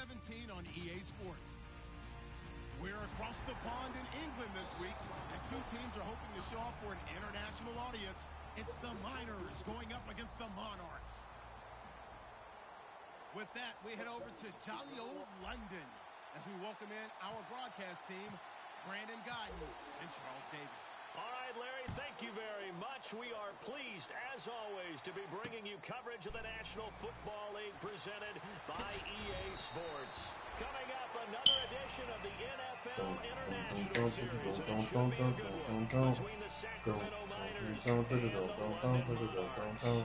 17 on EA Sports. We're across the pond in England this week, and two teams are hoping to show off for an international audience. It's the Miners going up against the Monarchs. With that, we head over to jolly old London as we welcome in our broadcast team, Brandon Guyton and Charles Davis. All right, Larry, thank you very much. We are pleased, as always, to be bringing you coverage of the National Football League presented by EA Sports. Coming up, another edition of the NFL International Series, and it should be a good one between the Sacramento Miners and the Monarchs.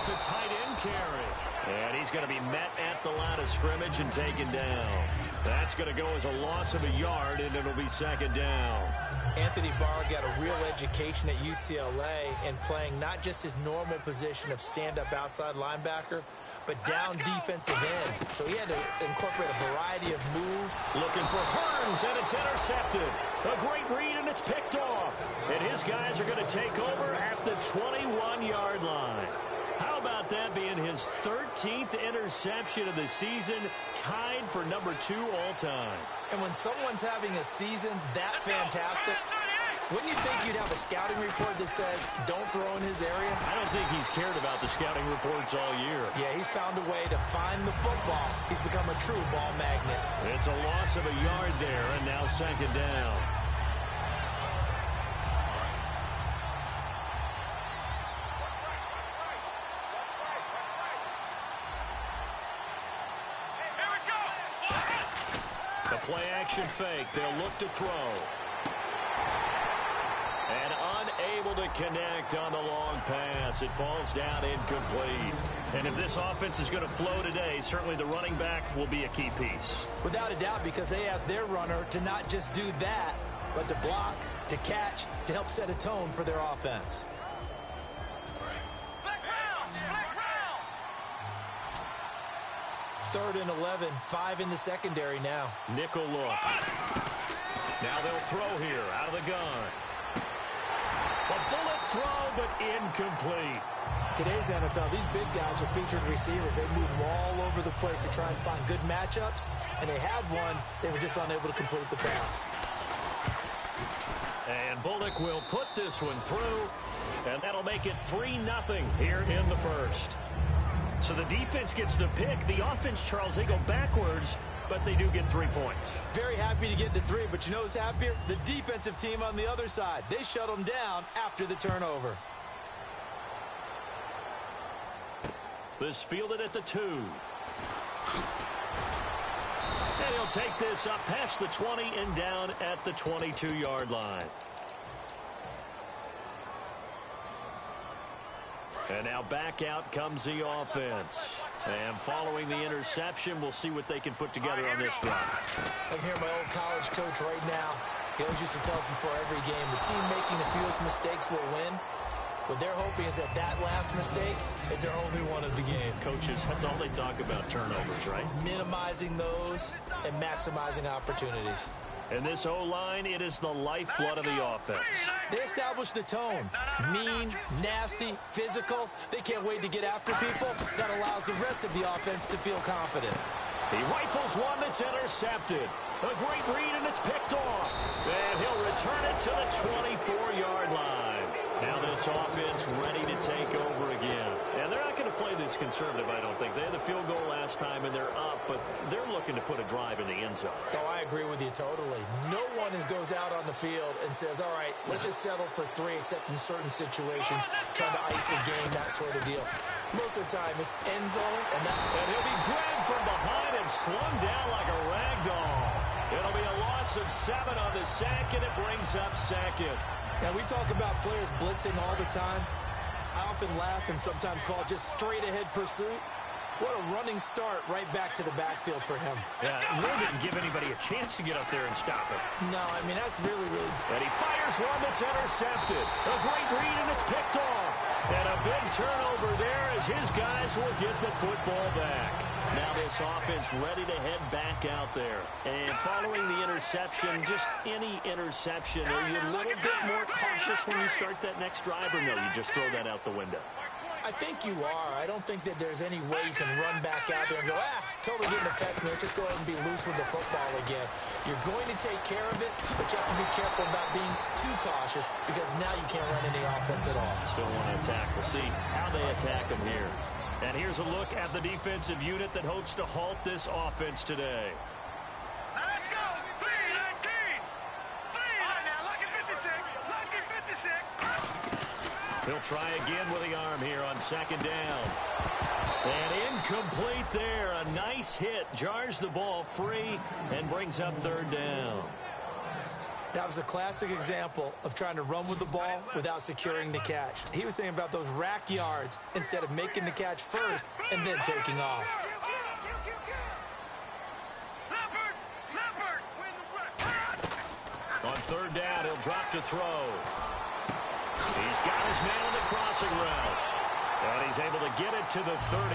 A tight end carry. And he's going to be met at the line of scrimmage and taken down. That's going to go as a loss of a yard, and it'll be second down. Anthony Barr got a real education at UCLA in playing not just his normal position of stand-up outside linebacker, but down defensive end. So he had to incorporate a variety of moves. Looking for Hearns, and it's intercepted. A great read, and it's picked off. And his guys are going to take over at the 21-yard line. How about that being his 13th interception of the season, tied for number 2 all-time? And when someone's having a season that fantastic, wouldn't you think you'd have a scouting report that says, don't throw in his area? I don't think he's cared about the scouting reports all year. Yeah, he's found a way to find the football. He's become a true ball magnet. It's a loss of a yard there, and now second down. Play-action fake. They'll look to throw. And unable to connect on the long pass. It falls down incomplete. And if this offense is going to flow today, certainly the running back will be a key piece. Without a doubt, because they asked their runner to not just do that, but to block, to catch, to help set a tone for their offense. Third and 11, 5 in the secondary now. Nickel look. Now they'll throw here out of the gun. A bullet throw, but incomplete. Today's NFL, these big guys are featured receivers. They move all over the place to try and find good matchups, and they had one. They were just unable to complete the pass. And Bullock will put this one through, and that'll make it 3-0 here in the first. So the defense gets the pick. The offense, Charles, they go backwards, but they do get 3 points. Very happy to get to 3, but you know who's happier? The defensive team on the other side. They shut them down after the turnover. This fielded at the 2. And he'll take this up past the 20 and down at the 22-yard line. And now back out comes the offense. And following the interception, we'll see what they can put together on this drive. I can hear my old college coach right now. He always used to tell us before every game, the team making the fewest mistakes will win. What they're hoping is that that last mistake is their only one of the game. Coaches, that's all they talk about, turnovers, right? Minimizing those and maximizing opportunities. In this O-line, it is the lifeblood of the offense. They establish the tone. Mean, nasty, physical. They can't wait to get after people. That allows the rest of the offense to feel confident. He rifles one that's intercepted. A great read, and it's picked off. And he'll return it to the 24-yard line. Now this offense ready to take over again. And they're not going to play this conservative, I don't think. They had the field goal last time, and they're up, but they're looking to put a drive in the end zone. Oh, I agree with you totally. No one goes out on the field and says, all right, let's just settle for 3, except in certain situations, trying to ice a game, that sort of deal. Most of the time, it's end zone. And he'll be grabbed from behind and slung down like a rag doll. It'll be a loss of 7 on the sack, and it brings up second. Now, we talk about players blitzing all the time. I often laugh and sometimes call it just straight-ahead pursuit. What a running start right back to the backfield for him. Yeah, Will didn't give anybody a chance to get up there and stop it. No, I mean, that's really... And he fires one that's intercepted. A great read, and it's picked off. And a big turnover there as his guys will get the football back. Now this offense ready to head back out there. And following the interception, just any interception, are you a little bit more cautious when you start that next drive, or no, you just throw that out the window? I think you are. I don't think that there's any way you can run back out there and go, totally didn't affect me. Let's just go ahead and be loose with the football again. You're going to take care of it, but you have to be careful about being too cautious because now you can't run any offense at all. Still want to attack. We'll see how they attack them here. And here's a look at the defensive unit that hopes to halt this offense today. Let's go! 3-19! 3! Now, lucky 56! Lucky 56! He'll try again with the arm here on second down. And incomplete there. A nice hit. Jars the ball free and brings up third down. That was a classic example of trying to run with the ball without securing the catch. He was thinking about those rack yards instead of making the catch first and then taking off. On third down, he'll drop to throw. He's got his man on the crossing route. And he's able to get it to the 33.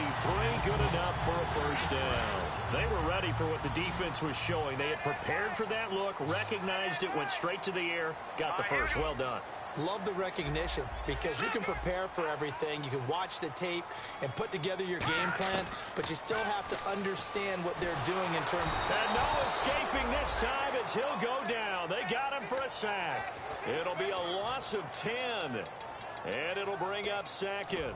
Good enough for a first down. They were ready for what the defense was showing. They had prepared for that look, recognized it, went straight to the air, got the first. Well done. Love the recognition because you can prepare for everything. You can watch the tape and put together your game plan, but you still have to understand what they're doing in terms of... And no escaping this time as he'll go down. They got him for a sack. It'll be a loss of 10, and it'll bring up second.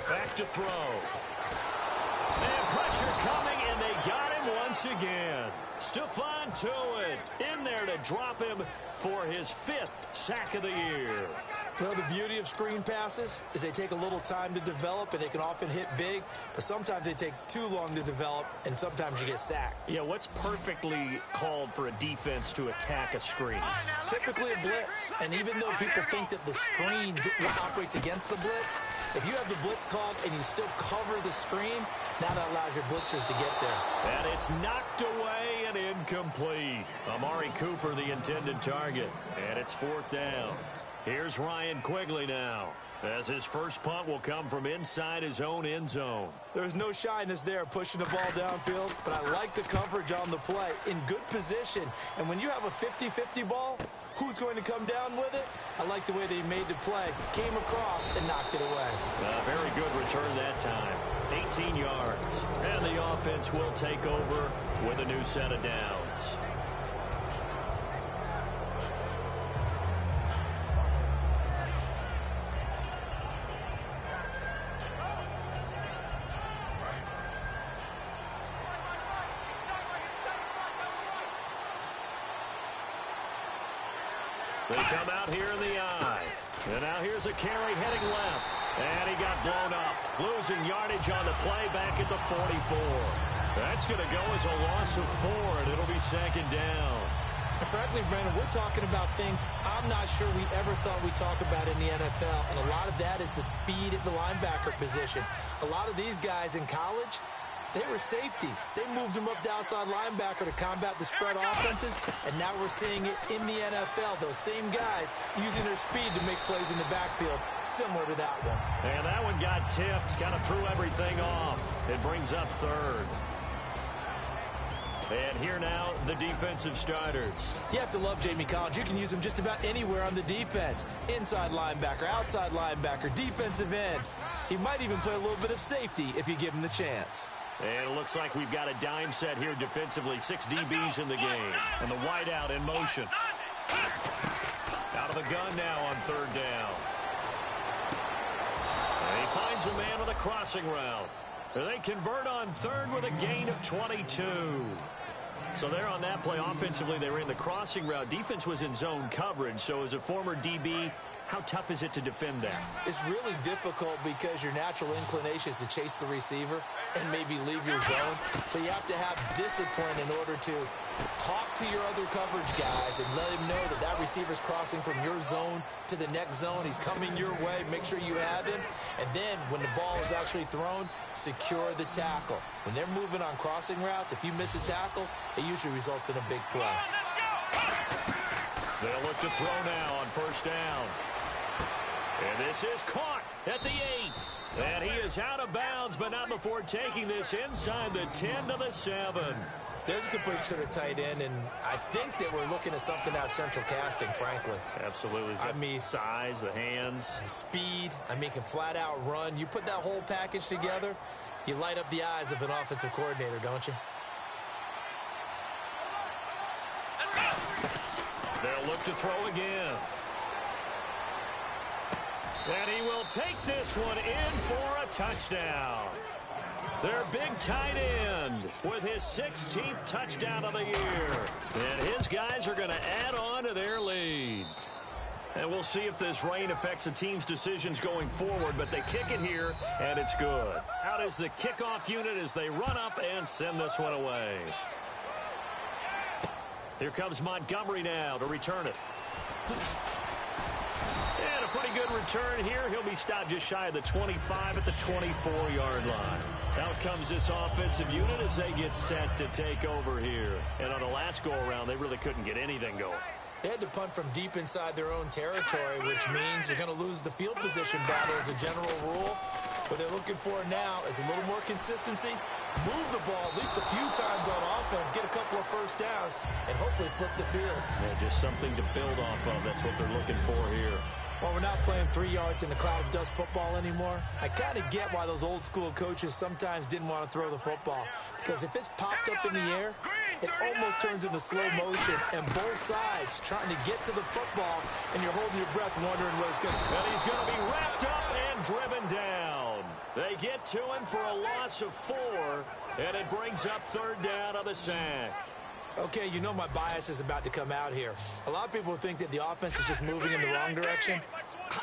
Back to throw. And pressure coming, and they got him once again. Stephon Tuitt in there to drop him for his 5th sack of the year. Well, the beauty of screen passes is they take a little time to develop, and they can often hit big, but sometimes they take too long to develop, and sometimes you get sacked. Yeah, what's perfectly called for a defense to attack a screen? Typically a blitz, and even though people think that the screen operates against the blitz, if you have the blitz called and you still cover the screen, now that allows your blitzers to get there. And it's knocked away and incomplete. Amari Cooper, the intended target, and it's 4th down. Here's Ryan Quigley now, as his first punt will come from inside his own end zone. There's no shyness there pushing the ball downfield, but I like the coverage on the play. In good position, and when you have a 50-50 ball, who's going to come down with it? I like the way they made the play, came across, and knocked it away. Very good return that time. 18 yards. And the offense will take over with a new set of downs. They come out here in the eye. And now here's a carry heading left. And he got blown up. Losing yardage on the play back at the 44. That's going to go as a loss of 4, and it'll be second down. And frankly, Brandon, we're talking about things I'm not sure we ever thought we'd talk about in the NFL. And a lot of that is the speed at the linebacker position. A lot of these guys in college, they were safeties. They moved them up to outside linebacker to combat the spread offenses, and now we're seeing it in the NFL. Those same guys using their speed to make plays in the backfield, similar to that one. And that one got tipped, kind of threw everything off. It brings up 3rd. And here now, the defensive starters. You have to love Jamie Collins. You can use him just about anywhere on the defense. Inside linebacker, outside linebacker, defensive end. He might even play a little bit of safety if you give him the chance. And it looks like we've got a dime set here defensively. 6 DBs in the game. And the wideout in motion. Out of the gun now on 3rd down. And he finds a man on the crossing route. They convert on 3rd with a gain of 22. So they're on that play. Offensively, they were in the crossing route. Defense was in zone coverage. So as a former DB, How tough is it to defend that? It's really difficult because your natural inclination is to chase the receiver and maybe leave your zone. So you have to have discipline in order to talk to your other coverage guys and let him know that that receiver's crossing from your zone to the next zone. He's coming your way. Make sure you have him. And then when the ball is actually thrown, secure the tackle. When they're moving on crossing routes, if you miss a tackle, it usually results in a big play. They'll look to throw now on first down. And this is caught at the 8. And he is out of bounds, but not before taking this inside the 10 to the 7. There's a good push to the tight end, and I think that we're looking at something out of central casting, frankly. Absolutely. I mean, size, the hands. Speed. I mean, can flat out run. You put that whole package together, you light up the eyes of an offensive coordinator, don't you? They'll look to throw again. And he will take this one in for a touchdown. Their big tight end with his 16th touchdown of the year. And his guys are going to add on to their lead. And we'll see if this rain affects the team's decisions going forward, but they kick it here, and it's good. Out is the kickoff unit as they run up and send this one away. Here comes Montgomery now to return it. And a pretty good return here. He'll be stopped just shy of the 25 at the 24-yard line. Out comes this offensive unit as they get set to take over here. And on the last go-around, they really couldn't get anything going. They had to punt from deep inside their own territory, which means you're going to lose the field position battle as a general rule. What they're looking for now is a little more consistency, move the ball at least a few times on offense, get a couple of first downs, and hopefully flip the field. Yeah, just something to build off of. That's what they're looking for here. Well, we're not playing 3 yards in the cloud of dust football anymore. I kind of get why those old school coaches sometimes didn't want to throw the football. Because if it's popped up in the air, it almost turns into slow motion. And both sides trying to get to the football, and you're holding your breath wondering what it's going to be. And he's going to be wrapped up and driven down. They get to him for a loss of 4, and it brings up third down on the sack. Okay, you know my bias is about to come out here. A lot of people think that the offense is just moving in the wrong direction.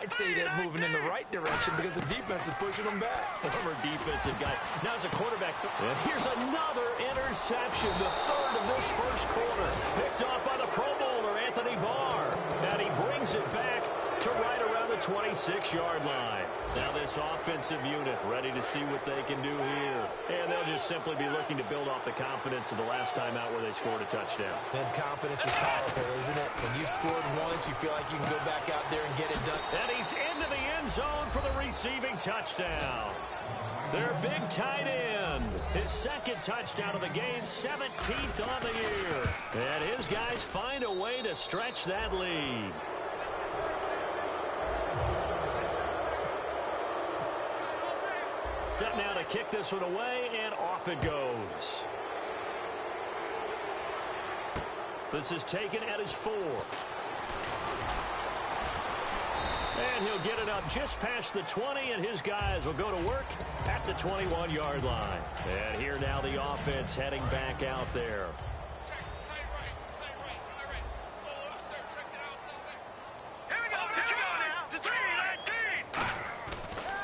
I'd say they're moving in the right direction because the defense is pushing them back. Former defensive guy. Now it's a quarterback. And here's another interception, the third of this first quarter. Picked off by the Pro Bowler, Anthony Barr. And he brings it back to right around the 26-yard line. Now this offensive unit ready to see what they can do here. And they'll just simply be looking to build off the confidence of the last time out where they scored a touchdown. And confidence is powerful, isn't it? When you've scored once, you feel like you can go back out there and get it done. And he's into the end zone for the receiving touchdown. Their big tight end. His second touchdown of the game, 17th on the year. And his guys find a way to stretch that lead. Set now to kick this one away, and off it goes. This is taken at his 4. And he'll get it up just past the 20, and his guys will go to work at the 21-yard line. And here now the offense heading back out there.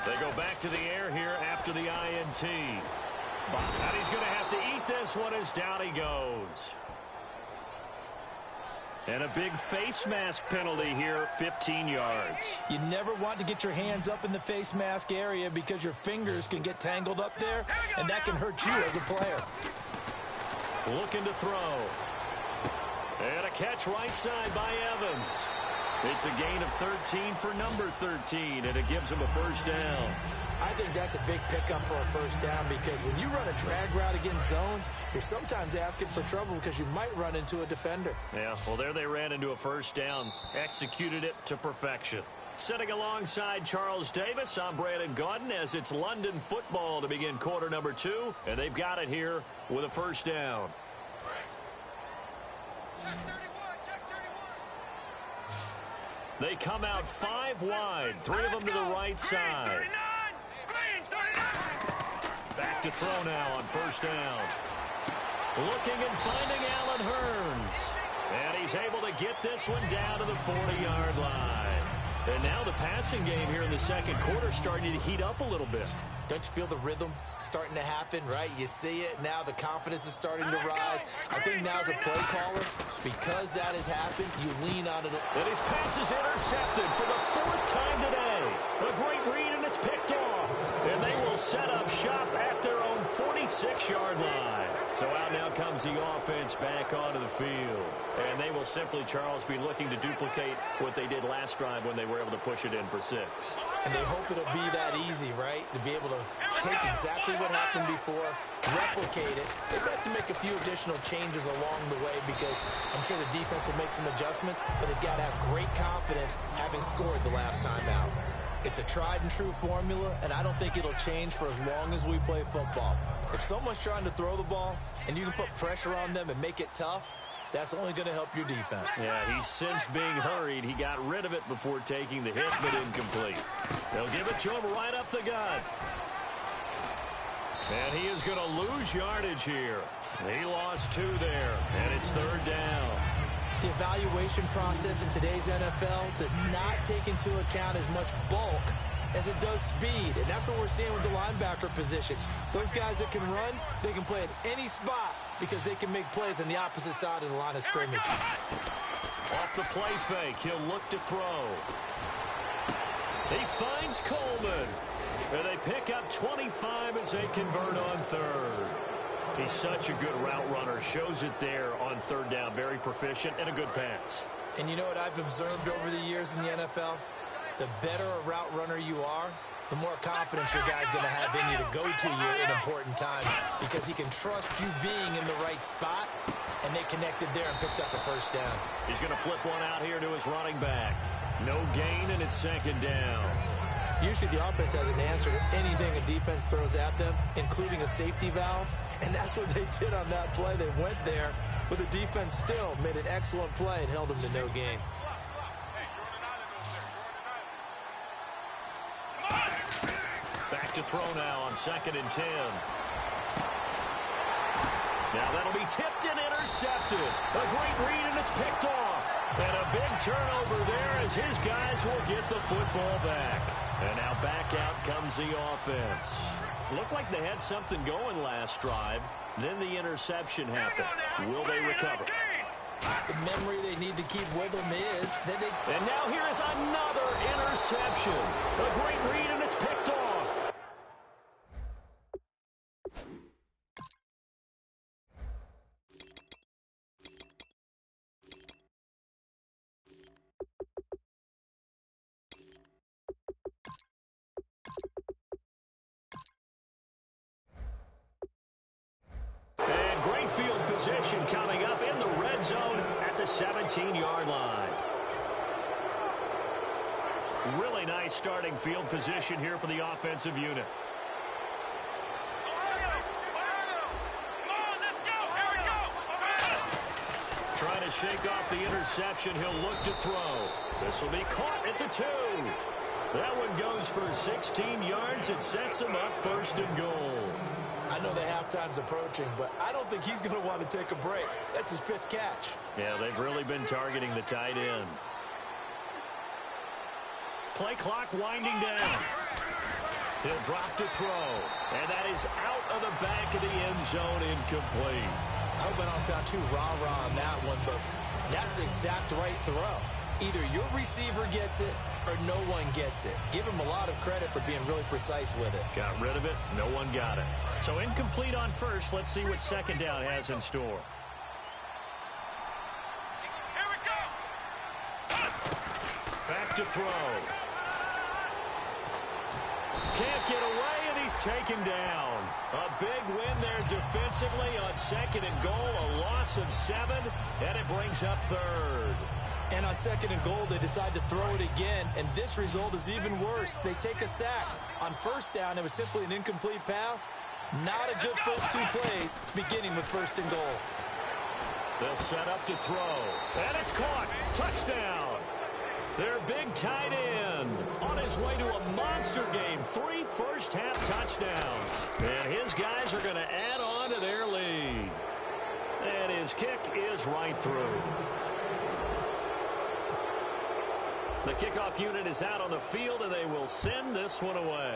They go back to the air here after the INT. And he's going to have to eat this one as down he goes. And a big face mask penalty here, 15 yards. You never want to get your hands up in the face mask area because your fingers can get tangled up there, and that can hurt you as a player. Looking to throw. And a catch right side by Evans. It's a gain of 13 for number 13, and it gives him a first down. I think that's a big pickup for a first down because when you run a drag route against zone, you're sometimes asking for trouble because you might run into a defender. Yeah, well, there they ran into a first down, executed it to perfection. Sitting alongside Charles Davis, I'm Brandon Gaudin as it's London football to begin quarter number 2, and they've got it here with a first down. They come out 5 wide, 3 of them to the right side. Back to throw now on first down. Looking and finding Allen Hurns. And he's able to get this one down to the 40-yard line. And now the passing game here in the second quarter starting to heat up a little bit. Don't you feel the rhythm starting to happen, right? You see it. Now the confidence is starting to rise. I think now as a play caller, because that has happened, you lean on it. And his pass is intercepted for the fourth time today. A great read, and it's picked off. And they will set up shop at their own 46-yard line. So out now comes the offense back onto the field. And they will simply, Charles, be looking to duplicate what they did last drive when they were able to push it in for 6. And they hope it'll be that easy, right? To be able to take exactly what happened before, replicate it. They've got to make a few additional changes along the way because I'm sure the defense will make some adjustments, but they've got to have great confidence having scored the last time out. It's a tried-and-true formula, and I don't think it'll change for as long as we play football. If someone's trying to throw the ball and you can put pressure on them and make it tough, that's only going to help your defense. Yeah, he's since being hurried. He got rid of it before taking the hit, but incomplete. They'll give it to him right up the gut. And he is going to lose yardage here. He lost 2 there, and it's third down. The evaluation process in today's NFL does not take into account as much bulk as it does speed, and that's what we're seeing with the linebacker position. Those guys that can run, they can play at any spot because they can make plays on the opposite side of the line of scrimmage. Off the play fake, he'll look to throw. He finds Coleman, and they pick up 25 as they convert on third. He's such a good route runner. Shows it there on third down. Very proficient and a good pass. And you know what I've observed over the years in the NFL? The better a route runner you are, the more confidence your guy's going to have in you to go to you in important times because he can trust you being in the right spot, and they connected there and picked up the first down. He's going to flip one out here to his running back. No gain, and it's second down. Usually the offense has an answer to anything a defense throws at them, including a safety valve, and that's what they did on that play. They went there, but the defense still made an excellent play and held them to no gain. Back to throw now on 2nd and 10. Now that'll be tipped and intercepted. A great read, and it's picked off. And a big turnover there as his guys will get the football back. And now back out comes the offense. Looked like they had something going last drive. Then the interception happened. Will they recover? The memory they need to keep with them is that they... And now here is another interception. A great read, and it's picked off. And great field position coming up in the red zone at the 17-yard line. Really nice starting field position here for the offensive unit. Trying to shake off the interception. He'll look to throw. This will be caught at the 2. That one goes for 16 yards. It sets him up 1st and goal. I know the halftime's approaching, but I don't think he's going to want to take a break. That's his 5th catch. Yeah, they've really been targeting the tight end. Play clock winding down. He'll drop to throw. And that is out of the back of the end zone, incomplete. I hope I don't sound too rah-rah on that one, but that's the exact right throw. Either your receiver gets it or no one gets it. Give him a lot of credit for being really precise with it. Got rid of it. No one got it. So incomplete on first. Let's see what 2nd down has in store. Here we go. Back to throw. Can't get away, and he's taken down. A big win there defensively on 2nd and goal. A loss of 7, and it brings up 3rd. And on 2nd and goal, they decide to throw it again, and this result is even worse. They take a sack. On 1st down, it was simply an incomplete pass. Not a good first 2 plays, beginning with 1st and goal. They'll set up to throw, and it's caught. Touchdown. Their big tight end on his way to a monster game. 3 first-half touchdowns. And his guys are going to add on to their lead. And his kick is right through. The kickoff unit is out on the field, and they will send this one away.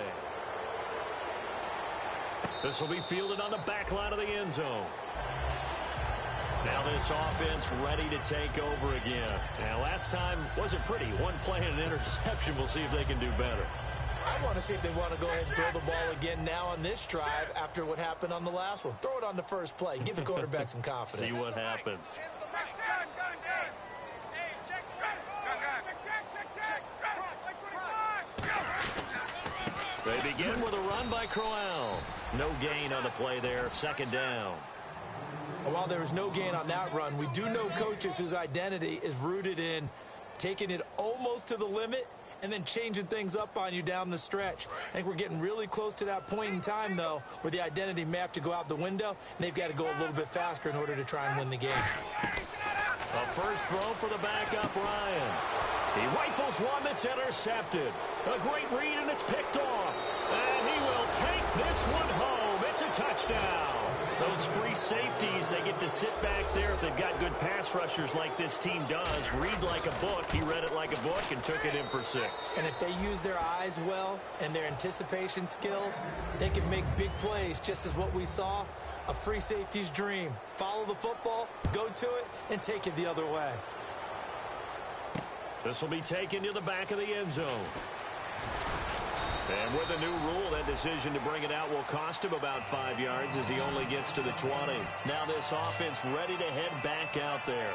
This will be fielded on the back line of the end zone. Now this offense ready to take over again. Now last time wasn't pretty. One play and an interception. We'll see if they can do better. I want to see if they want to go ahead and throw the ball again now on this drive after what happened on the last one. Throw it on the first play. Give the quarterback some confidence. See what happens. They begin with a run by Crowell. No gain on the play there. Second down. While there was no gain on that run, we do know coaches whose identity is rooted in taking it almost to the limit and then changing things up on you down the stretch. I think we're getting really close to that point in time, though, where the identity may have to go out the window, and they've got to go a little bit faster in order to try and win the game. A first throw for the backup, Ryan. He rifles one that's intercepted. A great read, and it's picked off. And he will take this one home. It's a touchdown. Those free safeties, they get to sit back there if they've got good pass rushers like this team does. Read like a book. He read it like a book and took it in for 6. And if they use their eyes well and their anticipation skills, they can make big plays, just as what we saw. A free safety's dream. Follow the football, go to it, and take it the other way. This will be taken to the back of the end zone. And with a new rule, that decision to bring it out will cost him about 5 yards as he only gets to the 20. Now this offense ready to head back out there.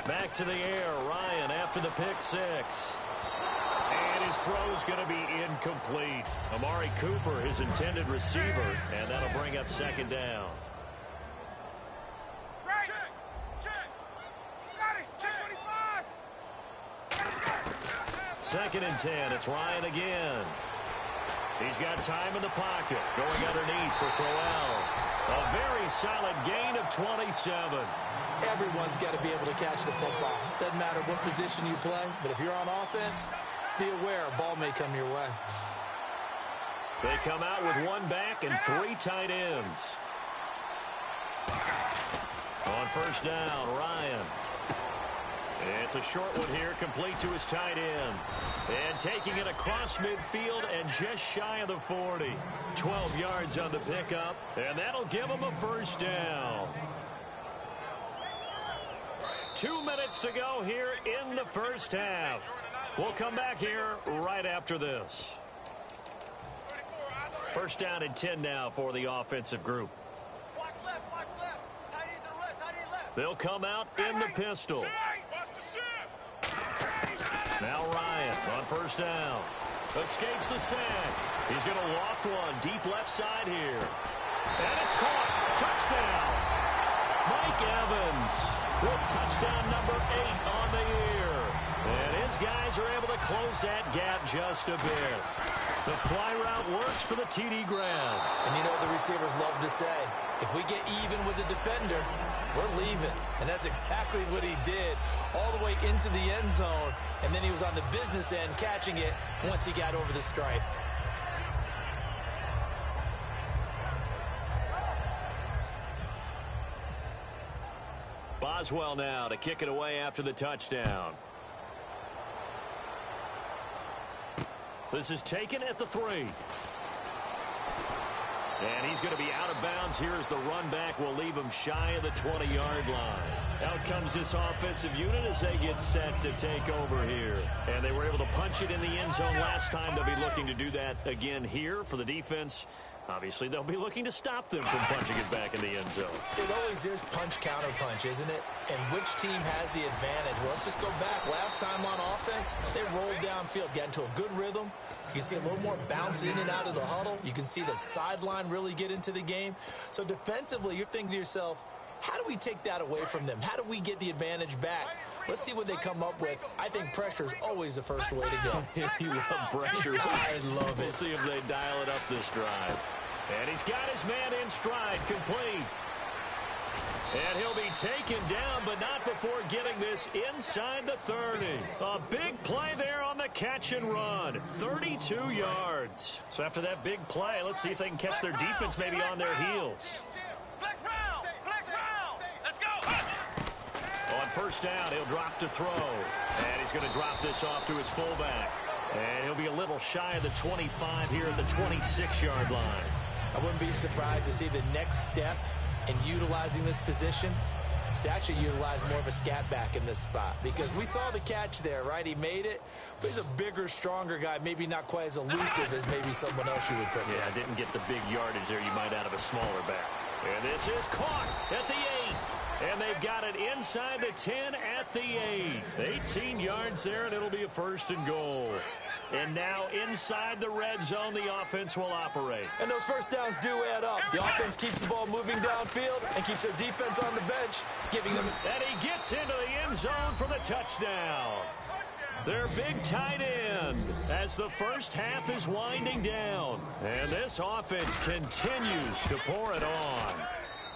Back to the air, Ryan after the pick 6. And his throw's going to be incomplete. Amari Cooper, his intended receiver, and that'll bring up second down. Second and 10, it's Ryan again. He's got time in the pocket, going underneath for Crowell. A very solid gain of 27. Everyone's got to be able to catch the football. Doesn't matter what position you play, but if you're on offense, be aware a ball may come your way. They come out with one back and 3 tight ends. On first down, Ryan. It's a short one here, complete to his tight end. And taking it across midfield and just shy of the 40. 12 yards on the pickup, and that'll give him a first down. 2 minutes to go here in the first half. We'll come back here right after this. First down and 10 now for the offensive group. Watch left. Tight end to the left, tight end left. They'll come out in the pistol. Now Ryan on first down. Escapes the sack. He's going to loft one deep left side here. And it's caught. Touchdown. Mike Evans with touchdown number 8 on the year. And his guys are able to close that gap just a bit. The fly route works for the TD grab. And you know what the receivers love to say? If we get even with the defender, we're leaving. And that's exactly what he did all the way into the end zone. And then he was on the business end catching it once he got over the stripe. Boswell now to kick it away after the touchdown. This is taken at the 3. And he's going to be out of bounds here as the run back will leave him shy of the 20-yard line. Out comes this offensive unit as they get set to take over here. And they were able to punch it in the end zone last time. They'll be looking to do that again here for the defense. Obviously, they'll be looking to stop them from punching it back in the end zone. It always is punch-counter-punch, isn't it? And which team has the advantage? Well, let's just go back. Last time on offense, they rolled downfield, got into a good rhythm. You can see a little more bounce in and out of the huddle. You can see the sideline really get into the game. So defensively, you're thinking to yourself, how do we take that away from them? How do we get the advantage back? Let's see what they come up with. I think pressure is always the first way to go. You love pressure. I love it. We'll see if they dial it up this drive. And he's got his man in stride, complete. And he'll be taken down, but not before getting this inside the 30. A big play there on the catch and run, 32 yards. So after that big play, let's see if they can catch their defense maybe on their heels. Flex round! Flex round! Let's go! On first down, he'll drop to throw. And he's going to drop this off to his fullback. And he'll be a little shy of the 25 here at the 26-yard line. I wouldn't be surprised to see the next step in utilizing this position is to actually utilize more of a scat back in this spot, because we saw the catch there, right? He made it, but he's a bigger, stronger guy, maybe not quite as elusive as maybe someone else you would put there. Yeah, didn't get the big yardage there you might out of a smaller back. And this is caught at the 8. And they've got it inside the 10 at the 8. 18 yards there, and it'll be a first and goal. And now inside the red zone, the offense will operate. And those first downs do add up. The offense keeps the ball moving downfield and keeps their defense on the bench, giving them... And he gets into the end zone for the touchdown. Their big tight end as the first half is winding down. And this offense continues to pour it on.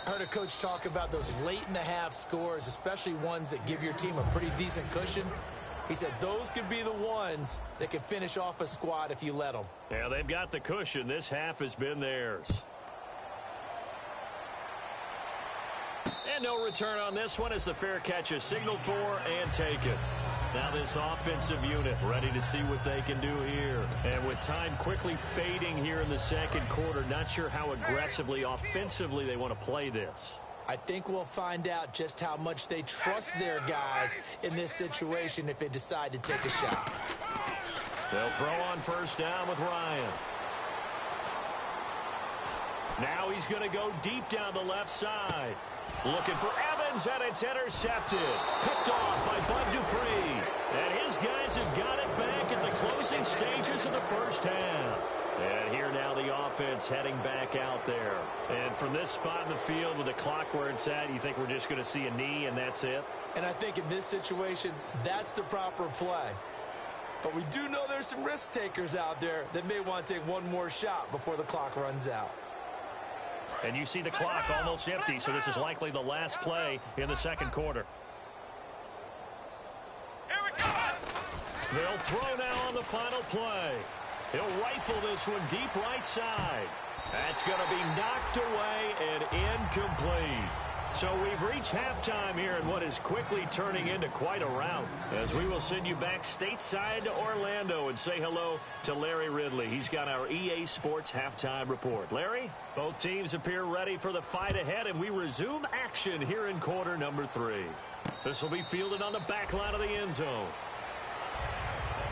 I heard a coach talk about those late-in-the-half scores, especially ones that give your team a pretty decent cushion. He said those could be the ones that can finish off a squad if you let them. Yeah, they've got the cushion. This half has been theirs. And no return on this one as the fair catch is signaled for and taken. Now this offensive unit ready to see what they can do here. And with time quickly fading here in the second quarter, not sure how aggressively, offensively they want to play this. I think we'll find out just how much they trust their guys in this situation if they decide to take a shot. They'll throw on first down with Ryan. Now he's going to go deep down the left side. Looking for Evans, and it's intercepted. Picked off by Bud Dupree. And his guys have got it back at the closing stages of the first half. And here now the offense heading back out there. And from this spot in the field with the clock where it's at, you think we're just going to see a knee and that's it? And I think in this situation, that's the proper play. But we do know there's some risk takers out there that may want to take one more shot before the clock runs out. And you see the clock almost empty, so this is likely the last play in the second quarter. Here we go! They'll throw now on the final play. He'll rifle this one deep right side. That's going to be knocked away and incomplete. So we've reached halftime here in what is quickly turning into quite a rout, as we will send you back stateside to Orlando and say hello to Larry Ridley. He's got our EA Sports halftime report. Larry, both teams appear ready for the fight ahead, and we resume action here in quarter number 3. This will be fielded on the back line of the end zone.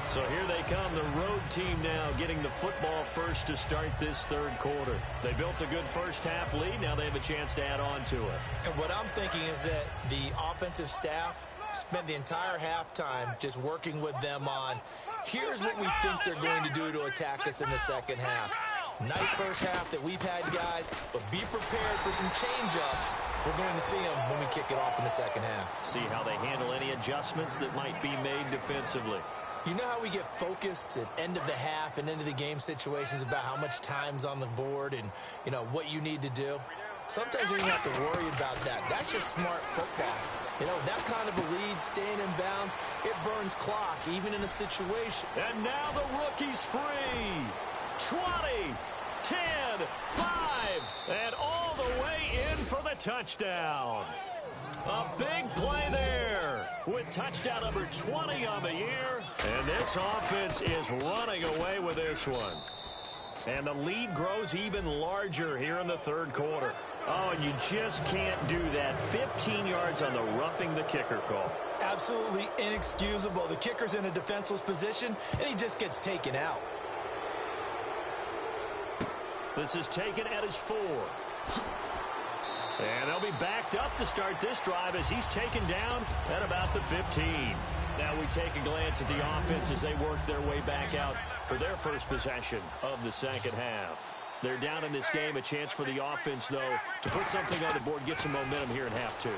So here they come, the road team now getting the football first to start this third quarter. They built a good first half lead. Now they have a chance to add on to it. And what I'm thinking is that the offensive staff spent the entire halftime just working with them on, here's what we think they're going to do to attack us in the second half. Nice first half that we've had, guys, but be prepared for some change-ups. We're going to see them when we kick it off in the second half. See how they handle any adjustments that might be made defensively. You know how we get focused at end of the half and into the game situations about how much time's on the board and, you know, what you need to do? Sometimes you don't have to worry about that. That's just smart football. You know, that kind of a lead, staying in bounds, it burns clock, even in a situation. And now the rookie's free. 20, 10, 5, and all the way in for the touchdown. A big play there with touchdown number 20 on the year. And this offense is running away with this one. And the lead grows even larger here in the third quarter. Oh, and you just can't do that. 15 yards on the roughing the kicker call. Absolutely inexcusable. The kicker's in a defenseless position, and he just gets taken out. This is taken at his 4. And they'll be backed up to start this drive as he's taken down at about the 15. Now we take a glance at the offense as they work their way back out for their first possession of the second half. They're down in this game. A chance for the offense, though, to put something on the board, get some momentum here in half 2.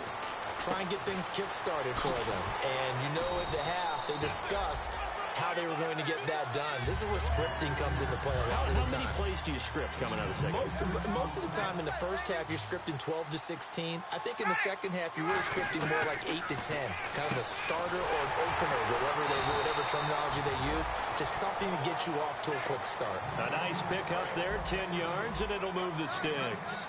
Try and get things kick-started for them. And you know at the half, they discussed how they were going to get that done. This is where scripting comes into play a lot of the time. How many plays do you script coming out of the second? Most of the time in the first half, you're scripting 12 to 16. I think in the second half, you're really scripting more like 8 to 10. Kind of a starter or an opener, whatever terminology they use. just something to get you off to a quick start. A nice pickup there, 10 yards, and it'll move the sticks.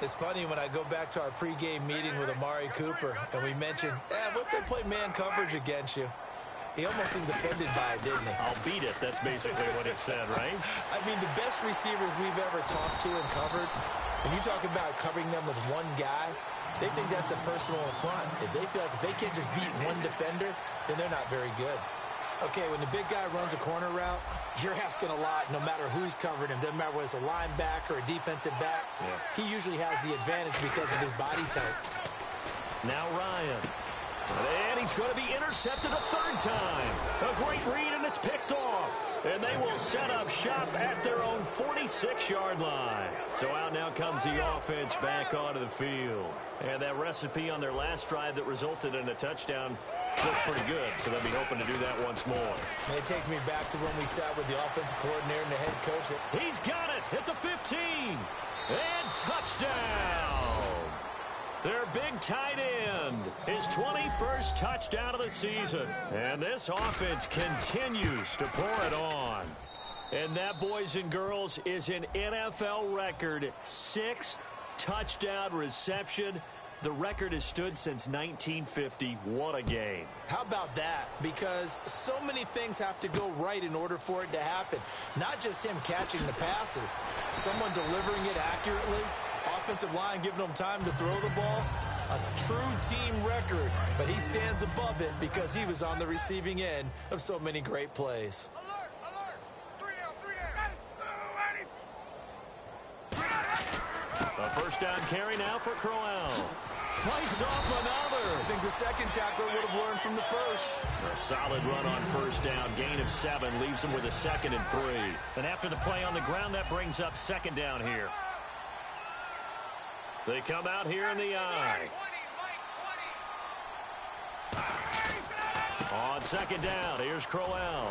It's funny when I go back to our pregame meeting with Amari Cooper, and we mentioned, what if they play man coverage against you? He almost seemed offended by it, didn't he? I'll beat it. That's basically what he said, right? I mean, the best receivers we've ever talked to and covered, when you talk about covering them with one guy, they think that's a personal affront. If they feel like if they can't just beat one defender, then they're not very good. Okay, when the big guy runs a corner route, you're asking a lot no matter who's covering him. Doesn't matter whether it's a linebacker or a defensive back. Yeah. He usually has the advantage because of his body type. Now Ryan. And he's going to be intercepted a third time. A great read, and it's picked off. And they will set up shop at their own 46-yard line. So out now comes the offense back onto the field. And that recipe on their last drive that resulted in a touchdown looked pretty good. So they'll be hoping to do that once more. And it takes me back to when we sat with the offensive coordinator and the head coach. He's got it at the 15. And touchdown. Their big tight end, his 21st touchdown of the season. And this offense continues to pour it on. And that, boys and girls, is an NFL record 6th touchdown reception. The record has stood since 1950. What a game. How about that? Because so many things have to go right in order for it to happen. Not just him catching the passes. Someone delivering it accurately. Offensive line giving them time to throw the ball. A true team record. But he stands above it because he was on the receiving end of so many great plays. Alert! Alert! 3 down! A first down carry now for Crowell. Fights off another. I think the second tackler would have learned from the first. A solid run on first down. Gain of 7 leaves him with a 2nd and 3. And after the play on the ground, that brings up 2nd down here. They come out here in the eye. On 2nd down, here's Crowell.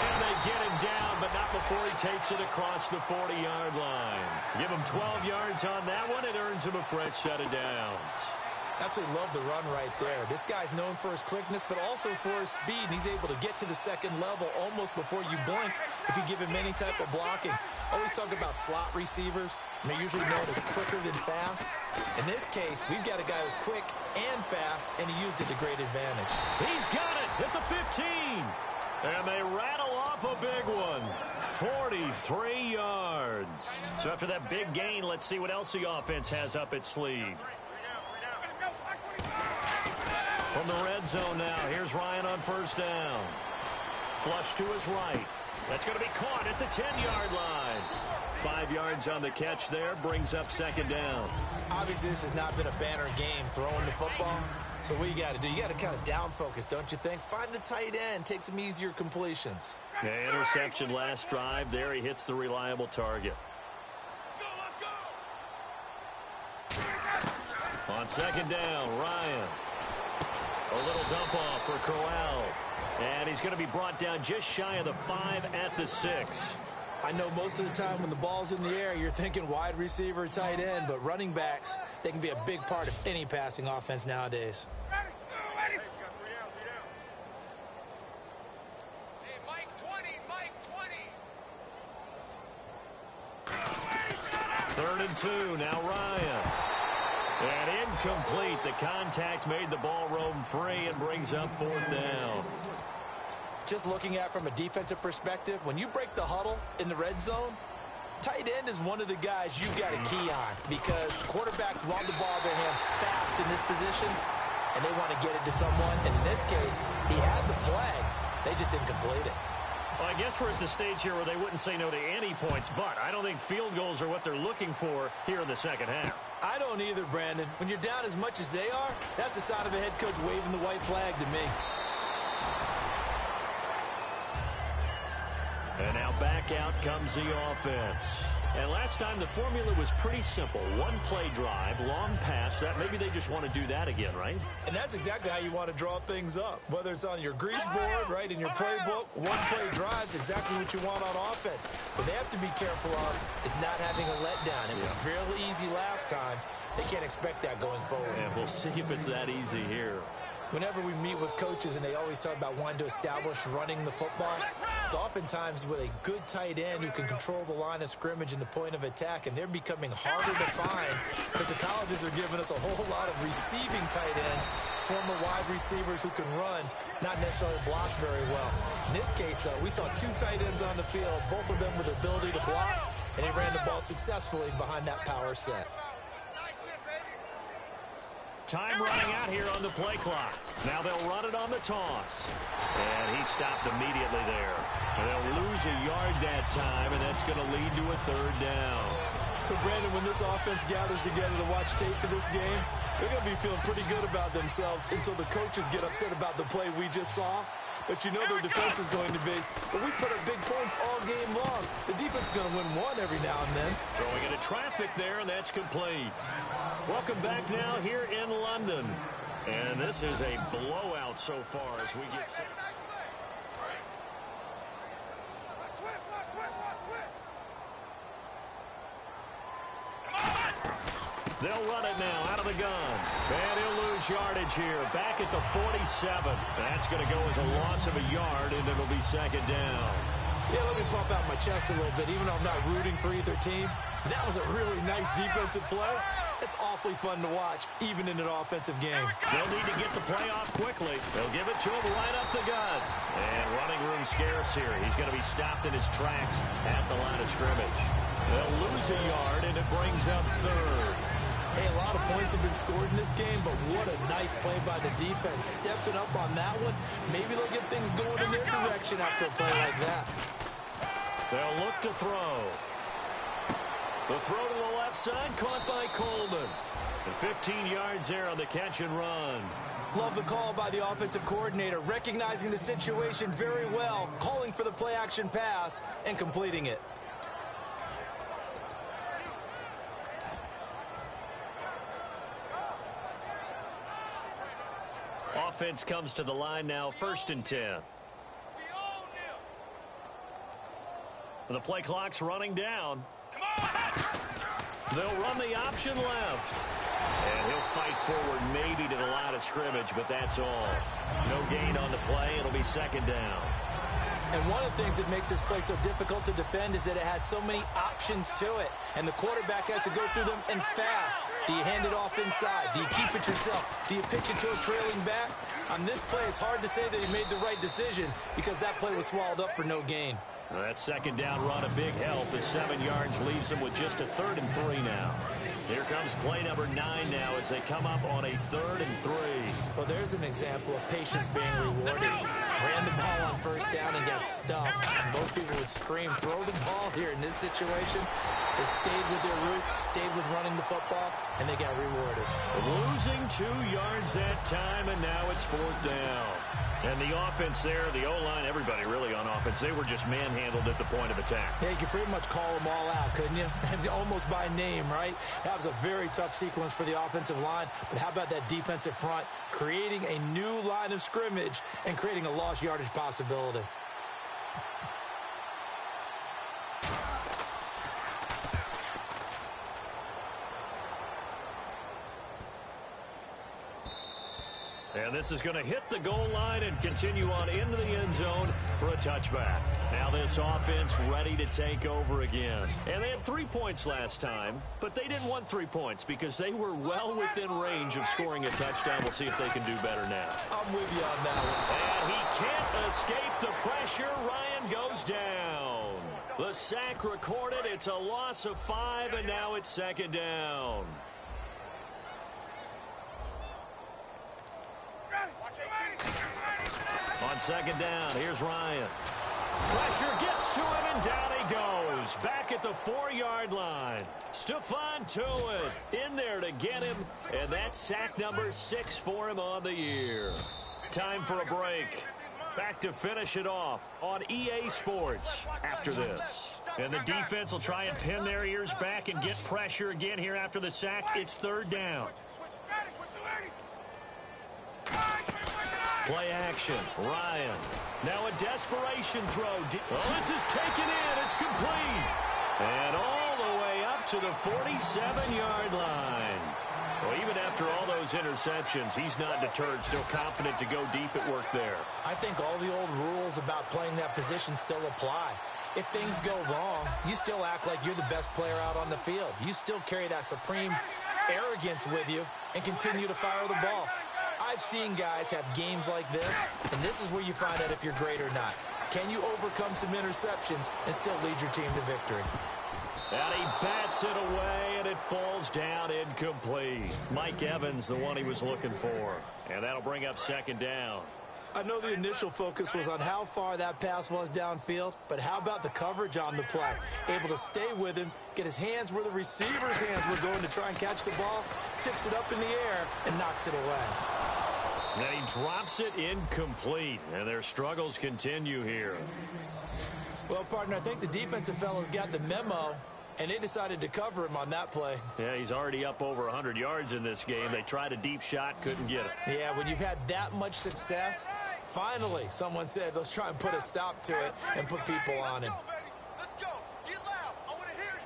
And they get him down, but not before he takes it across the 40-yard line. Give him 12 yards on that one. It earns him a fresh set of downs. Absolutely love the run right there. This guy's known for his quickness, but also for his speed. And he's able to get to the second level almost before you blink if you give him any type of blocking. Always talk about slot receivers, and they're usually known as quicker than fast. In this case, we've got a guy who's quick and fast, and he used it to great advantage. He's got it at the 15. And they rattle off a big one. 43 yards. So after that big gain, let's see what else the offense has up its sleeve. From the red zone now, here's Ryan on first down. Flush to his right. That's going to be caught at the 10-yard line. 5 yards on the catch there, brings up 2nd down. Obviously, this has not been a banner game throwing the football. So what you got to do, you got to kind of down focus, don't you think? Find the tight end, take some easier completions. Yeah, interception last drive. There he hits the reliable target. On 2nd down, Ryan. A little dump off for Crowell. And he's going to be brought down just shy of the 5 at the 6. I know most of the time when the ball's in the air, you're thinking wide receiver, tight end, but running backs, they can be a big part of any passing offense nowadays. Hey, Mike 20, Mike 20. 3rd and 2, now Ryan. And incomplete. The contact made the ball roam free and brings up 4th down. Just looking at from a defensive perspective, when you break the huddle in the red zone, tight end is one of the guys you've got to key on because quarterbacks want the ball in their hands fast in this position, and they want to get it to someone. And in this case, he had the play. They just didn't complete it. Well, I guess we're at the stage here where they wouldn't say no to any points, but I don't think field goals are what they're looking for here in the second half. I don't either, Brandon. When you're down as much as they are, that's the sign of a head coach waving the white flag to me. And now back out comes the offense. And last time the formula was pretty simple. One play drive, long pass. That maybe they just want to do that again, right? And that's exactly how you want to draw things up. Whether it's on your grease board, right, in your playbook, one play drive's exactly what you want on offense. What they have to be careful of is not having a letdown. It was fairly easy last time. They can't expect that going forward. And we'll see if it's that easy here. Whenever we meet with coaches and they always talk about wanting to establish running the football, it's oftentimes with a good tight end who can control the line of scrimmage and the point of attack, and they're becoming harder to find because the colleges are giving us a whole lot of receiving tight ends, former wide receivers who can run, not necessarily block very well. In this case, though, we saw two tight ends on the field, both of them with the ability to block, and they ran the ball successfully behind that power set. Time running out here on the play clock. Now they'll run it on the toss. And he stopped immediately there. And they'll lose a yard that time, and that's going to lead to a third down. So, Brandon, when this offense gathers together to watch tape for this game, they're going to be feeling pretty good about themselves until the coaches get upset about the play we just saw. But you know their defense is going to be. But we put up big points all game long. The defense is going to win one every now and then. Throwing into traffic there, and that's complete. Welcome back now here in London. And this is a blowout so far as we get set. They'll run it now out of the gun. And he'll lose yardage here. Back at the 47. That's going to go as a loss of a yard, and it'll be second down. Yeah, let me pump out my chest a little bit, even though I'm not rooting for either team. That was a really nice defensive play. It's awfully fun to watch, even in an offensive game. They'll need to get the play off quickly. They'll give it to him right up the gut. And running room scarce here. He's going to be stopped in his tracks at the line of scrimmage. They'll lose a yard, and it brings up third. Hey, a lot of points have been scored in this game, but what a nice play by the defense. Stepping up on that one. Maybe they'll get things going in their direction after a play like that. They'll look to throw. The throw to the left side, caught by Coleman. And 15 yards there on the catch and run. Love the call by the offensive coordinator, recognizing the situation very well, calling for the play-action pass, and completing it. Offense comes to the line now, 1st and 10. The play clock's running down. They'll run the option left. And he'll fight forward maybe to the line of scrimmage, but that's all. No gain on the play. It'll be second down. And one of the things that makes this play so difficult to defend is that it has so many options to it. And the quarterback has to go through them and fast. Do you hand it off inside? Do you keep it yourself? Do you pitch it to a trailing back? On this play, it's hard to say that he made the right decision because that play was swallowed up for no gain. Well, that second down run, a big help as 7 yards leaves him with just a 3rd and 3 now. Here comes play number 9 now as they come up on a 3rd and 3. Well, there's an example of patience being rewarded. Ran the ball on 1st down and got stuffed. And most people would scream, throw the ball here in this situation. They stayed with their roots, stayed with running the football, and they got rewarded. Losing 2 yards that time, and now it's 4th down. And the offense there, the O-line, everybody really on offense, they were just manhandled at the point of attack. Yeah, you could pretty much call them all out, couldn't you? Almost by name, right? That was a very tough sequence for the offensive line. But how about that defensive front, creating a new line of scrimmage and creating a lost yardage possibility? And this is going to hit the goal line and continue on into the end zone for a touchback. Now this offense ready to take over again. And they had 3 points last time, but they didn't want 3 points because they were well within range of scoring a touchdown. We'll see if they can do better now. I'm with you on that one. And he can't escape the pressure. Ryan goes down. The sack recorded. It's a loss of 5, and now it's 2nd down. On 2nd down, here's Ryan. Pressure gets to him, and down he goes. Back at the 4-yard line. Stephon Tuitt in there to get him, and that's sack number 6 for him on the year. Time for a break. Back to finish it off on EA Sports after this. And the defense will try and pin their ears back and get pressure again here after the sack. It's 3rd down. Play action. Ryan. Now a desperation throw. Oh, this is taken in. It's complete. And all the way up to the 47-yard line. Well, even after all those interceptions, he's not deterred, still confident to go deep at work there. I think all the old rules about playing that position still apply. If things go wrong, you still act like you're the best player out on the field. You still carry that supreme arrogance with you and continue to fire the ball. I've seen guys have games like this, and this is where you find out if you're great or not. Can you overcome some interceptions and still lead your team to victory? And he bats it away, and it falls down incomplete. Mike Evans, the one he was looking for. And that'll bring up second down. I know the initial focus was on how far that pass was downfield, but how about the coverage on the play? Able to stay with him, get his hands where the receiver's hands were going to try and catch the ball, tips it up in the air, and knocks it away. And he drops it incomplete, and their struggles continue here. Well, partner, I think the defensive fellas got the memo, and they decided to cover him on that play. Yeah, he's already up over 100 yards in this game. They tried a deep shot, couldn't get it. Yeah, when you've had that much success, finally someone said, let's try and put a stop to it and put people on him. Let's go. Get loud. I want to hear you.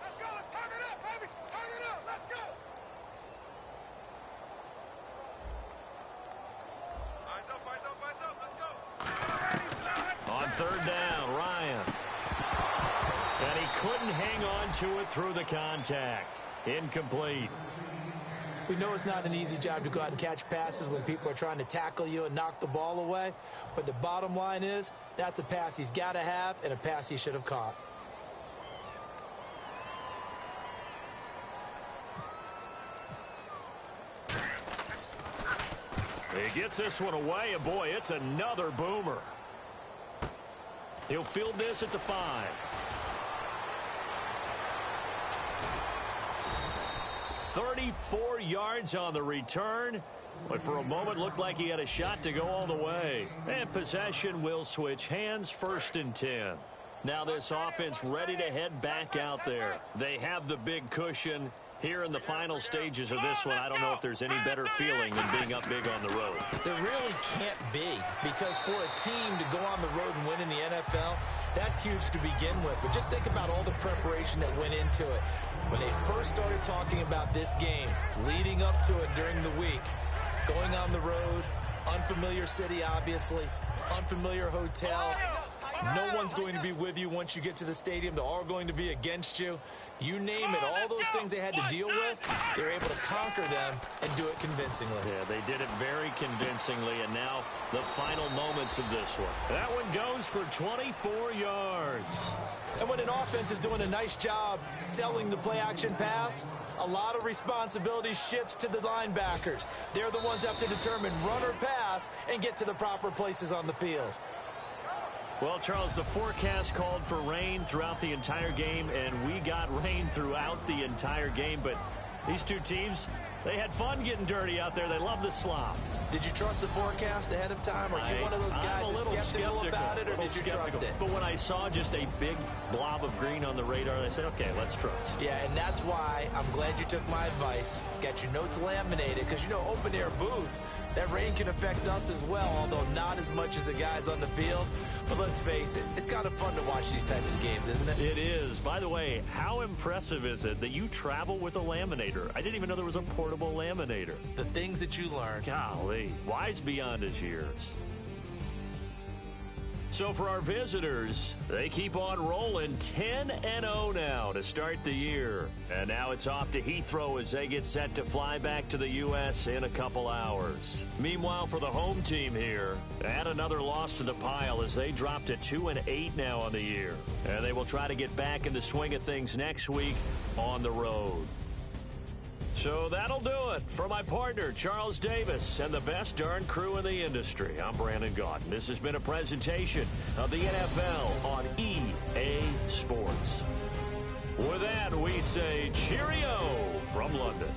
Let's go. Let's turn it up, baby. Turn it up. Let's go. Eyes up, eyes up, eyes up. Let's go. On third down, Ryan. And he couldn't hang on to it through the contact. Incomplete. We know it's not an easy job to go out and catch passes when people are trying to tackle you and knock the ball away. But the bottom line is, that's a pass he's got to have and a pass he should have caught. He gets this one away, and boy, it's another boomer. He'll field this at the 5. "34 yards on the return, but for a moment looked like he had a shot to go all the way. And possession will switch hands, 1st and 10. Now this offense ready to head back out there. They have the big cushion. Here in the final stages of this one, I don't know if there's any better feeling than being up big on the road. There really can't be, because for a team to go on the road and win in the NFL, that's huge to begin with. But just think about all the preparation that went into it. When they first started talking about this game, leading up to it during the week, going on the road, unfamiliar city, obviously, unfamiliar hotel. No one's going to be with you once you get to the stadium. They're all going to be against you. You name it, all those things they had to deal with, they're able to conquer them and do it convincingly. Yeah, they did it very convincingly, and now the final moments of this one. That one goes for 24 yards. And when an offense is doing a nice job selling the play-action pass, a lot of responsibility shifts to the linebackers. They're the ones that have to determine run or pass and get to the proper places on the field. Well, Charles, the forecast called for rain throughout the entire game, and we got rain throughout the entire game. But these two teams, they had fun getting dirty out there. They love the slop. Did you trust the forecast ahead of time? Are you one of those guys that's skeptical about it, or did you trust it? But when I saw just a big blob of green on the radar, I said, okay, let's trust. Yeah, and that's why I'm glad you took my advice. Got your notes laminated, because, you know, open-air booth, that rain can affect us as well, although not as much as the guys on the field. But let's face it, it's kind of fun to watch these types of games, isn't it? It is. By the way, how impressive is it that you travel with a laminator? I didn't even know there was a portable laminator. The things that you learn. Golly, wise beyond his years. So for our visitors, they keep on rolling 10-0 now to start the year. And now it's off to Heathrow as they get set to fly back to the U.S. in a couple hours. Meanwhile, for the home team here, add another loss to the pile as they drop to 2-8 now on the year. And they will try to get back in the swing of things next week on the road. So that'll do it for my partner, Charles Davis, and the best darn crew in the industry. I'm Brandon Gaudin. This has been a presentation of the NFL on EA Sports. With that, we say cheerio from London.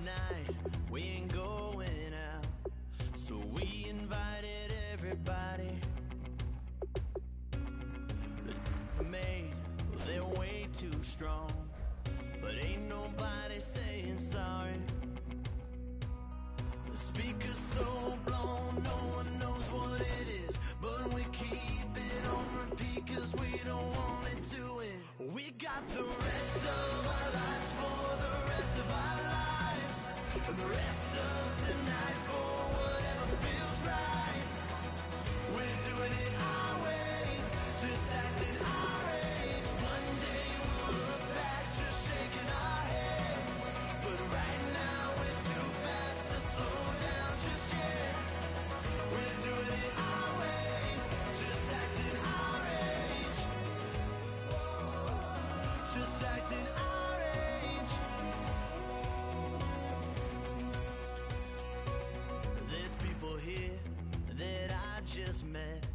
tonight, we ain't going out. So we invited everybody. The made, well, they're way too strong. But ain't nobody saying sorry. The speaker's so blown, no one knows what it is. But we keep it on repeat cause we don't want it to end. We got the rest of our lives for the rest of our lives. And the rest of tonight for whatever feels right. We're doing it our way, just acting our age. One day we'll look back just shaking our heads. But right now we're too fast to slow down just yet. We're doing it our way, just acting our age. Just acting our age. There's people here that I just met,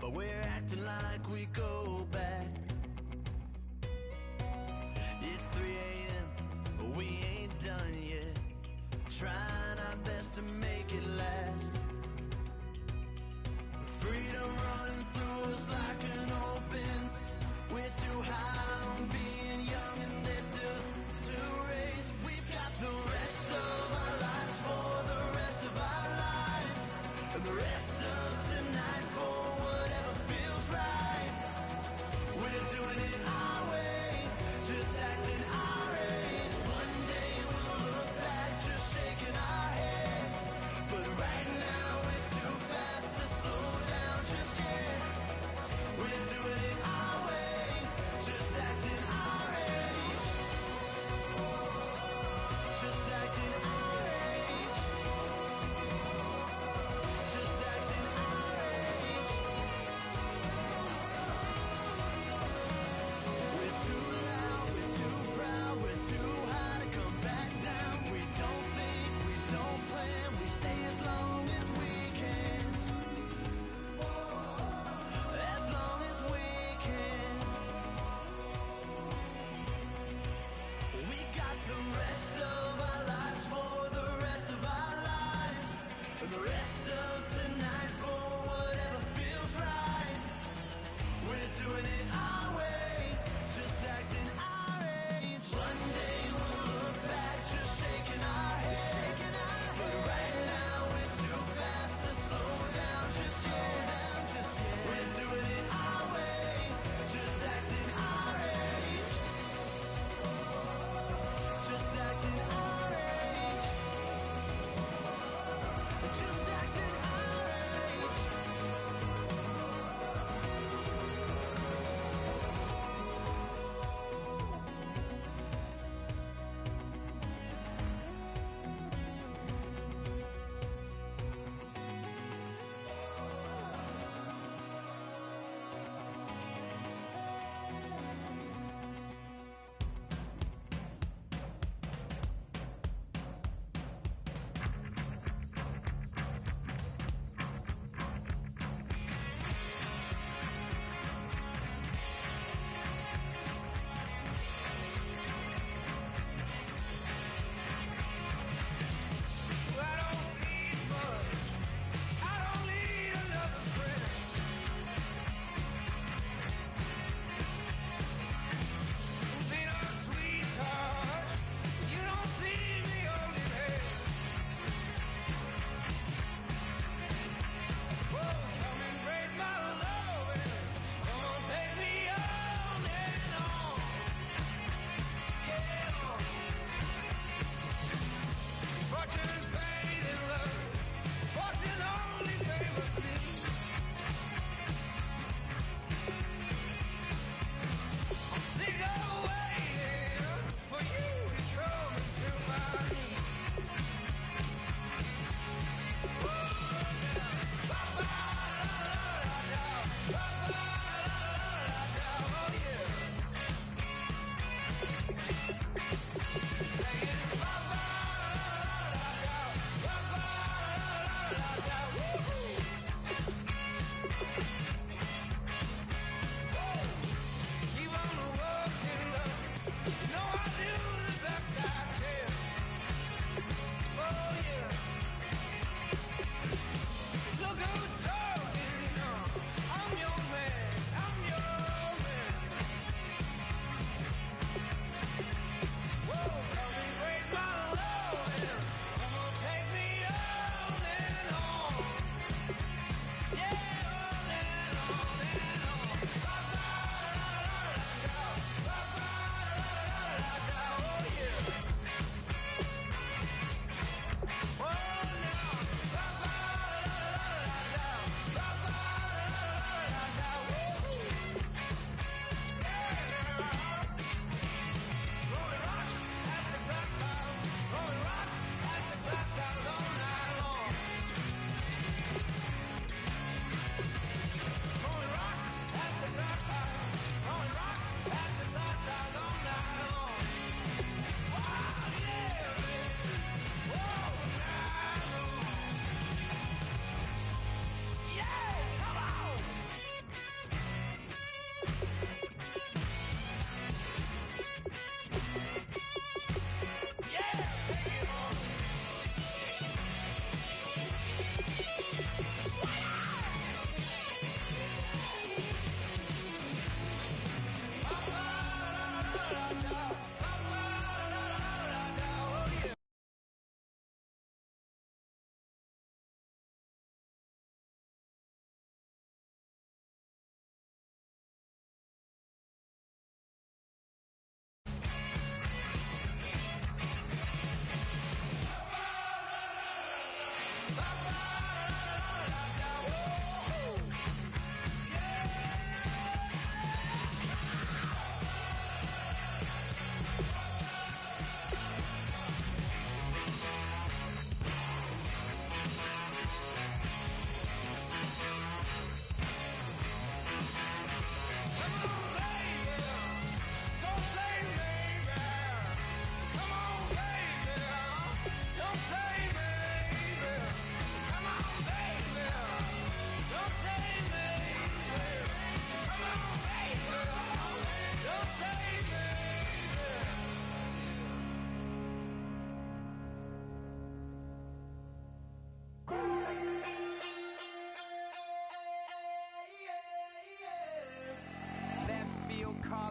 but we're acting like we go back. It's 3 a.m., but we ain't done yet. Trying our best to make it last. Freedom running through us like an open. We're too high on being young and there's still to race. We've got the rest of our lives for the rest of our lives. And the rest of tonight for whatever feels right. We're doing it our way, just acting our age. One day we'll look back just shaking our heads. But right now we're too fast to slow down just yet.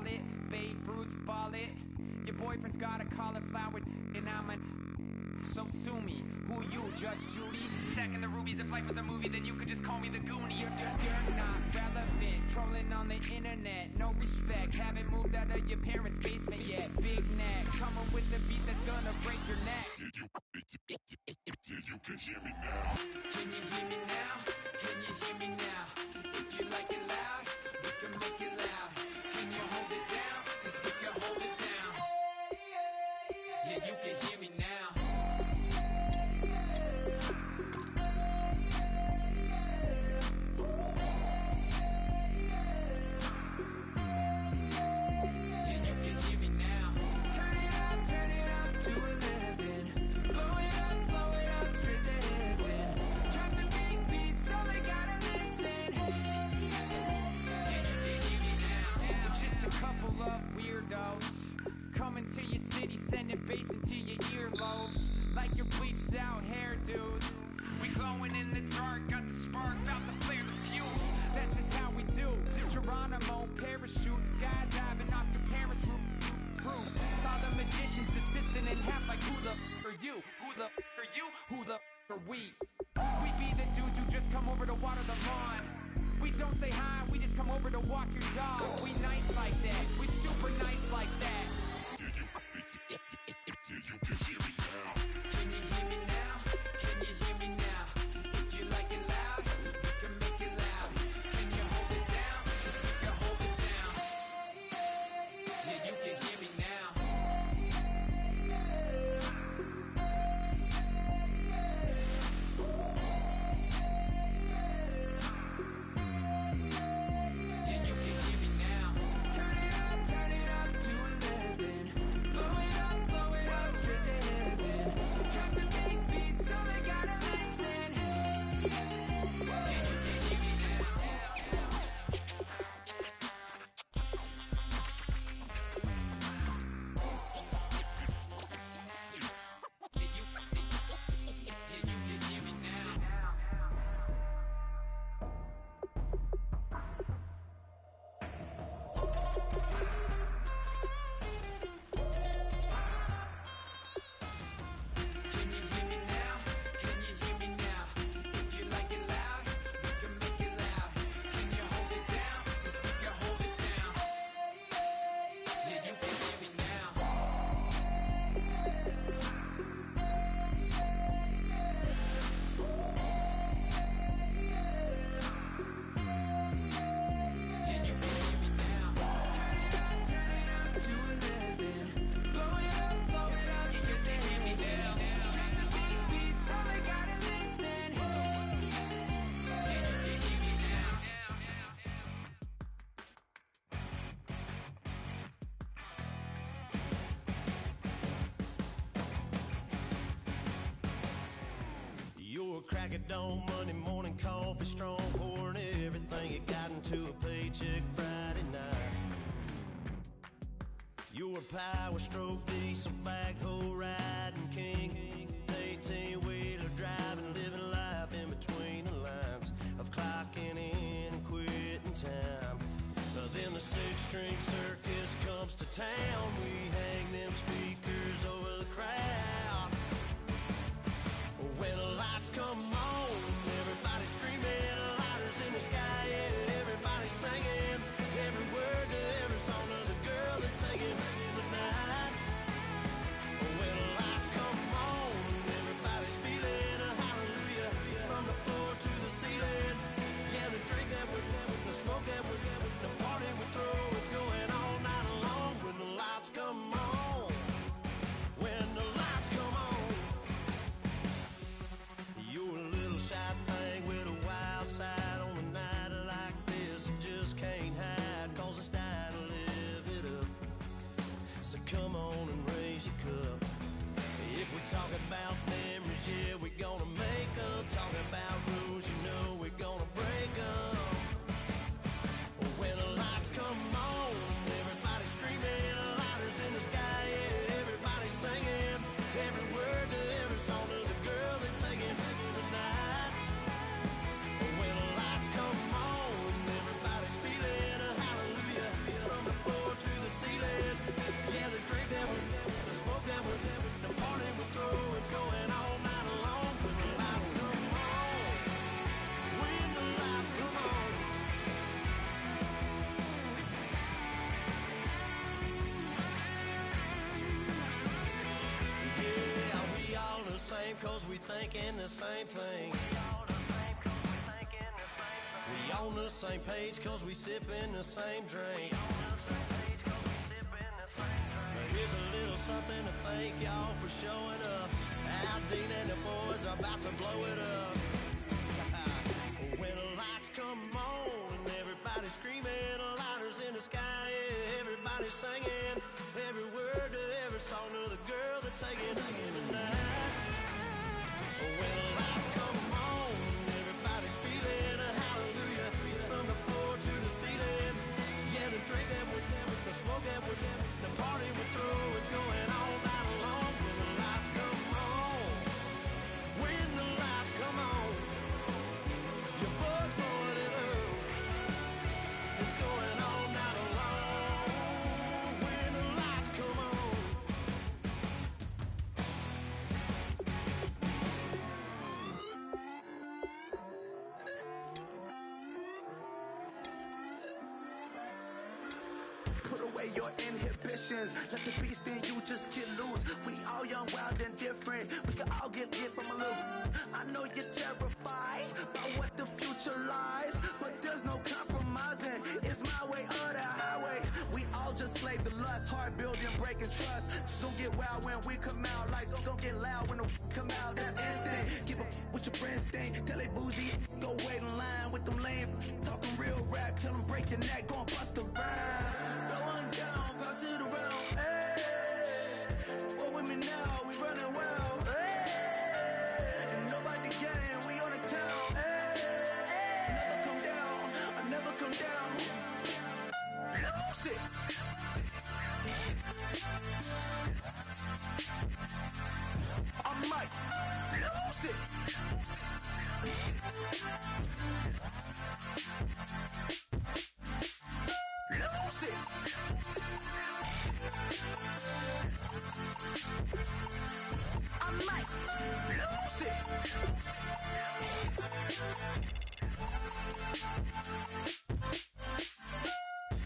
call it. Babe Ruth ball it. Your boyfriend's got a cauliflower and I'm a... So sue me, who you, Judge Judy? Stacking the rubies, if life was a movie, then you could just call me the Goonies. You're not relevant, trolling on the internet, no respect. Haven't moved out of your parents' basement yet. Big neck, coming with the beat that's gonna break your neck. You can hear me now. Can you hear me now? Can you hear me now? If you like it loud, we can make it loud. Can you hold it down? 'Cause we can hold it down. Yeah, you can hear me now. Coming to your city, sending bass into your earlobes, like your bleached out hairdos. We glowing in the dark, got the spark, about to flare the fuse. That's just how we do. Geronimo, parachute, skydiving off your parents' roof. Saw the magician's assistant in half, like who the are you? Who the are you? Who the are we? We be the dudes who just come over to water the lawn. We don't say hi, we just come over to walk your dog. We nice like that, we super nice like that. You can hear me now. Can you hear me now? Can you hear me now? If you like it loud, we can make it loud. Can you hold it down? 'Cause we can hold it down. Yeah, you can hear me now. Yeah, you can hear me now. Turn it up to 11. Blow it up straight to heaven. Dropping big beats, so they gotta listen. Yeah, you can hear me now. Yeah, you can hear me now. Can you hear me now? Can you hear me now? If you like it loud, we can make it loud. Can you hold it down? 'Cause we can hold it down. Yeah, you can hear me now. Yeah, you can hear me now. Turn it up to 11. Blow it up straight to heaven. Drop the big beats, so they gotta listen. Yeah, you can hear me now. You're a crack at dawn, Monday morning coffee strong, pouring everything you got into a paycheck Friday night. You're a power stroke, diesel backhoe riding king, 18-wheeler driving, living life in between the lines of clocking in and quitting time. Then the six-string circus comes to town. We hang them speakers over the crowd. When the lights come on, everybody screaming, lighters in the sky, yeah. cause we thinking the same thing. We on the same page cause we sipping the same drink. Here's a little something to thank y'all for showing up. Al Dean and the boys are about to blow it up. When the lights come on and everybody's screaming, lighters in the sky, yeah, everybody's singing every word to every song of the girl they're taking tonight. When the lights come on, everybody's feeling a hallelujah from the floor to the ceiling. Yeah, the drink that we're them, the smoke that we're them, the party we're through, it's going all night long. When the lights come on, when the lights come on, your buzz blowing it up, it's going all night long. When the lights come on. Put away your inhibitions, let the beast in you just get loose. We all young, wild, and different. We can all get hit from a little. I know you're terrified by what the future lies, but there's no compromising. It's my way or the highway. We all just slave to lust, hard building, breaking trust. Don't get wild when we come out, like don't get loud when the come out. That's instant. Keep up with your friends thing. Tell they bougie, go wait in line with them lame. Talking real rap, tell them break your neck, go and bust a rhyme. Blow one down, pass it around. Hey, what with me now? We running wild. Hey, and nobody can. We on the town. Hey, never come down. I never come down. Lose it. I might lose it. Lose it. I might lose it.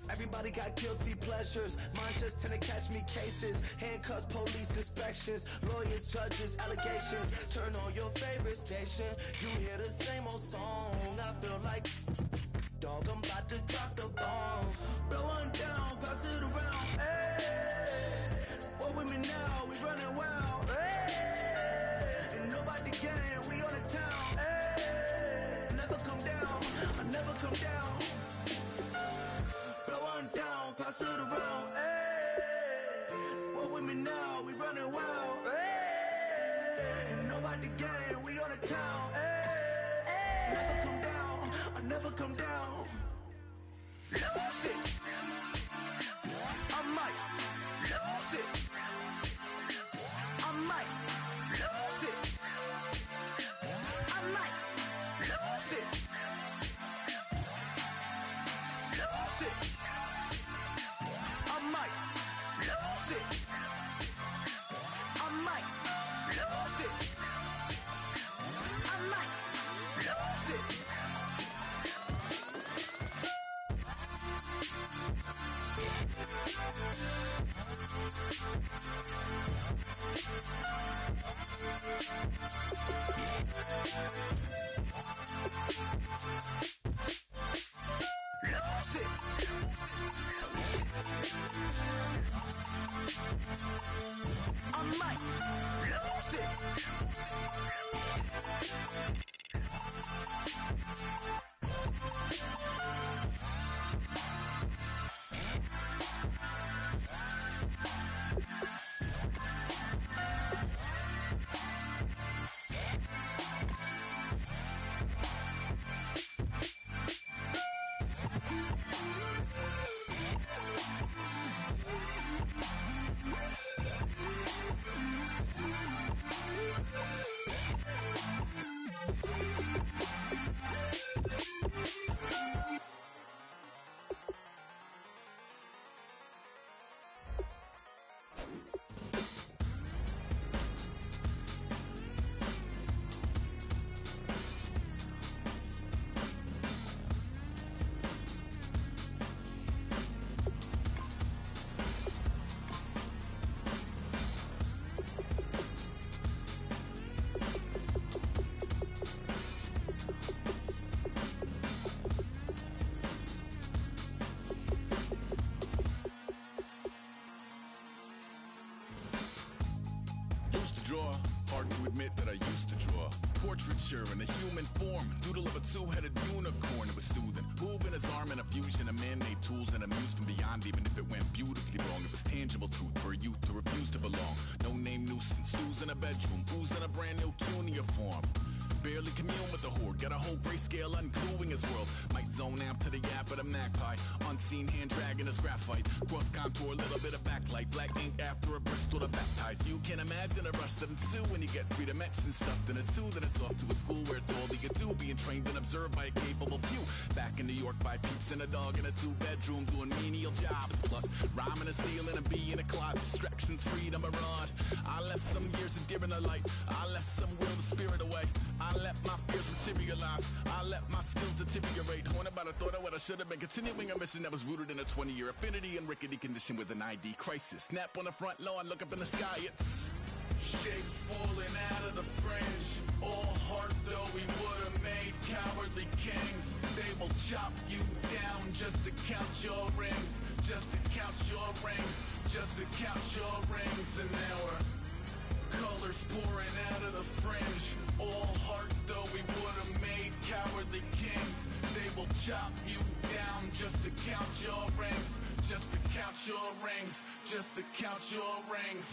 Everybody got guilty pleasures. Mine just tend to catch me cases. Handcuffs, police inspections, lawyers, judges, allegations. Turn on your favorite station. You hear the same old song. I feel like dog, I'm about to drop the bomb. Blow one down, pass it around. Hey, what with me now? We running wild. Hey, and nobody can. We on the town. Hey, never come down. I never come down. Blow one down, pass it around. Hey, what with me now? We running wild. Hey, and nobody can. We on the town. Hey, never come down. I never come down. Lose it. I might lose it. I might lose it. I might lose it. Lose it. I might lose it. I might lose it. I might lose it. Lose it. I might lose it. Hard to admit that I used to draw portraiture in a human form, doodle of a two-headed unicorn. It was soothing, moving his arm in a fusion of man-made tools and amused from beyond. Even if it went beautifully wrong, it was tangible truth for a youth to refuse to belong. No name nuisance, who's in a bedroom, who's in a brand new cuneiform. Barely commune with the horde, got a whole grayscale ungluing his world. Might zone amp to the yap of the magpie, unseen hand dragging his graphite. Cross contour, little bit of backlight, black ink after a Bristol to baptize. You can imagine the rush that ensue when you get 3 dimensions stuffed in a 2. Then it's off to a school where it's all you can do, being trained and observed by a capable few. Back in New York by peeps and a dog in a 2-bedroom doing menial jobs. Plus rhyming and stealing a bee in a cloud, distractions, freedom, a rod. I left some years of deer in the light, I left some will the spirit away. I let my fears materialize, I let my skills deteriorate. Horn about a thought of what I should have been, continuing a mission that was rooted in a 20-year affinity and rickety condition with an ID crisis. Snap on the front lawn, look up in the sky, it's shapes falling out of the fringe. All heart though we would have made cowardly kings. They will chop you down just to count your rings, just to count your rings, just to count your rings. And now we're colors pouring out of the fringe. All heart though we would have made cowardly kings. They will chop you down just to count your rings, just to count your rings, just to count your rings.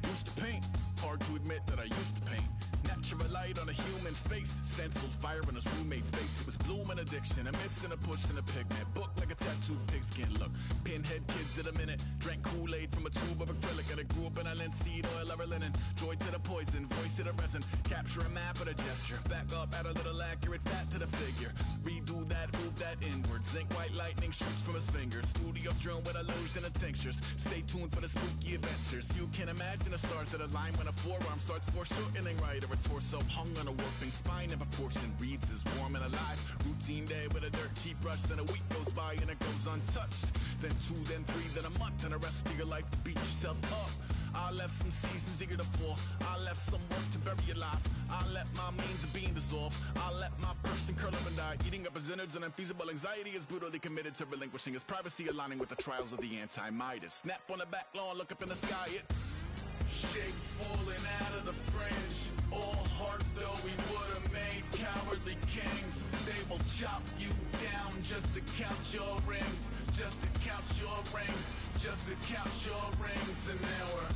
Used to paint, hard to admit that I used to paint. Natural light on a human face, stenciled fire in his roommate's face. It was bloom and addiction, a miss and a push and a pigment. Book like a tattooed pigskin look. Pinhead kids in a minute, drank Kool-Aid from a tube of acrylic. And I grew up in a linseed oil ever linen. Joy to the poison, voice to the resin. Capture a map of a gesture. Back up, add a little accurate fat to the figure. Redo that, move that inward. Zinc white lightning shoots from his fingers. Studio strewn with illusion and tinctures. Stay tuned for the spooky adventures. You can imagine the stars that align when a forearm starts foreshortening right, or a torso hung on a warping spine in proportion. Reads as warm and alive. Routine day with a dirt cheap brush. Then a week goes by and it goes untouched. Then 2, then 3, then a month, and the rest of your life to beat yourself up. I left some seasons eager to fall. I left some work to bury alive. I let my means of being dissolve. I let my person curl up and die. Eating up his innards and unfeasible anxiety is brutally committed to relinquishing his privacy, aligning with the trials of the anti-Midas. Snap on the back lawn, look up in the sky, it's shapes falling out of the fringe. All heart though we would have made cowardly kings. They will chop you down just to count your rings, just to count your rings, just to count your rings. And now we're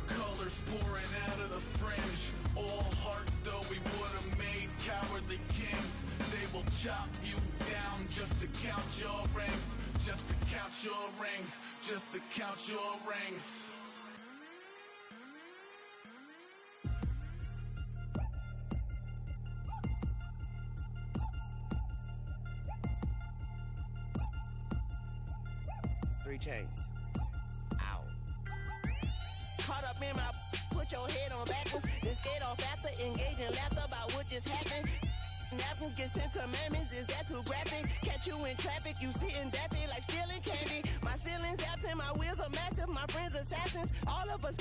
colors pouring out of the fringe. All heart though we would have made cowardly kings. They will chop you down just to count your rings, just to count your rings, just to count your rings. 3 chains. Ow. Caught up in my, put your head on backwards, then skate off after, engage in laughter about what just happened. Napkins get sent to mammies, is that too graphic? Catch you in traffic, you sitting daffy like stealing candy. My ceiling's absent, my wheels are massive, my friends assassins. All of us,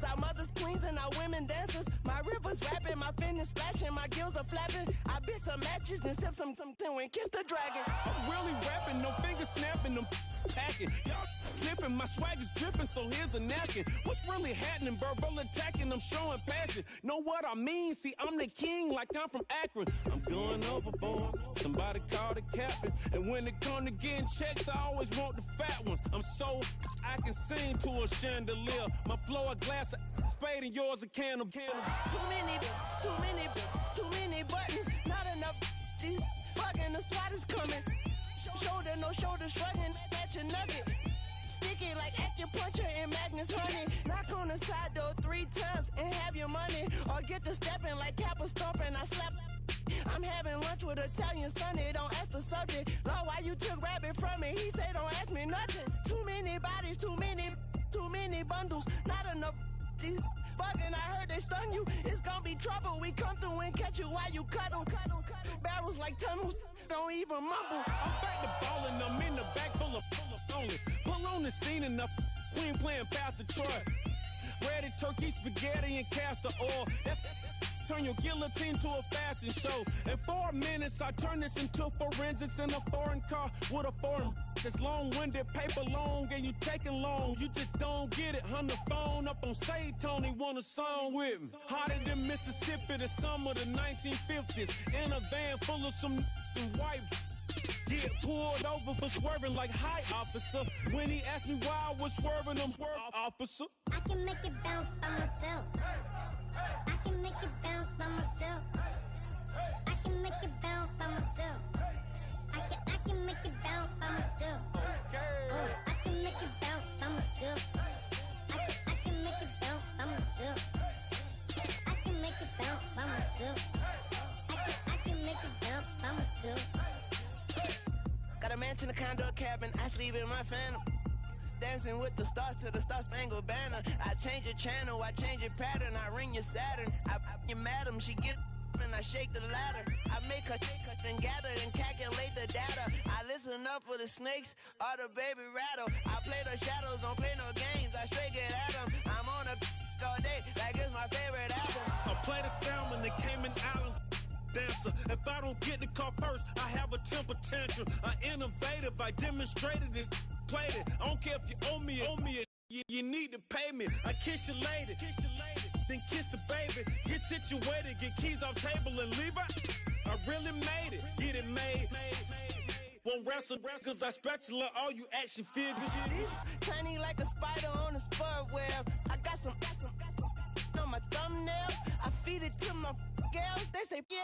our mothers queens and our women dancers. My rivers rapping, my fingers splashing, my gills are flapping. I bit some matches, then sip some and kiss the dragon. I'm really rapping, no fingers snapping, them packing. Y'all slipping, my swag is dripping, so here's a napkin. What's really happening? Verbal attacking, I'm showing passion. Know what I mean? See, I'm the king like I'm from Akron. I'm going overboard, somebody call the captain. And when it come to getting checks, I always want the fat ones. I'm so I can sing to a chandelier. My flow a glass of spade and yours a candle. Too many buttons, not enough. These bugging, the SWAT is coming. Shoulder, no shoulder, shrugging at your nugget. Sticky like acupuncture and Magnus honey. Knock on the side door 3 times and have your money. Or get to stepping like Kappa stomping. I slap. I'm having lunch with Italian Sonny. Don't ask the subject. Lord, why you took rabbit from me? He say don't ask me nothing. Too many bodies, too many bundles. Not enough. These bugging, I heard they stun you. It's gonna be trouble. We come through and catch you while you cuddle. Barrels like tunnels. Don't even mumble. I'm back to ballin', I'm in the back full of only. Pull on the scene and the queen playing Pastor Troy. Ready turkey, spaghetti, and castor oil. That's turn your guillotine to a fashion show. In 4 minutes, I turn this into forensics in a foreign car with a foreign. It's long-winded, paper long, and you taking long. You just don't get it. Hung the phone up on Say Tony, want a song with me. Hotter than Mississippi, the summer of the 1950s. In a van full of some white. Get pulled over for swerving like hi, officer. When he asked me why I was swerving, I'm swerve, officer. I can make it bounce by myself. I can make it bounce by myself. I can make it bounce by myself. I can make it bounce by myself. I can make it bounce by myself. I can make it bounce by myself. I can make it bounce by myself. I can make it bounce by myself. Got a mansion, a condo, a cabin, I sleep in my phantom. Dancing with the stars to the Star-Spangled Banner. I change your channel, I change your pattern, I ring your Saturn. I your madam, she get and I shake the ladder. I make her and gather and calculate the data. I listen up for the snakes or the baby rattle. I play the shadows, don't play no games, I straight get at them. I'm on a all day, like it's my favorite album. I play the Salmon, the Cayman Islands. Dancer. If I don't get the car first, I have a temper tantrum. I innovative, I demonstrated this, played it. I don't care if you owe me it, you need to pay me. I kiss your lady, then kiss the baby. Get situated, get keys off table and leave her. I really made it, get it made. Won't wrestle, cause I spatula all you action figures. Tiny like a spider on a spud web. I got some on my thumbnail. I feed it to my girls. They say, yeah.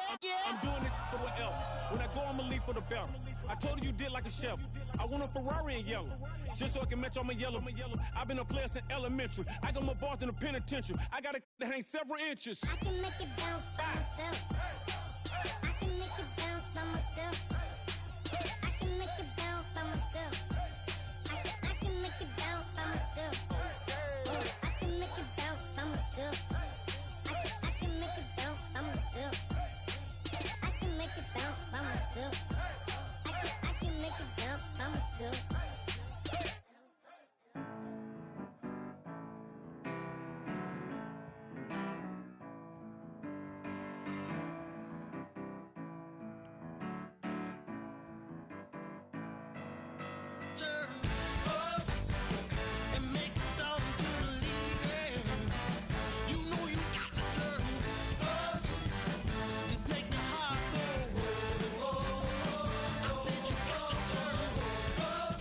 I'm doing this for the L. When I go, I'ma leave for the belt. I told you did like a chef. I want a Ferrari in yellow, just so I can match all my yellow. I've been a player since elementary. I got my bars in the penitentiary. I got a that hang several inches. I can make it bounce by myself. I can make it bounce by myself. I can make it bounce by myself. I can make it bounce by myself. I can make it bounce by myself. I can make it bounce by myself. I can make it bounce by myself. I can make it bounce by myself. Turn up and make it sound to believe in. You know you got to turn up to make the heart go. I said you got to turn up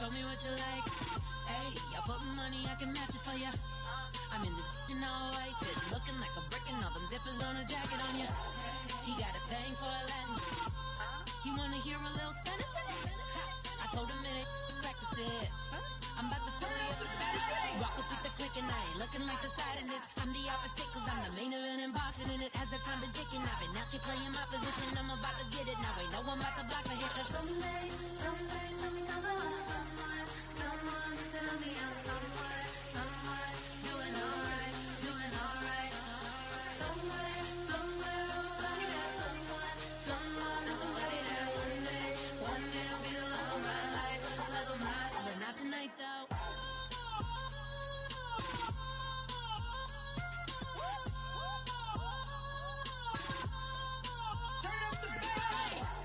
show me what you like. Hey, I put money, I can match it for ya. I'm in this in all white fit, looking like a brick and all them zippers on a jacket on ya. He got a thing for a Latin. He wanna hear a little Spanish. I told him it ain't practice it. I'm about to fill you up with status. Walk up with the click and I ain't looking like the side in this. I'm the opposite cause I'm the main event and boxing in it. As the time been ticking, I've been out here playing my position. I'm about to get it now. Ain't no one about to block my hit. Cause someday, something come along. Someone tell me I'm someone doing alright. Somewhere, somebody that someone and somebody that one day will be the love of my life, but not tonight though.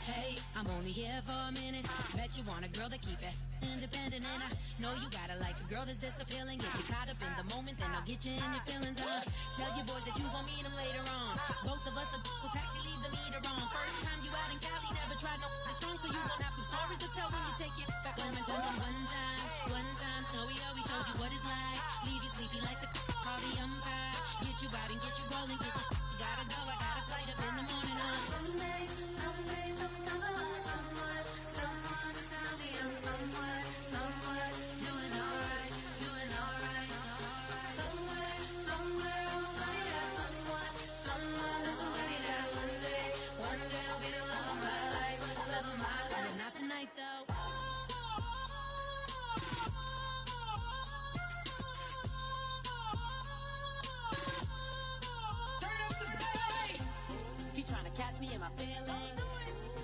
Hey, I'm only here for a minute. Bet you want a girl to keep it independent, and I know you gotta like a girl that's disappealing. Get you caught up in the moment, then I'll get you in your feelings. Tell your boys that you gon' meet them later on. Both of us are so taxi, leave the meter on. First time you out in Cali, never tried no strong, so you gon' have some stories to tell when you take it back home. And tell them one time, Snowy always showed you what it's like. Leave you sleepy like the call the umpire. Get you out and get you rolling, get you gotta go. I got a flight up in the morning on someday, something come along. Someone tell me I'm someone doing alright. Somewhere, somebody that someone and somebody that one day will be the love of my life, but not tonight though. He tryna catch me in my feelings,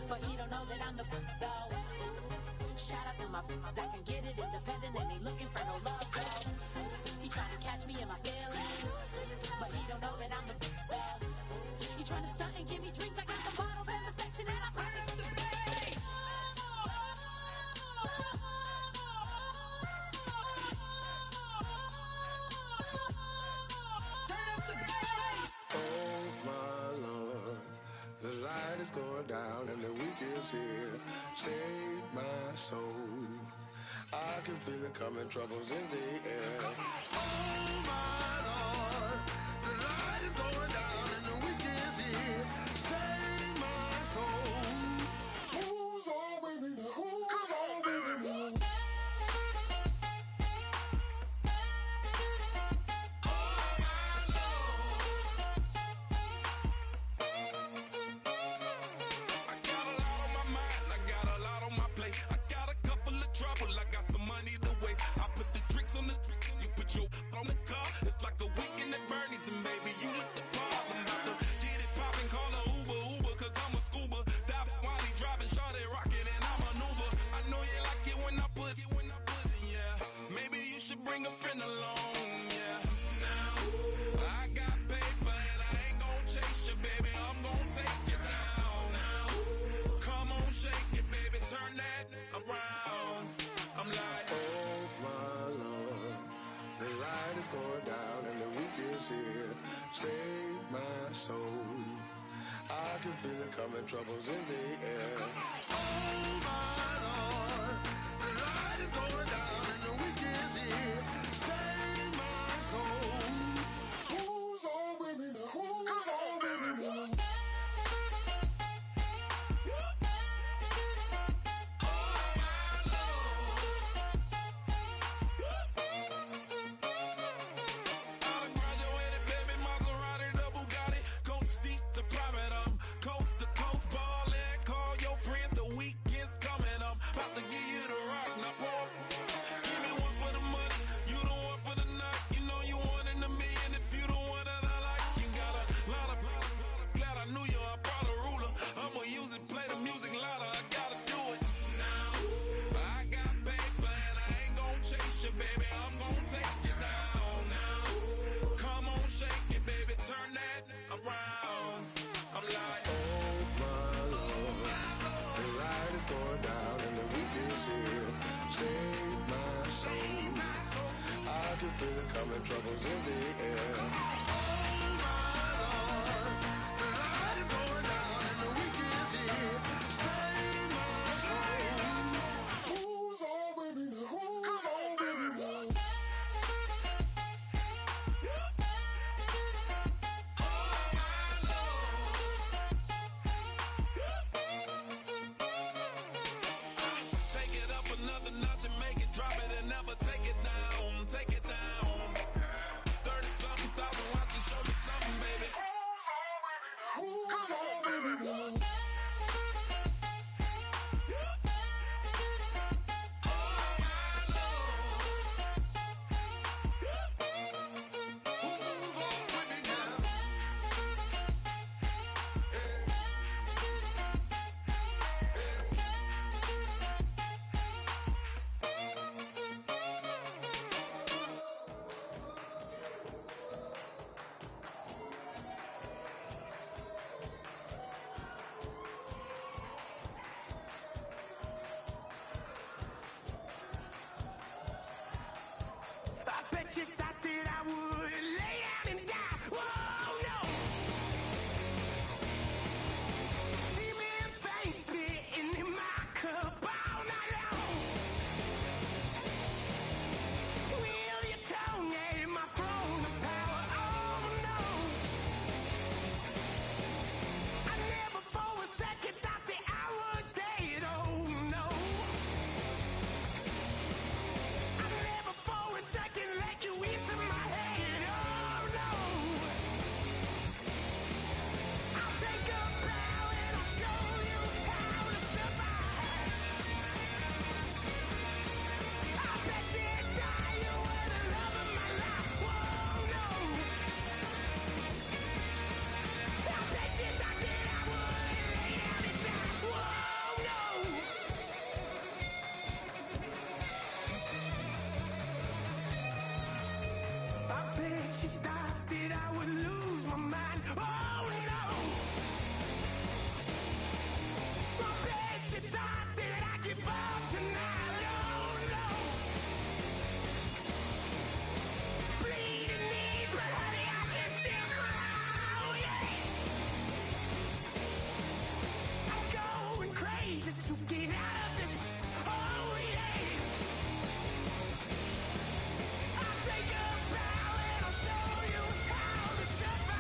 but he don't know that I'm the though. Shout out to my that can get it independent and ain't looking for no love though. He tryna catch me in my feelings, but he don't know that I'm the though. He tryna stunt and give me drinks. I got the bottles in the section and I promise to pay. Is going down and the weekend's here. Save my soul. I can feel it coming, troubles in the air. Oh my Lord, the light is going down and the weekend's here. Save my soul. Who's on with me? Who's on with me? On the car, it's like a weekend at Bernie's, and baby, you with the problem. About to get it poppin', call a Uber, cause I'm a scuba. Dive while he driving, shot it, rocket, and I maneuver. I know you like it when I put it, yeah. Maybe you should bring a friend along, yeah. Now, I got paper, and I ain't gon' chase you, baby, I'm gon' take you down. Now, come on, shake it, baby, turn that around. I'm like, oh my Lord, the light is going down and the weekend's here. Save my soul. I can feel it coming, troubles in the air. Oh my Lord, the light is going down and the weekend's here. Save my soul. Who's on with me? Who's on with me? Feel it coming, troubles in the air. Oh my Lord, the light is going down and the weekend's here. Save my soul. Who's on with me? bet you thought that I would lay down and die. Whoa, no. Demon fangs spitting in my cup all night long. Wheel your tongue at my throne of power. Oh no. I never for a second thought that I was dead. Oh no. I never for a second let you into my head. Oh no. I'll take a bow and I'll show you how to survive. I bet you die, you were the love of my life. Whoa, no. I bet you thought that I would lay down and die. Whoa, no. I bet you thought that I would lose my mind. Oh no. I bet you thought that I'd give up tonight. Oh no. Bleeding knees, but honey, I can still cry. Oh yeah. I'm going crazy to get out of this. Oh yeah. I'll take a bow and I'll show you how to survive.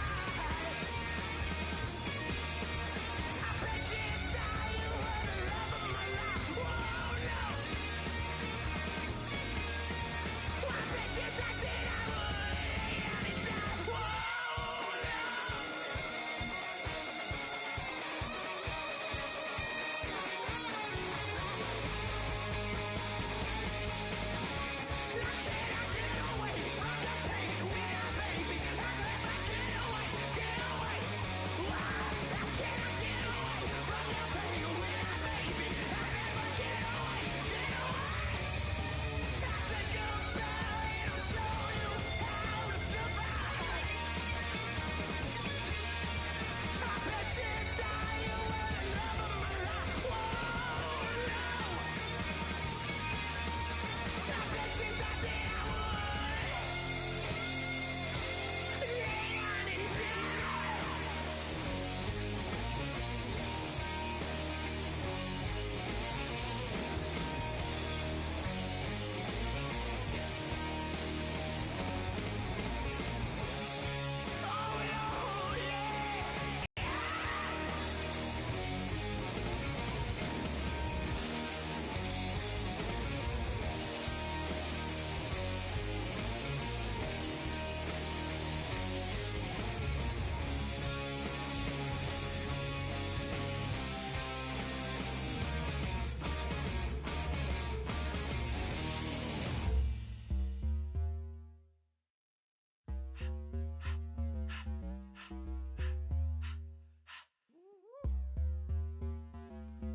I bet you die, you were the love of my life. Whoa, no. I bet you thought that I would lay down and die. Whoa, no. Now can I get away from the pain with a baby? I'll never get away. Why? Now can I get away from the pain with a baby? I'll never get away. I'll take a bow and I'll show you how to survive. I bet you die, you were the love of my life. Whoa, no. I bet you thought that I would lay down and die. Oh no, yeah.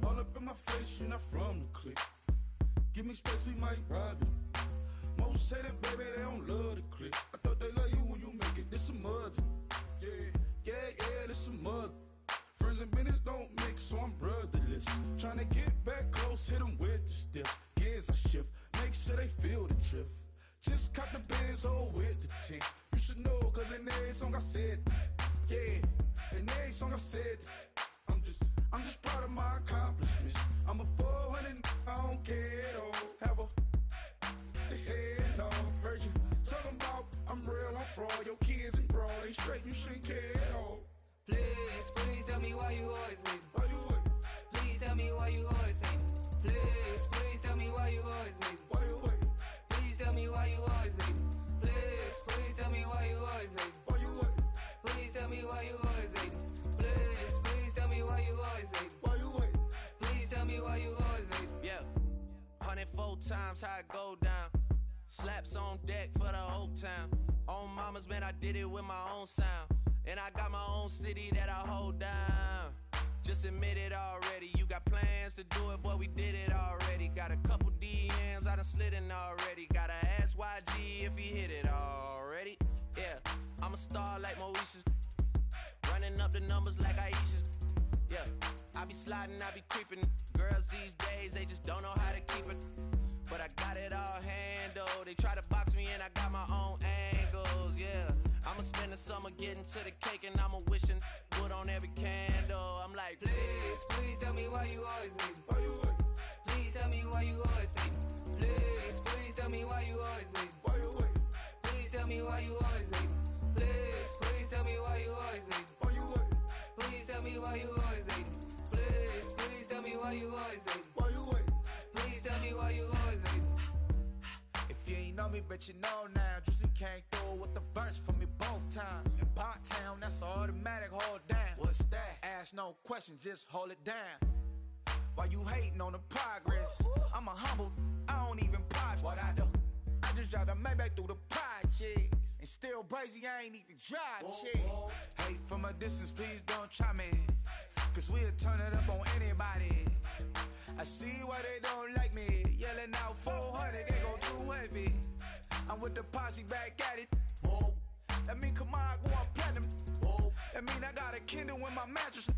All up in my face, you're not from the clique. Give me space, we might ride it. Most say that, baby, they don't love the clique. I thought they love you when you make it. This some mud. Yeah, this some mud. Friends and business don't mix, so I'm brotherless. Trying to get back close, hit them with the stiff. Gears I shift, make sure they feel the drift. Just caught the Benz, oh, with the tick. You should know, cause in every song I said, yeah, in every song I said, I'm just proud of my accomplishments. I'm a 400, I don't care at all. Have a head on. Heard you talking about I'm real, I'm fraud. Your kids and broad ain't straight, you shouldn't care at all. Please tell me why you always leave. Why you wait? Please tell me why you always leave. Please tell me why you always leave. Why you wait? Please tell me why you always leave. Please tell me why you always leave. Why you wait? Please tell me why you always leave. Please tell me why you always leave. Why you wait? Please tell me why you always leave. Yeah, 104 times how it go down. Slaps on deck for the whole town. On mamas, man, I did it with my own sound. And I got my own city that I hold down. Just admit it already. You got plans to do it, boy, we did it already. Got a couple DMs, I done slid in already. Gotta ask YG if he hit it already. Yeah, I'm a star like Moesha's. Running up the numbers like Aisha's. Yeah, I be sliding, I be creeping. Girls these days, they just don't know how to keep it. but I got it all handled. They try to box me and I got my own angles, yeah. I'ma spend the summer getting to the cake and I'ma wishing wood on every candle. I'm like, please, please tell me why you always leave. Why you wait? Please tell me why you always leave. Please, please tell me why you always leave. Why you wait? Please tell me why you always leave. Please, please tell me why you always leave. Why you wait? Please tell me why you always leave. Please, please tell me why you always leave. Why you wait? Please tell me why you always leave. If you ain't know me, but you know now. Juicy came through with the verse for me both times. In Bot Town, that's automatic, hold down. What's that? Ask no question, just hold it down. Why you hating on the progress? I'm a humble, I don't even pause what I do. I just drive the Maybach through the projects. And still brazy, I ain't even drive shit. Hate from a distance, please don't try me. Cause we'll turn it up on anybody. I see why they don't like me. Yelling out 400, they go too heavy. I'm with the posse back at it. Whoa. That mean come on, go on platinum. Whoa. That mean I got a Kindle in my mattress.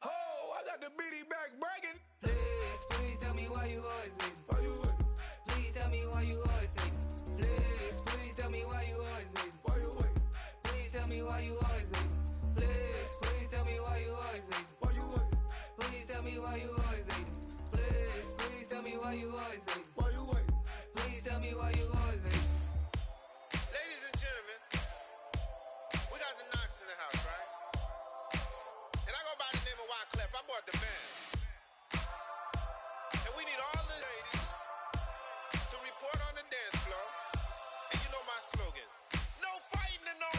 Oh, I got the BD back breaking. Please, please tell me why you always leave. Why you wait? Please tell me why you always leave. Please, please tell me why you always leave. Why you wait? Please tell me why you always leave. Please, please tell me why you always leave. Why you wait? Please tell me why you always leave. Please, please tell me why you always leave. Why you wait? Please tell me why you always leave. Ladies and gentlemen, we got the Knox in the house, right? And I go by the name of Wyclef. I bought the band. And we need all the ladies to report on the dance floor. And you know my slogan, no fighting and no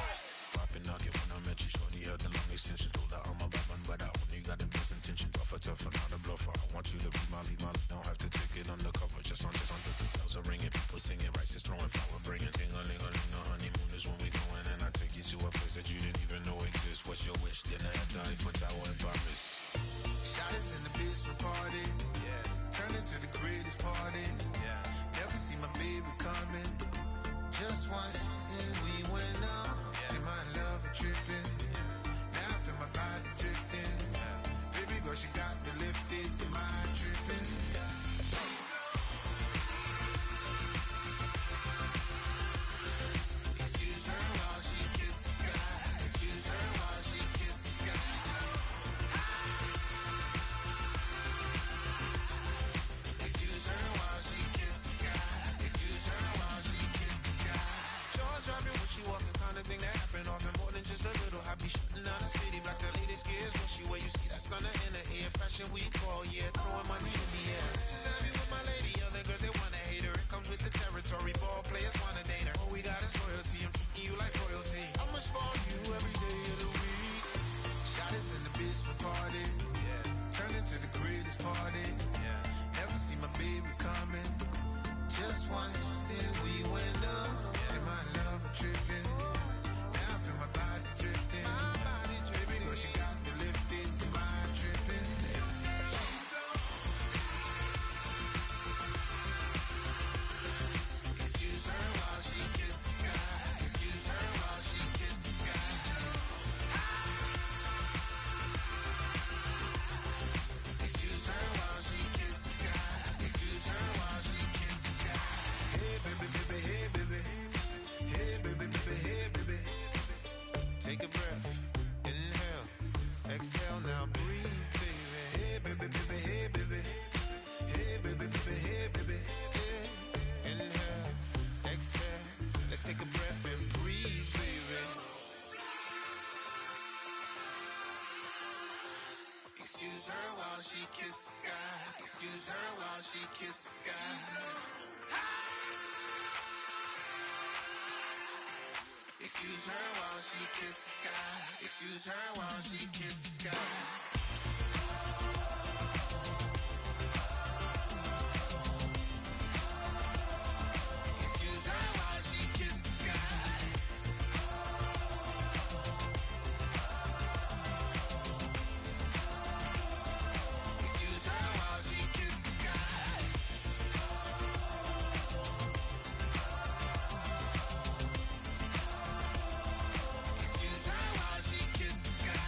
Poppin' nugget when I met you, shorty had the long extension. Told her I'm a bad man, but I only got the best intention. Tougher, not a bluffer. I want you to be my lead, don't have to take it undercover. Just on the bells are ringing, people singing, rice is throwing, flower bringing. Ding-a-ling-a-ling, the honeymoon is when we going. And I take you to a place that you didn't even know exists. What's your wish? Dinner at the Eiffel Tower in Paris. Shot us in the basement party, yeah. Turn into the greatest party, yeah. Never see my baby coming. Just once, and we went up, yeah. And my love a tripping, yeah. Now I feel my body drifting, yeah. Baby girl, she got me lifted, the mind tripping, yeah. Excuse her while she kisses the sky. Excuse her while she kisses the sky. Excuse her while she kisses the sky. Excuse her while she kisses the sky. Jaws dropping when she walking, kind of thing that happen often. More than just a little happy shooting down the city. Black the lady scares when she wear. You see that sun in the air. Fashion week all year, throwing money in the air. She's happy with my lady. Other girls they wanna hate her. It comes with the territory. Ball players wanna date her. All we got is loyalty. I'm treating you like royalty. I'ma spoil you every day of the week. Shot us in the basement party, yeah. Turn into the greatest party, yeah. Never see my baby coming. Just once, then we went up, yeah. And my love a tripping. Now I feel my body drifting. Baby girl, she got me lifted, the mind tripping, yeah. Excuse her while she kisses the sky. Excuse her while she kisses the sky. Excuse her while she kisses the sky. Excuse her while she kisses the sky. Hey baby, baby, hey baby. Hey baby, baby, hey baby. Take a breath, inhale, exhale, now breathe, baby. Hey baby, baby, hey baby. Hey baby, baby, hey baby. Yeah. Inhale, exhale, let's take a breath and breathe, baby. Excuse her while she kisses the sky. Excuse her while she kisses the sky. Excuse her while she kisses the sky. Excuse her while she kisses the sky. Excuse her while she kisses the sky. Excuse her while she kisses the sky. Excuse her while she kisses the sky.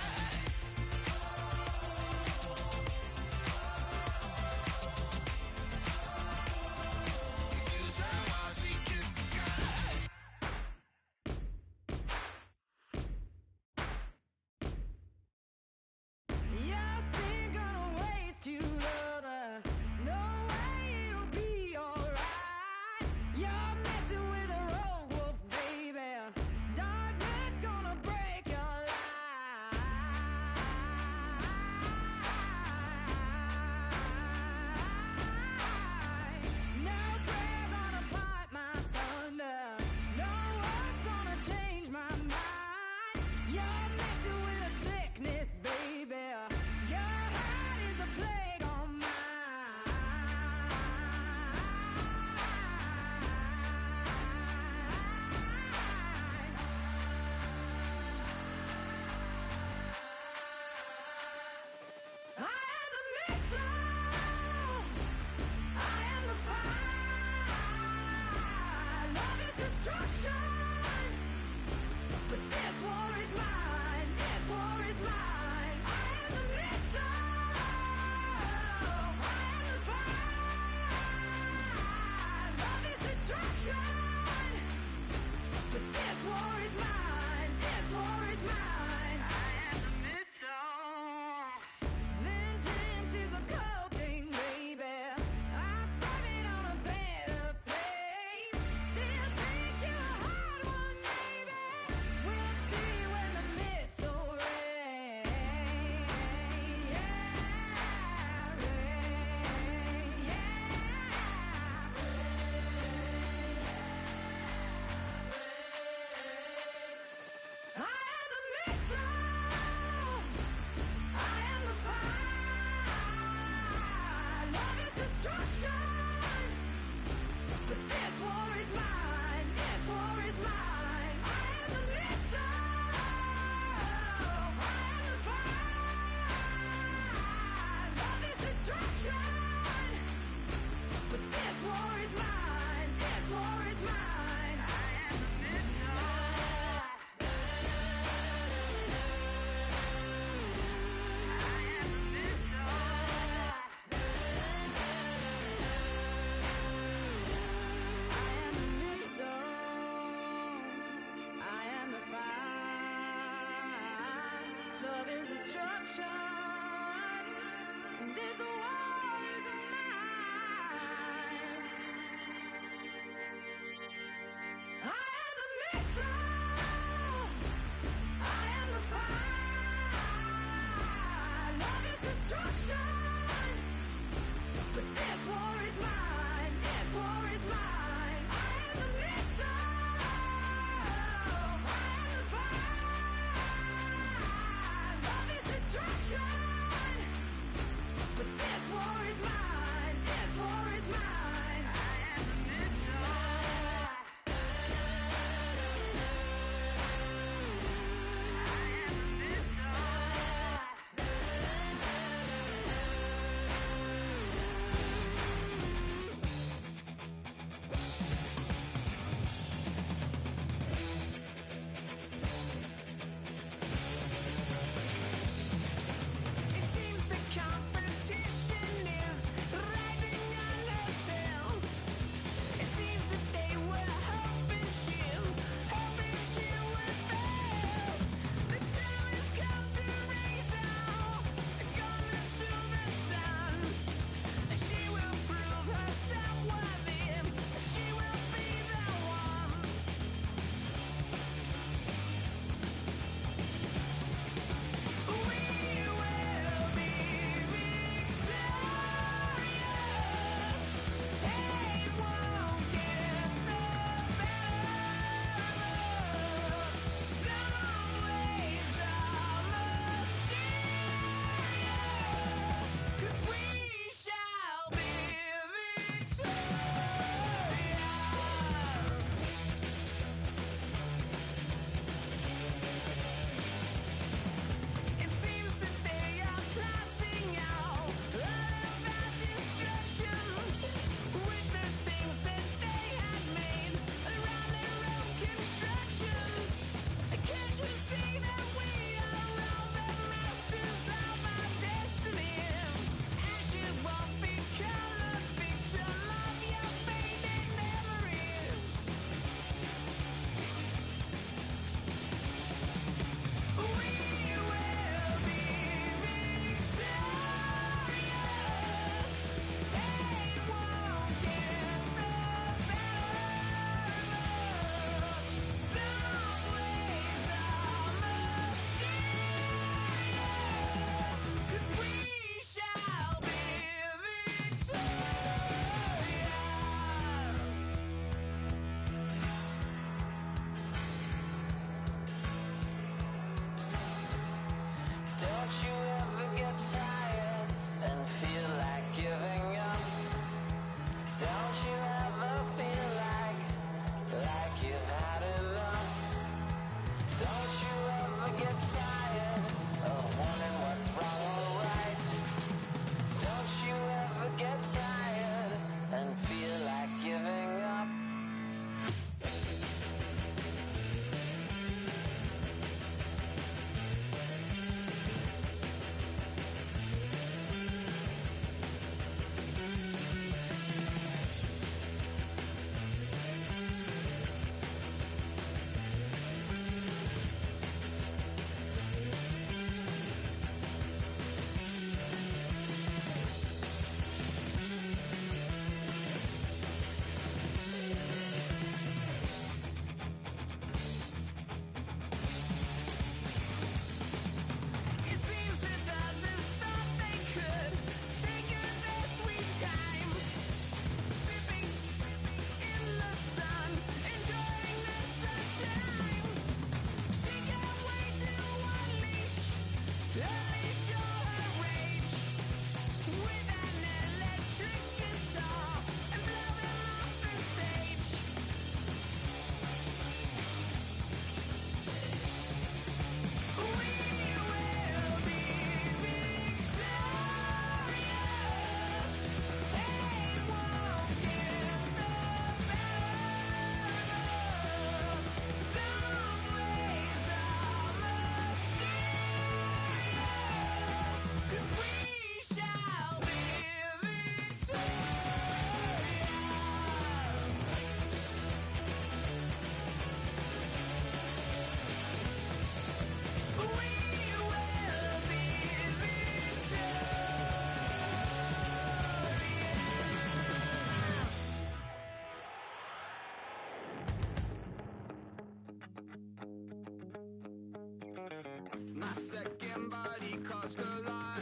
second body cost a lot.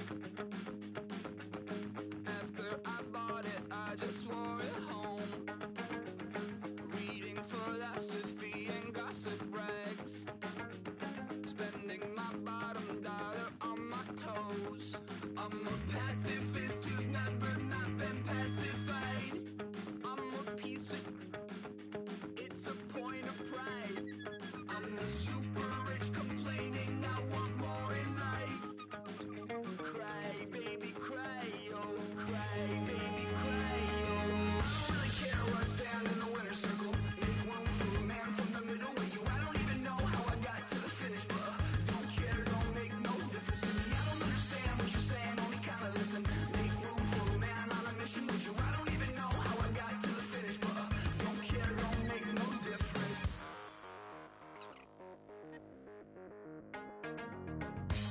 After I bought it, I just wore it home. Reading philosophy and gossip rags. Spending my bottom dollar on my toes. I'm a pacifist who's never not been pacified. I'm a piece of... It's a point of pride. I'm the super rich complaining I want more in life. Cry, baby, cry, oh, cry, baby, cry, oh. I don't really care where I stand in the winner's circle. Make room for a man from the middle with you. I don't even know how I got to the finish, but don't care, don't make no difference to me. I don't understand what you're saying, only kinda listen. Make room for a man on a mission with you. I don't even know how I got to the finish, but don't care, don't make no difference.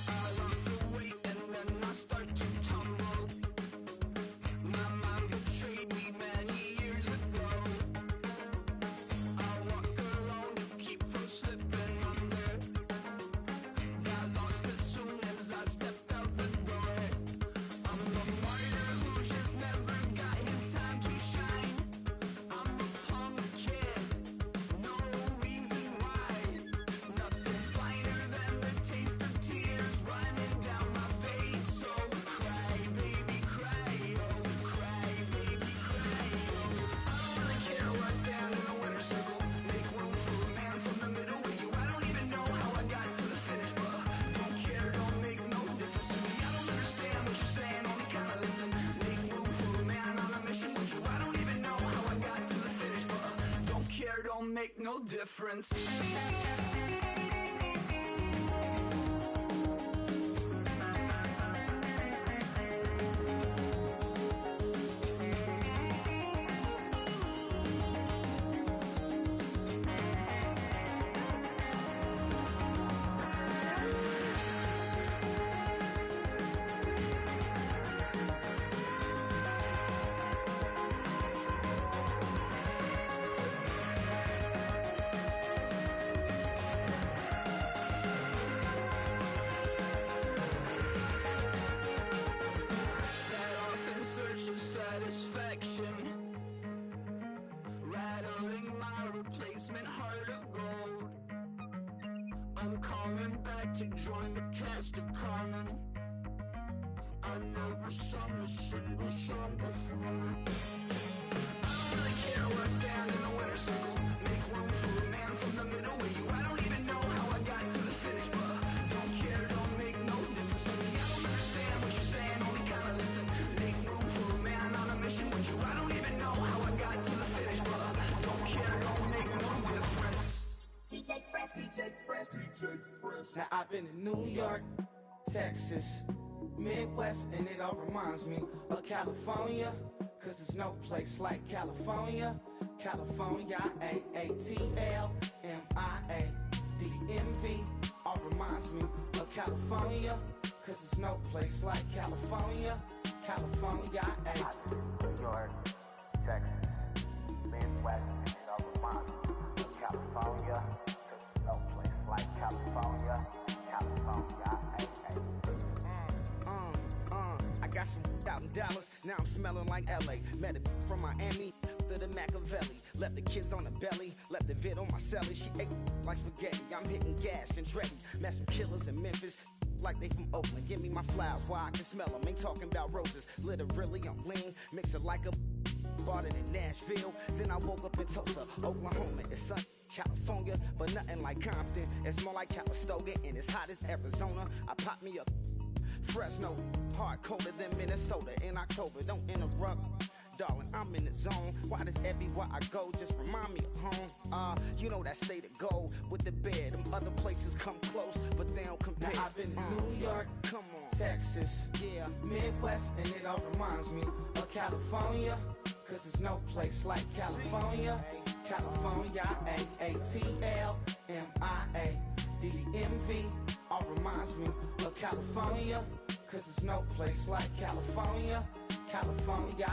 I lost the weight and then I start to tumble. My mind betrayed me many years ago. I walk alone to keep from slipping under. Got lost as soon as I stepped out the door. I'm the martyr who just never got his time to shine. I'm a punk kid, no reason why. Nothing finer than the taste of tears running down my face. So cry, baby, cry, oh, cry, baby, cry, oh. I don't really care where I stand in the winner's circle. Make room for a man from the middle with you. I don't even know how I got to the finish, but don't care, don't make no difference to me. I don't understand what you're saying, only kinda listen. Make room for a man on a mission with you. I don't even know how I got to the finish, but don't care, don't make no difference. Set off in search of satisfaction, rattling my replacement heart of gold. I'm coming back to join the cast of Carmen. I never sung a single song before. I don't really care where I stand in the winner's circle. Make room for a man from the middle with you. I don't even know how I got to the finish, but don't care, don't make no difference to me. I don't understand what you're saying, only kinda listen. Make room for a man on a mission with you. I don't even know how I got to the finish, but don't care, don't make no difference. DJ Fresh, DJ Fresh, DJ Fresh. Now I've been in New York, Texas, Midwest, and it all reminds me of California. Cause there's no place like California. California, A-A-T-L-M-I-A-D-M-V. All reminds me of California. Cause there's no place like California. California, New York, Texas, Midwest, and it all reminds me of California. Cause there's no place like California. California, I got some out in Dallas, now I'm smelling like LA. Met it from Miami to the Machiavelli. Left the kids on the belly, left the vid on my celly. She ate like spaghetti, I'm hitting gas and Dreddy. Met some killers in Memphis, like they from Oakland. Give me my flowers while I can smell them. Ain't talking about roses, literally I'm lean. Mix it like a bought it in Nashville. Then I woke up in Tulsa, Oklahoma. It's sunny, California, but nothing like Compton. It's more like Calistoga, and it's hot as Arizona. I pop me up Fresno, hard colder than Minnesota in October. Don't interrupt, darling, I'm in the zone. Why does everywhere I go just remind me of home? You know that state of gold with the bed. Them other places come close, but they don't compare. Now I've been to New York, come on, Texas, yeah, Midwest, and it all reminds me of California. Cause there's no place like California. California, A-A-T-L-M-I-A-D-M-V. All reminds me of California. Cause there's no place like California. California,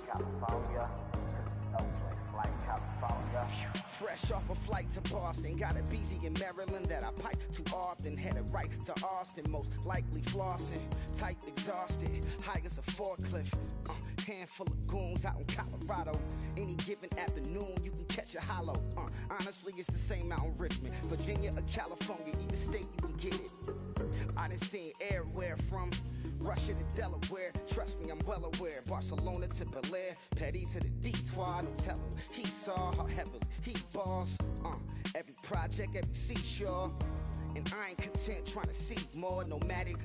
California, there's no place like California. Fresh off a flight to Boston, got a BZ in Maryland that I pipe too often. Headed right to Austin, most likely flossing. Tight, exhausted, high as a forklift. Handful of goons out in Colorado. Any given afternoon, you can catch a hollow. Honestly, it's the same out in Richmond, Virginia or California. Either state, you can get it. I done seen everywhere from Russia to Delaware. Trust me, I'm well aware. Barcelona to Bel Air, Petty to the Detroit. No tell him he saw how heavily he balls. Every project, every seashore. And I ain't content trying to see more. Nomadic,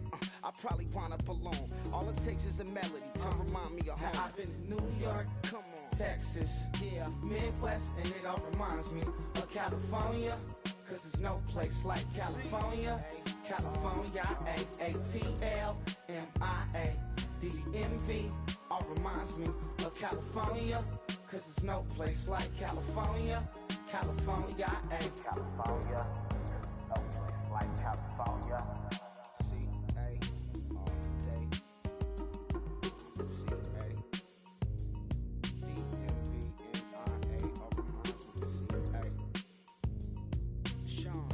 I probably wind up alone. All it takes is a melody to remind me of home. I've been in New York, come on, Texas, yeah, Midwest, and it all reminds me of California. Cause there's no place like California. California, A-A-T-L-M-I-A D-M-V, all reminds me of California. Cause there's no place like California. California, California, no place like California. C-A, all day. C-A, D-M-V-M-I-A, all reminds me of C-A. Sean.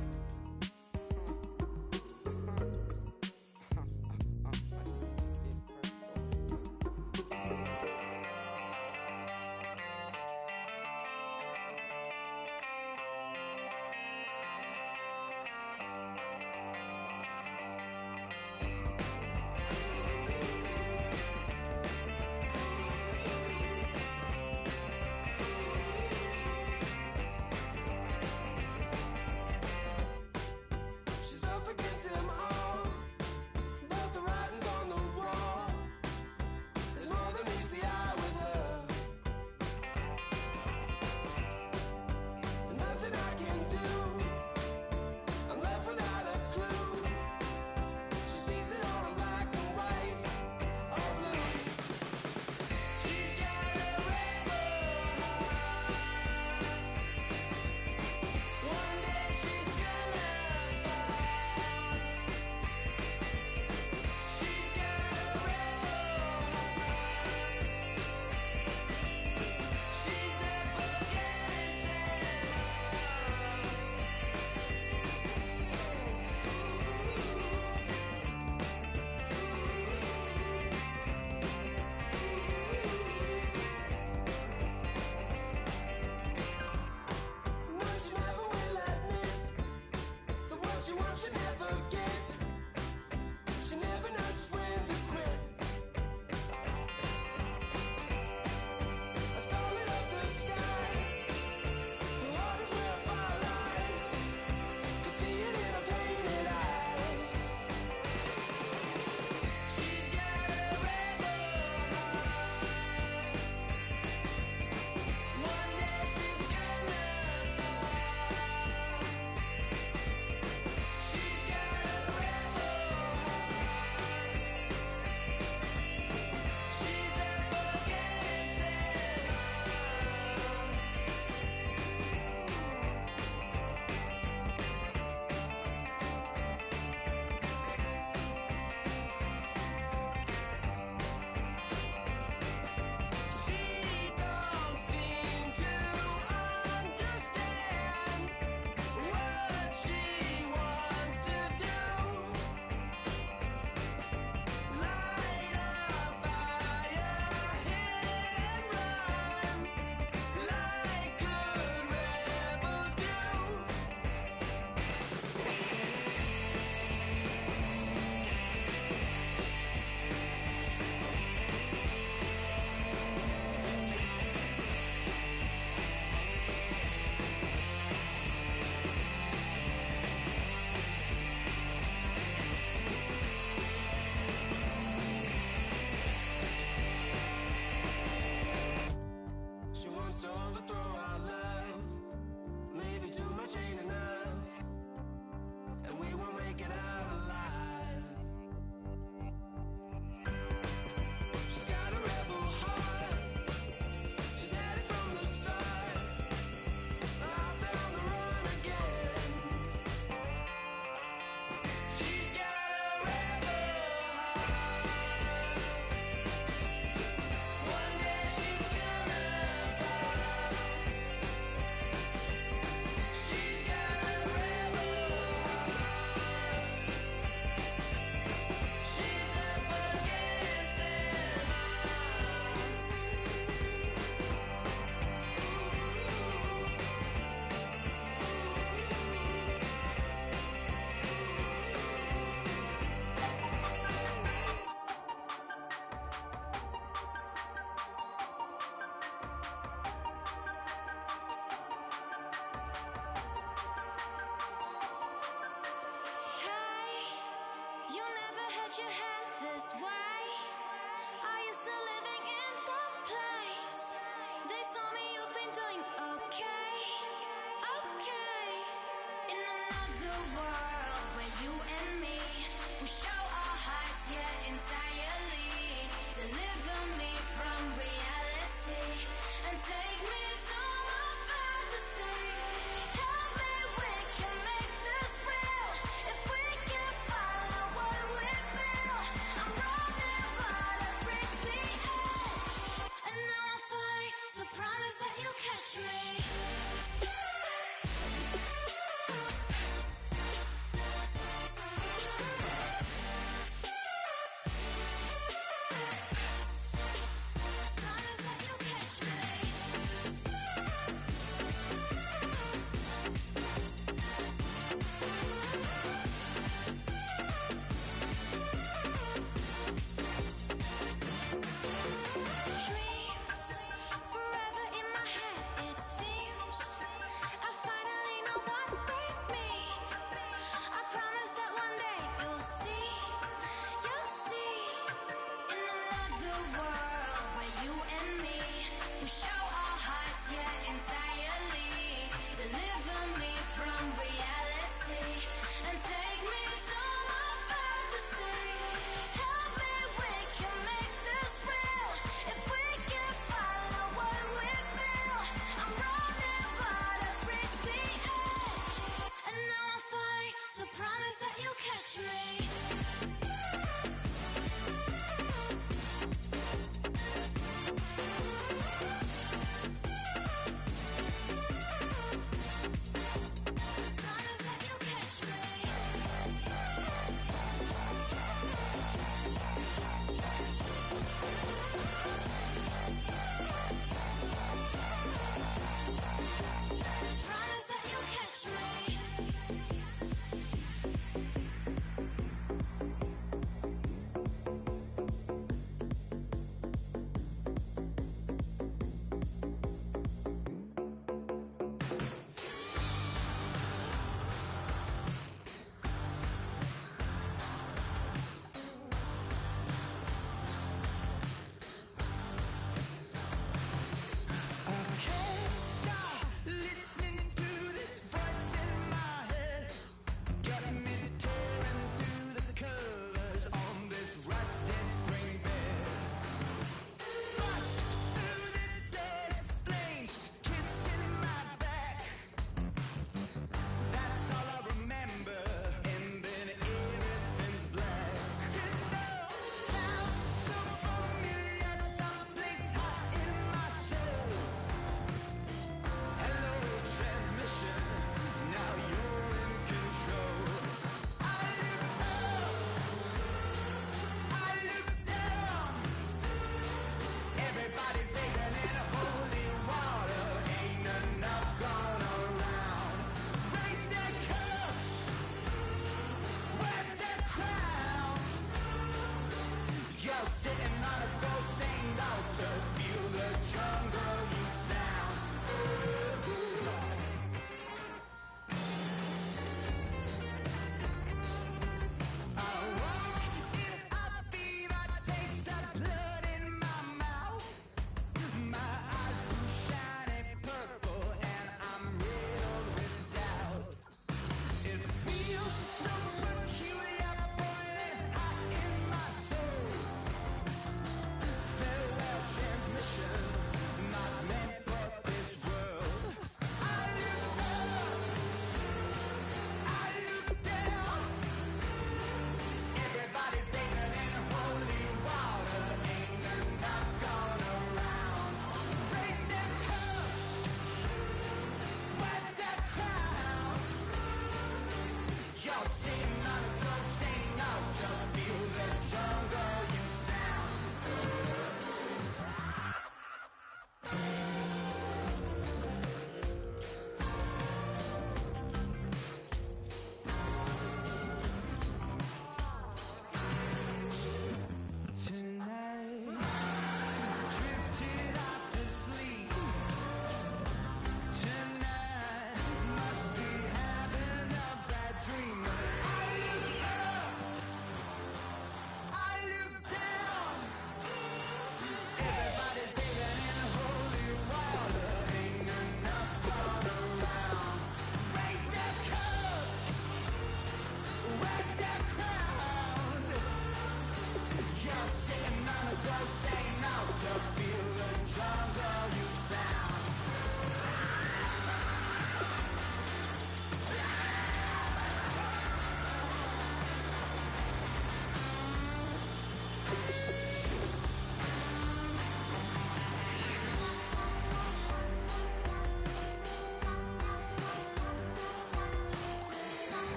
to feel the jungle you sound.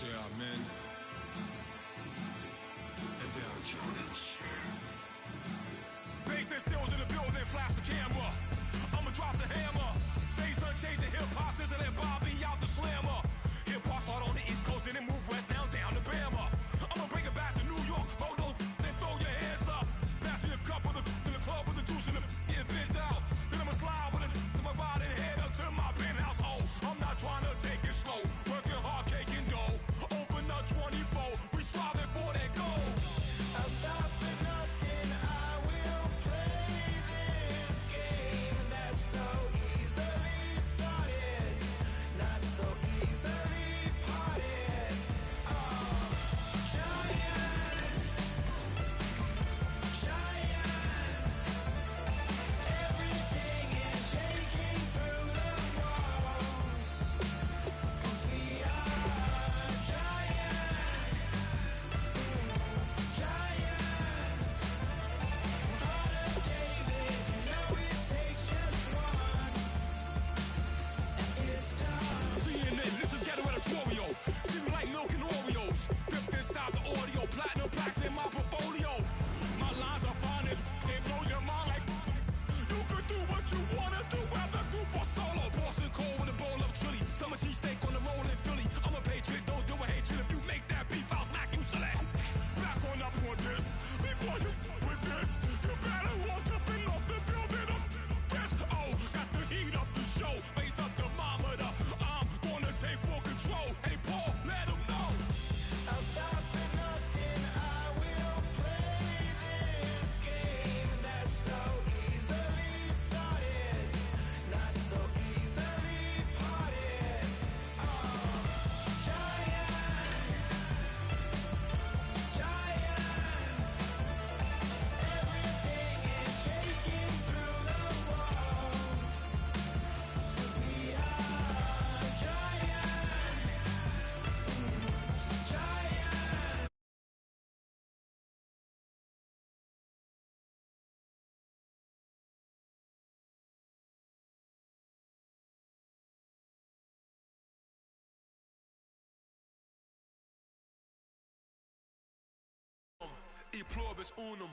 There are men, and there are giants. Bass and stills in the building, flash the camera. I'ma drop the hammer. Things done changed the hip-hop since I let Bobby out the slammer. Hip-hop start on the East Coast, then it move west down to Bama. I'ma bring it back to New York, hold those and throw your hands up. Pass me a cup of the in the club with the juice in the get bent out. Then I'ma slide with it to my ride and head up to my penthouse. Oh, I'm not trying to take it slow, working hard, caking dough. Open up 24, we striving for that goal. I'll stop for nothing, I will play this game that's so easily started, not so easily parted. Oh, giants, giants, everything is shaking through the walls, 'cause we are giants, giants. Heart of David, you know it takes just one, and it's done. CNN, this is ghetto editorial. See me like milk and Oreos. Dipped inside the audio, platinum plaques in my portfolio. My lines are fine as they blow your mind like you could do what you wanna do, whether group or solo. Boston cold with a bowl of chili. Summer cheesesteak on the roll in Philly. I'm a patriot, don't do a hatred. If you make that beef, I'll smack you silly. Back on up on this. Before you with this, you better walk up and off the building up. Yes, oh, got the heat up the show. Face up the thermometer. I'm gonna take full control. Hey, Paul, let him know. I'll stop for nothing, I will play this game that's so easily started, not so easily parted. Oh, giants, giants, everything is shaking through the walls, 'cause we are giants, giants. E pluribus unum.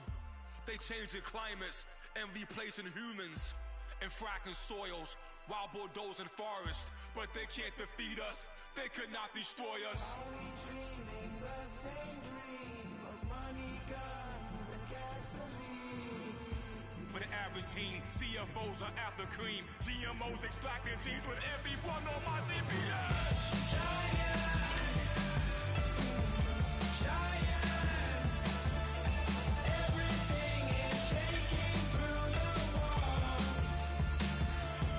They changing climates and replacing humans and fracking soils while bulldozing forests. But they can't defeat us. They could not destroy us. Are we dreaming the same dream of money, guns, and gasoline? For the average team, CFOs are after cream. GMOs extracting genes with everyone on my TPS. Giants, giants, everything is shaking through the walls,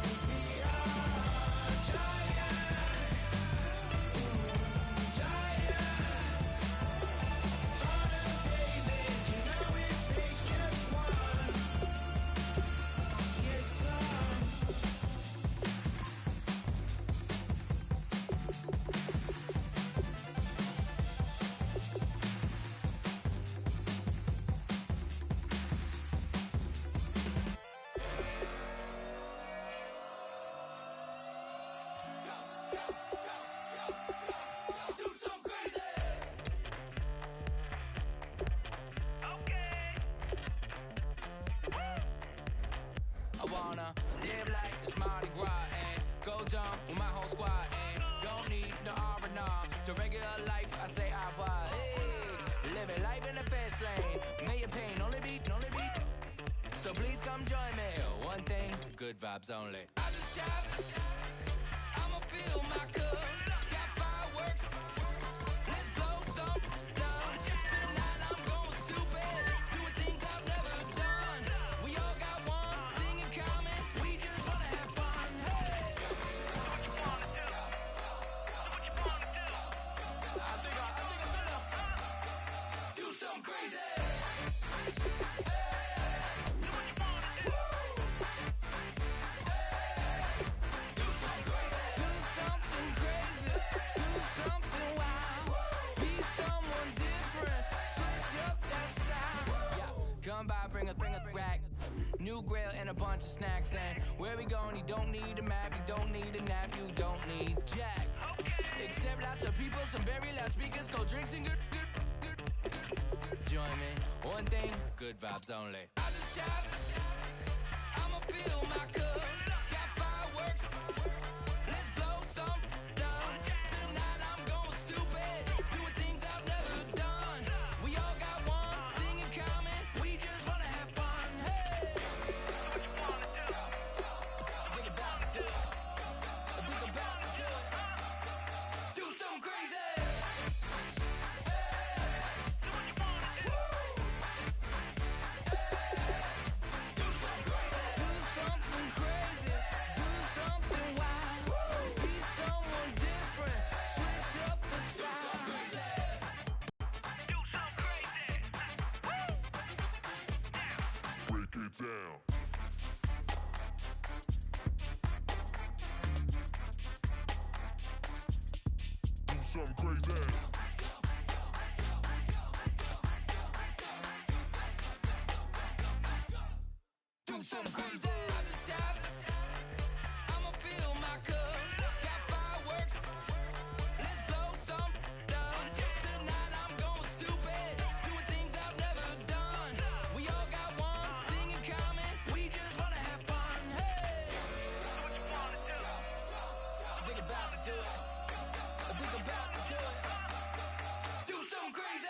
'cause we are giants, giants. Heart of David, you know it takes just one. Yes, son. I wanna live like it's Mardi Gras and go dumb with my whole squad and don't need no R&R to regular life. I say au revoir. Hey, living life in the fast lane, million pain, only beat. So please come join me. One thing, good vibes only. I just tapped. I'ma fill my cup. Got fireworks. Let's blow some love. Tonight I'm going stupid, doing things I've never done. We all got one thing in common. We bunch of snacks. And where we going, you don't need a map, you don't need a nap, you don't need jack. Except lots of people, some very loud speakers, cold drinks and good. Join me, one thing, good vibes only. I just tapped, I'ma fill my cup. Got fireworks, let's blow some down. Tonight I'm going stupid, doing things I've never done. We all got one thing in common, we just wanna have fun. Hey, what you wanna do? Think about to do it. Think about to do it. Do something crazy. Down. Do something crazy. Do something crazy. I just tapped, I'ma fill my cup. Got fireworks, let's blow some down. Tonight I'm going stupid, doing things I've never done. We all got one thing in common, we just wanna have fun. Hey, what you wanna do? Think about to do it. Think about to do it. Do something crazy.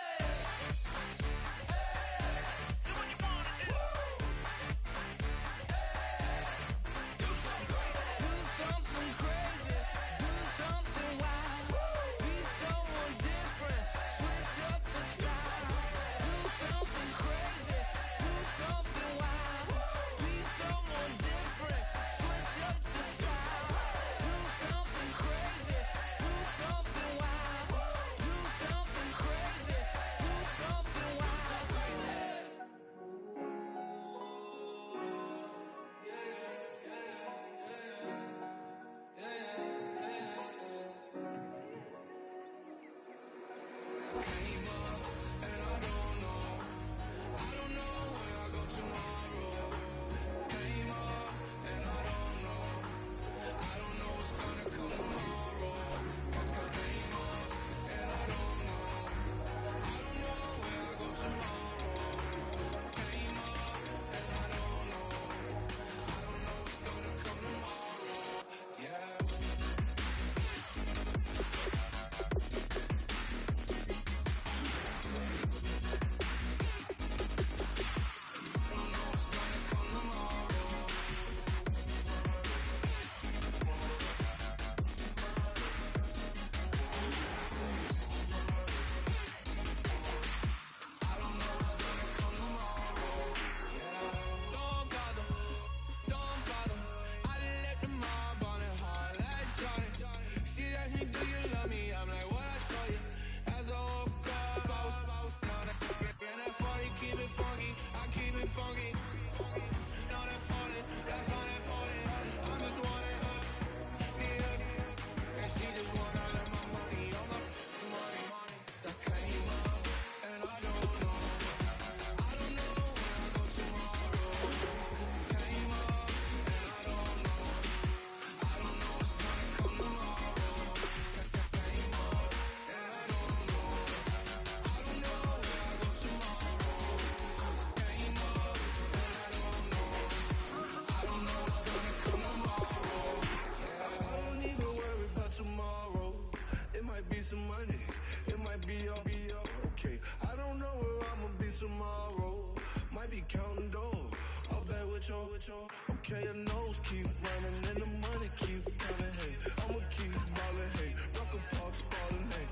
Okay, your nose keep running and the money keep coming. Hey, I'ma keep ballin'. Hey, rock a park, spallin'. Hey,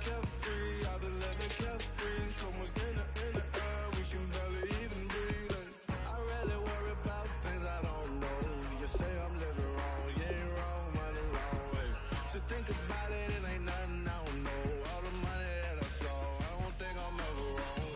carefree, I've been living carefree. So much in the air, we can barely even breathe. Hey, I really worry about things I don't know. You say I'm living wrong, you ain't wrong, money wrong. Hey, so think about it, it ain't nothing I don't know. All the money that I saw, I don't think I'm ever wrong.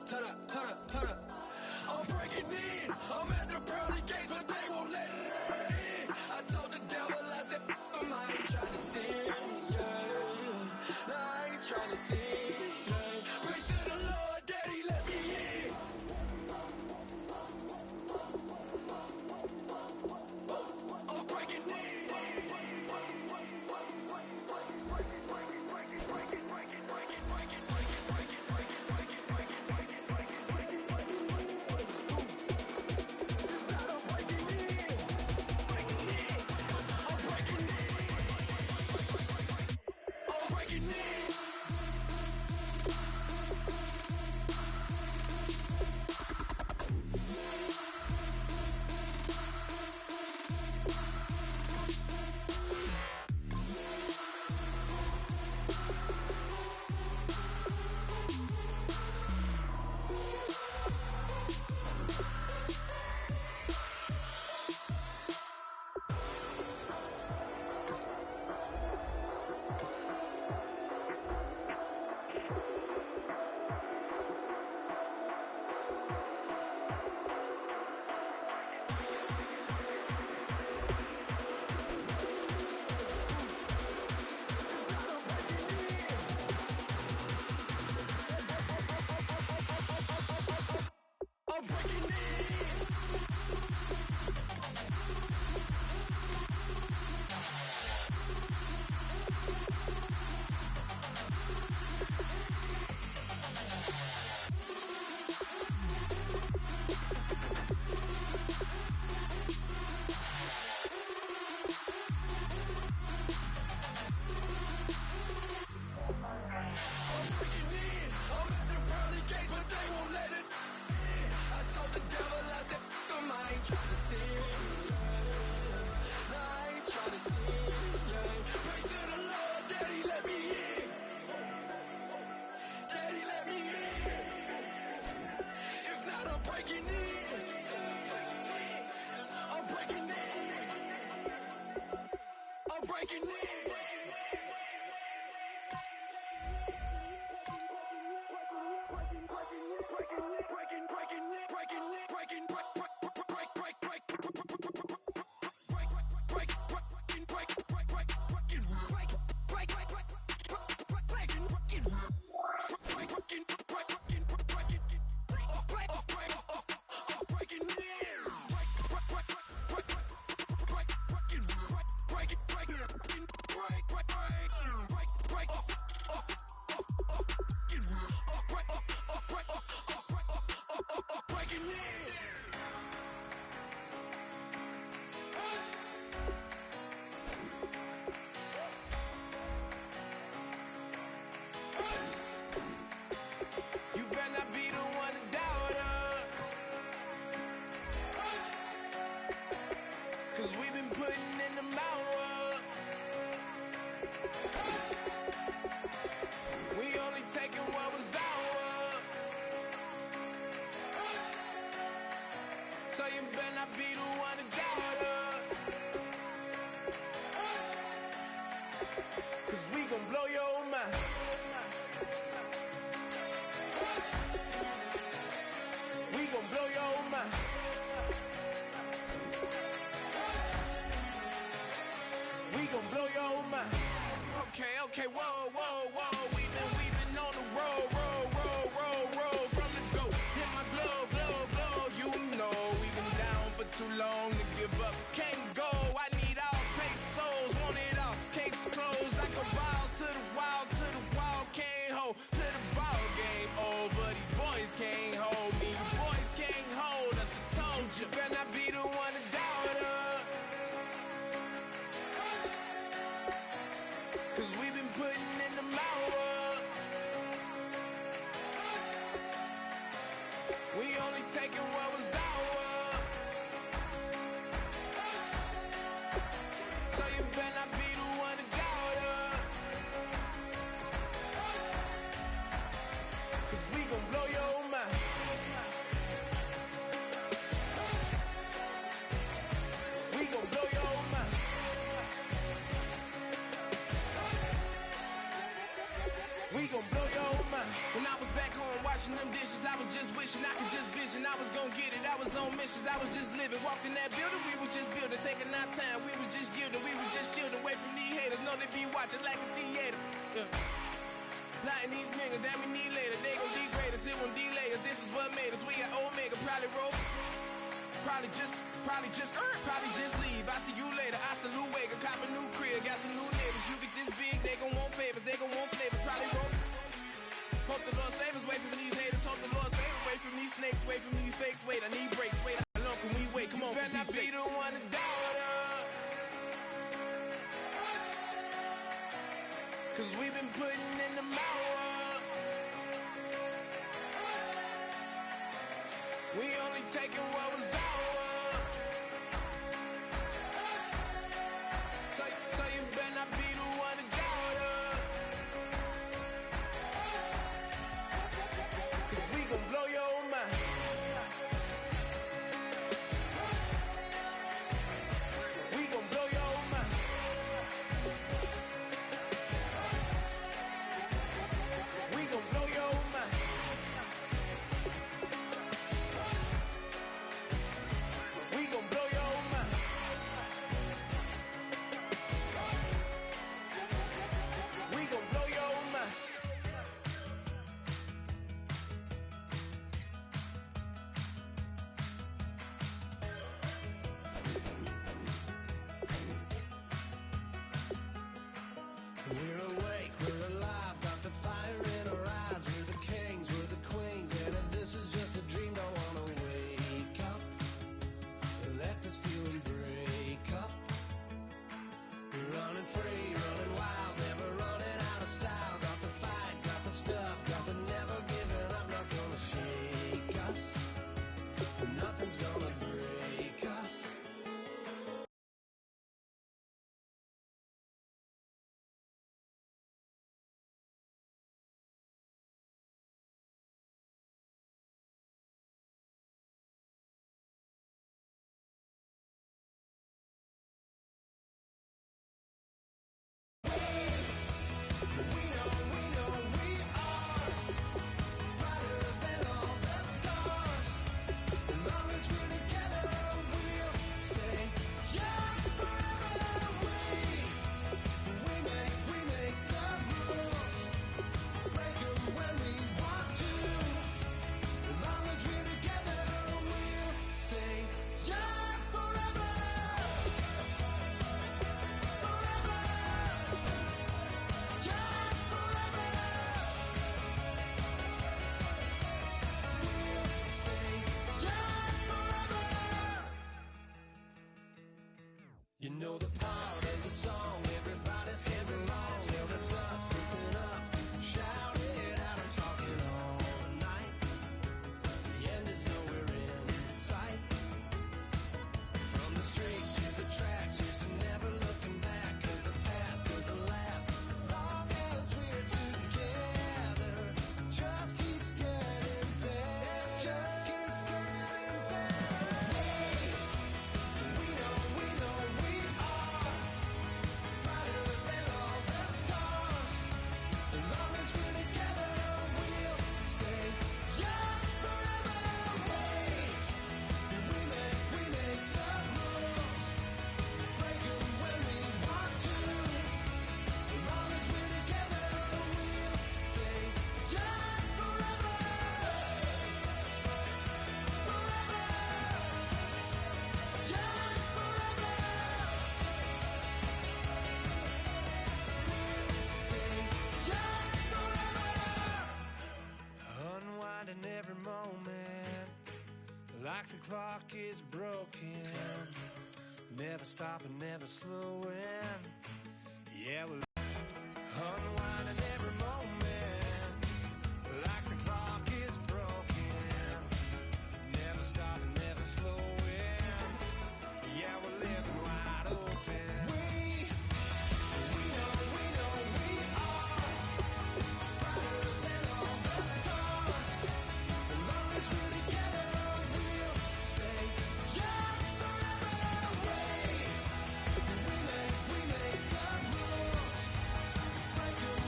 turn up, turn up, turn up. I'm breaking in. I'm at the pearly gates, but they won't let it in. I told the devil, I said, I ain't trying to sin, yeah. No, I ain't trying to sin, yeah. Pray to the Lord, Daddy, let me in. I'm breaking in. I'm breaking in. You better not be the one to doubt us, 'cause we've been putting in the hours. We only taking what was ours. So you better not be the one to doubt us, 'cause we gon' blow your mind. We gon' blow your mind. We gon' blow your mind. Okay, okay, whoa, whoa, whoa. We've been on the road from the go. Hit my blow. You know we've been down for too long to give up. Can't go. I need all pesos, want it all. Case closed like a balls to the wall, can't hold to the ball game over. These boys can't hold me. You boys can't hold us. I told you, better not be the one to doubt us, 'cause we've been putting in the hours. We only taking what was ours. So you better not be the one to doubt us, 'cause we gon' blow your mind. We gon' blow your mind. We gon' blow your mind. When I was back home washing them dishes, I was just I could just vision, I was gonna get it. I was on missions, I was just living. Walked in that building, we was just building, taking our time. We was just yielding, we was just chilling. Away from these haters, know they be watching like a theater. Yeah. Plotting these niggas that we need later. They gon' degrade us, it won't delay us. This is what made us. We got Omega, probably roll. Probably just leave. I see you later. I still Luega, cop a new crib, got some new neighbors. You get this big, they gon' want favors, they gon' want flavors. Probably roll. Hope the Lord save us, wait from these haters. Hope the Lord save us, wait from these snakes, wait from these fakes. Wait, I need breaks. Wait, how long can we wait? Come on, better not be the one to doubt us. Cause we've been putting in the hours. We only taking what was ours. So you better not be the one to doubt us. Cause we gon' blow your mind. We gon' blow your mind. We gon' blow your mind. We gon' blow your mind. We gon' blow your mind. We're awake, we're alive, got the fire in our eyes. We're the kings, we're the queens, and if this is just a dream, don't wanna wake up. Let this feeling break up. We're running free, running wild, never running out of style. Got the fight, got the stuff, got the never giving up. Not gonna shake us, nothing's gonna break us. You know the part of the song, everybody sings along. Well, that's us, listen up, shout it out. I'm talking all night. The end is nowhere in sight. From the streets to the tracks, here's to never looking back. Cause the past doesn't last long as we're together. Just keeps getting better. Just keeps getting better. We know we are brighter than all the stars. As long as we're together, we'll stay young forever. We make the rules, break 'em when we want to. As long as we're together, we'll stay young forever. Forever. Young forever. We'll stay young forever. Unwinding every moment, like the clock is broken. Never stopping, never slowing. Yeah, we're unwinding every moment, like the clock is broken. Never stopping, never slowing. Yeah, we're living wide open. We know we are brighter than all the stars. As long as we're together, we'll stay young forever. We make the rules, break 'em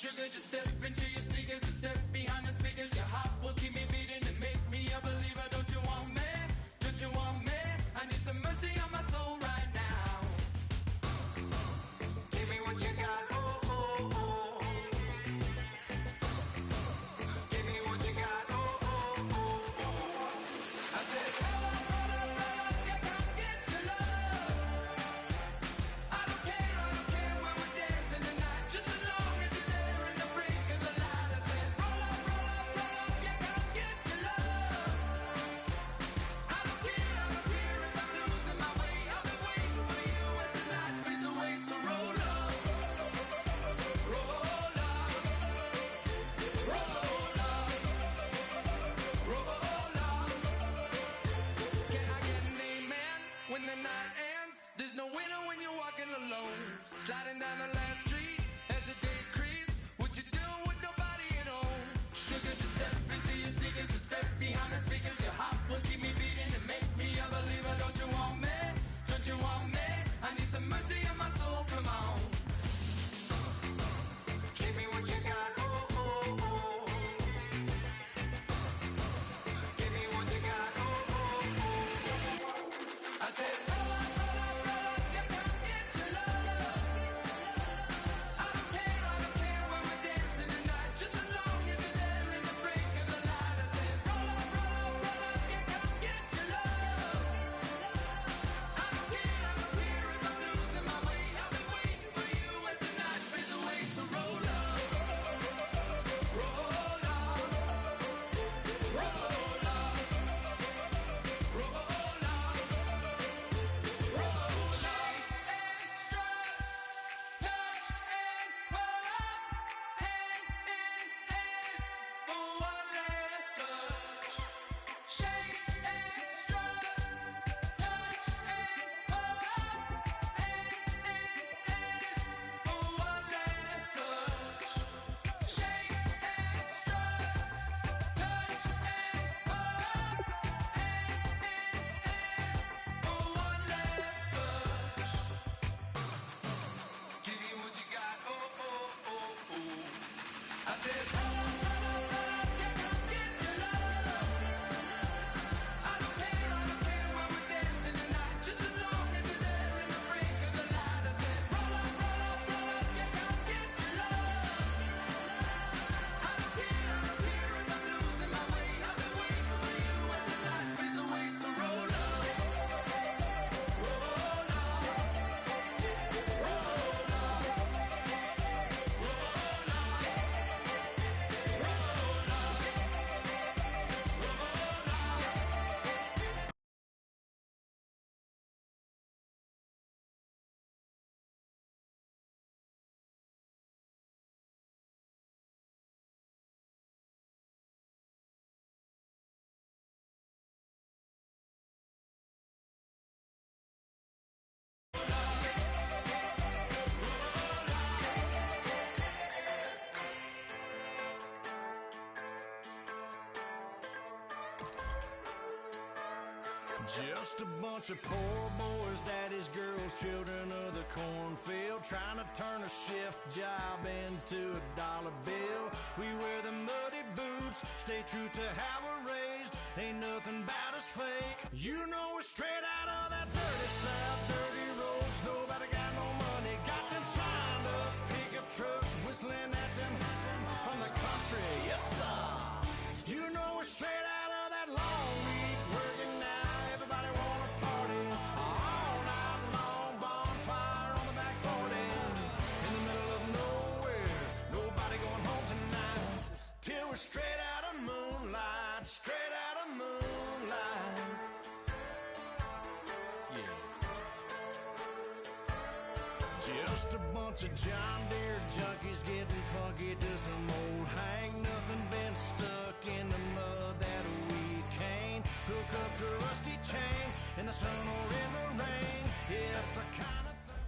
Sugar, just step into your sneakers and step behind the speakers. Your heart will keep me beating and make me a believer. Don't you want me? Don't you want me? I need some mercy on my soul right now. Give me what you got, oh, oh, oh. Give me what you got, oh, oh, oh, oh. I said, roll up, yeah, come get your love. I don't care when we're dancing tonight, just as long as you're there in the break of the light. I said, roll up, yeah, come get your love. I don't care if I'm losing my way. I'll be waiting for you as the night fades away. So roll up, roll up, roll up, roll up. Can I get an amen when the night ends? There's no winner when you're walking alone. Sliding down the last street as the day creeps. What you doing with nobody at home? Sugar, just step into your sneakers and step behind the speakers. Your heart will keep me beating and make me a believer. Don't you want me? Don't you want me? I need some mercy on my soul. Come on. Give me what you got. Oh, oh, oh. Give me what you got. Oh, oh, oh. I said, roll up, yeah, come get your love. I don't care when we're dancing tonight, just as long as you're there in the break of the light. I said, roll up, yeah, come get your love. I don't care if I'm losing my way. I'll be waiting for you as the night fades away. So roll up, roll up, roll up, roll up, roll up. Extra touch and pull up, hand in hand for one last touch. Shake extra touch and pull up, hand in hand for one last touch. Shake extra touch and pull up, hand in hand for one last touch. Give me what you got, oh, oh, oh, oh. I said, roll up, yeah, come get your love. I don't care when we're dancing tonight, just as long as you're there in the break of the light. I said, roll up, yeah, come get your love. I don't care if I'm losing my way. I'll be waiting for you as the night fades away. So roll up, roll up, roll up, roll up, Just a bunch of poor boys, daddy's girls, children of the cornfield, trying to turn a shift job into a dollar bill. We wear the muddy boots, stay true to how we're raised. Ain't nothing about us fake. You know we're straight out of that dirty south, dirty roads. Nobody got no money, got them signed up pickup trucks, whistling at them from the country. Yes, sir. You know we're straight out of that long week working now. Everybody wanna party all night long, bonfire on the back 40 in the middle of nowhere. Nobody going home tonight till we're straight out of moonlight, straight out of moonlight. Yeah. Just a bunch of John Deere junkies getting funky to some old hang. Nothing been stuck in the mud that we can't hook up to a rusty chain in the sun or in the rain. Yeah, it's a kind of thing.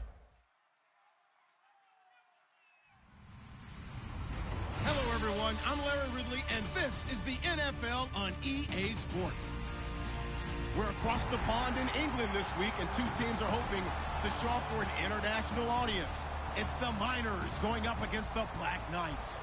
Hello, everyone. I'm Larry Ridley, and this is the NFL on EA Sports. We're across the pond in England this week, and two teams are hoping to show off for an international audience. It's the Miners going up against the Black Knights.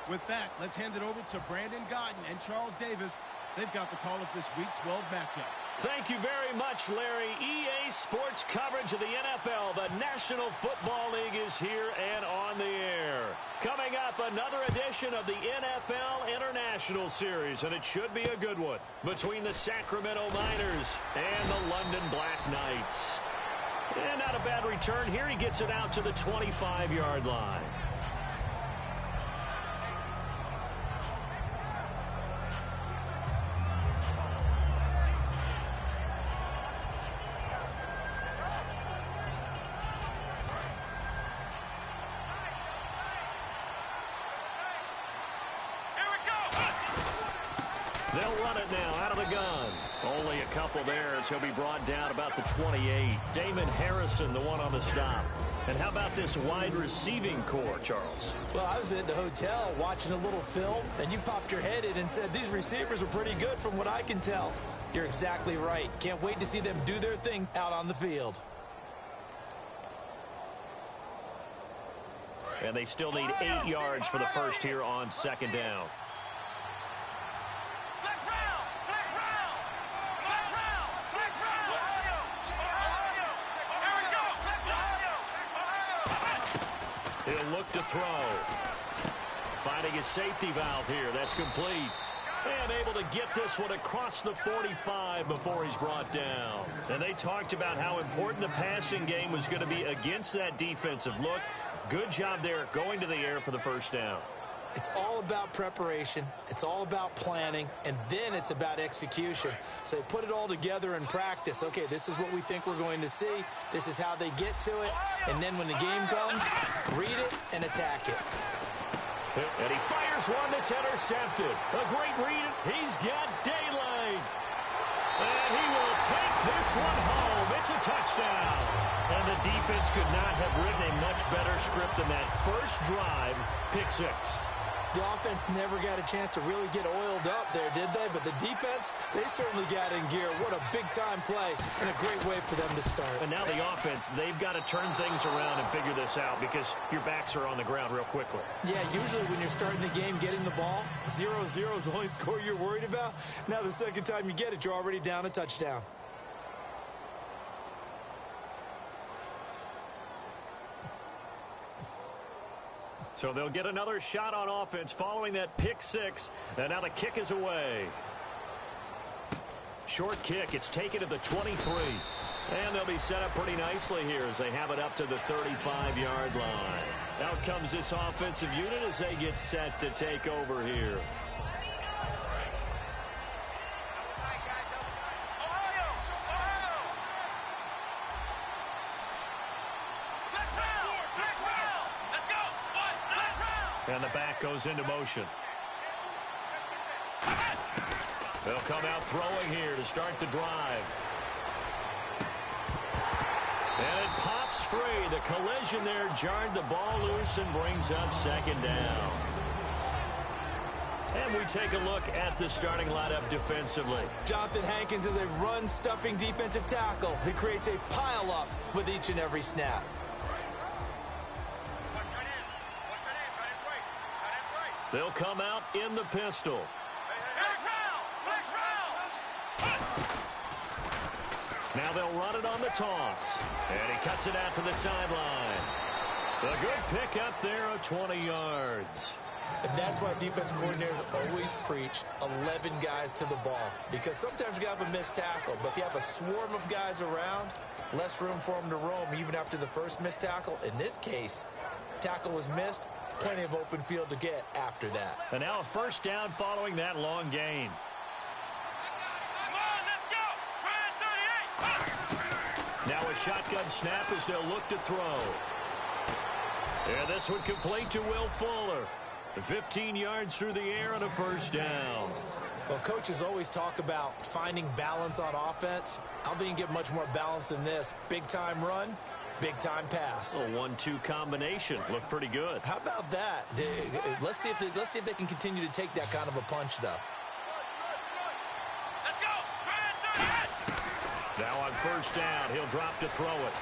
With that, let's hand it over to Brandon Godden and Charles Davis. They've got the call of this Week 12 matchup. Thank you very much, Larry. EA Sports coverage of the NFL. The National Football League is here and on the air. Coming up, another edition of the NFL International Series, and it should be a good one, between the Sacramento Miners and the London Black Knights. And not a bad return here. He gets it out to the 25-yard line. They'll run it now out of the gun. Only a couple there as he'll be brought down about the 28. Damon Harrison, the one on the stop. And how about this wide receiving core, Charles? Well, I was at the hotel watching a little film, and you popped your head in and said these receivers are pretty good from what I can tell. You're exactly right. Can't wait to see them do their thing out on the field. And they still need 8 yards for the first here on second down. He'll look to throw. Finding his safety valve here. That's complete. And able to get this one across the 45 before he's brought down. And they talked about how important the passing game was going to be against that defensive look. Good job there going to the air for the first down. It's all about preparation. It's all about planning. And then it's about execution. So they put it all together in practice. Okay, this is what we think we're going to see. This is how they get to it. And then when the game comes, read it and attack it. And he fires one that's intercepted. A great read. He's got daylight. And he will take this one home. It's a touchdown. And the defense could not have written a much better script than that first drive, pick six. The offense never got a chance to really get oiled up there, did they? But the defense, they certainly got in gear. What a big-time play and a great way for them to start. And now the offense, they've got to turn things around and figure this out because your backs are on the ground real quickly. Yeah, usually when you're starting the game getting the ball, 0-0 is the only score you're worried about. Now the second time you get it, you're already down a touchdown. So they'll get another shot on offense following that pick six. And now the kick is away. Short kick. It's taken to the 23. And they'll be set up pretty nicely here as they have it up to the 35-yard line. Out comes this offensive unit as they get set to take over here. And the back goes into motion. They'll come out throwing here to start the drive. And it pops free. The collision there jarred the ball loose and brings up second down. And we take a look at the starting lineup defensively. Jonathan Hankins is a run-stuffing defensive tackle. He creates a pile-up with each and every snap. They'll come out in the pistol. Now they'll run it on the toss. And he cuts it out to the sideline. A good pick up there of 20 yards. And that's why defense coordinators always preach 11 guys to the ball. Because sometimes you have a missed tackle. But if you have a swarm of guys around, less room for them to roam even after the first missed tackle. In this case, tackle was missed. Plenty of open field to get after that. And now a first down following that long gain. Now a shotgun snap as they'll look to throw. And this one complete to Will Fuller. 15 yards through the air and a first down. Well, coaches always talk about finding balance on offense. I don't think you can get much more balance than this. Big-time run. Big-time pass. A 1-2 combination. Looked pretty good. How about that? Let's see if they can continue to take that kind of a punch, though. Now on first down, he'll drop to throw it.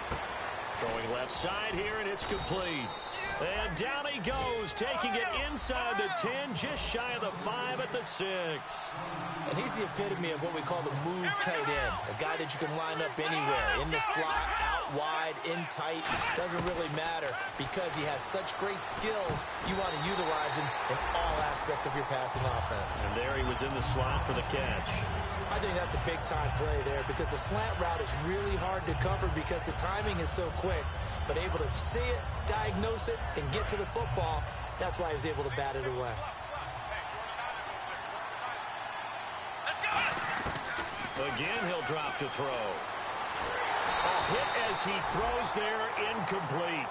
Throwing left side here, and it's complete. And down he goes, taking it inside the 10, just shy of the 5 at the 6. And he's the epitome of what we call the move tight end, a guy that you can line up anywhere, in the slot, out wide, in tight. Doesn't really matter because he has such great skills. You want to utilize him in all aspects of your passing offense. And there he was in the slot for the catch. I think that's a big-time play there because the slant route is really hard to cover because the timing is so quick. But able to see it, diagnose it, and get to the football, that's why he was able to bat it away. Again, he'll drop to throw. A hit as he throws there, incomplete.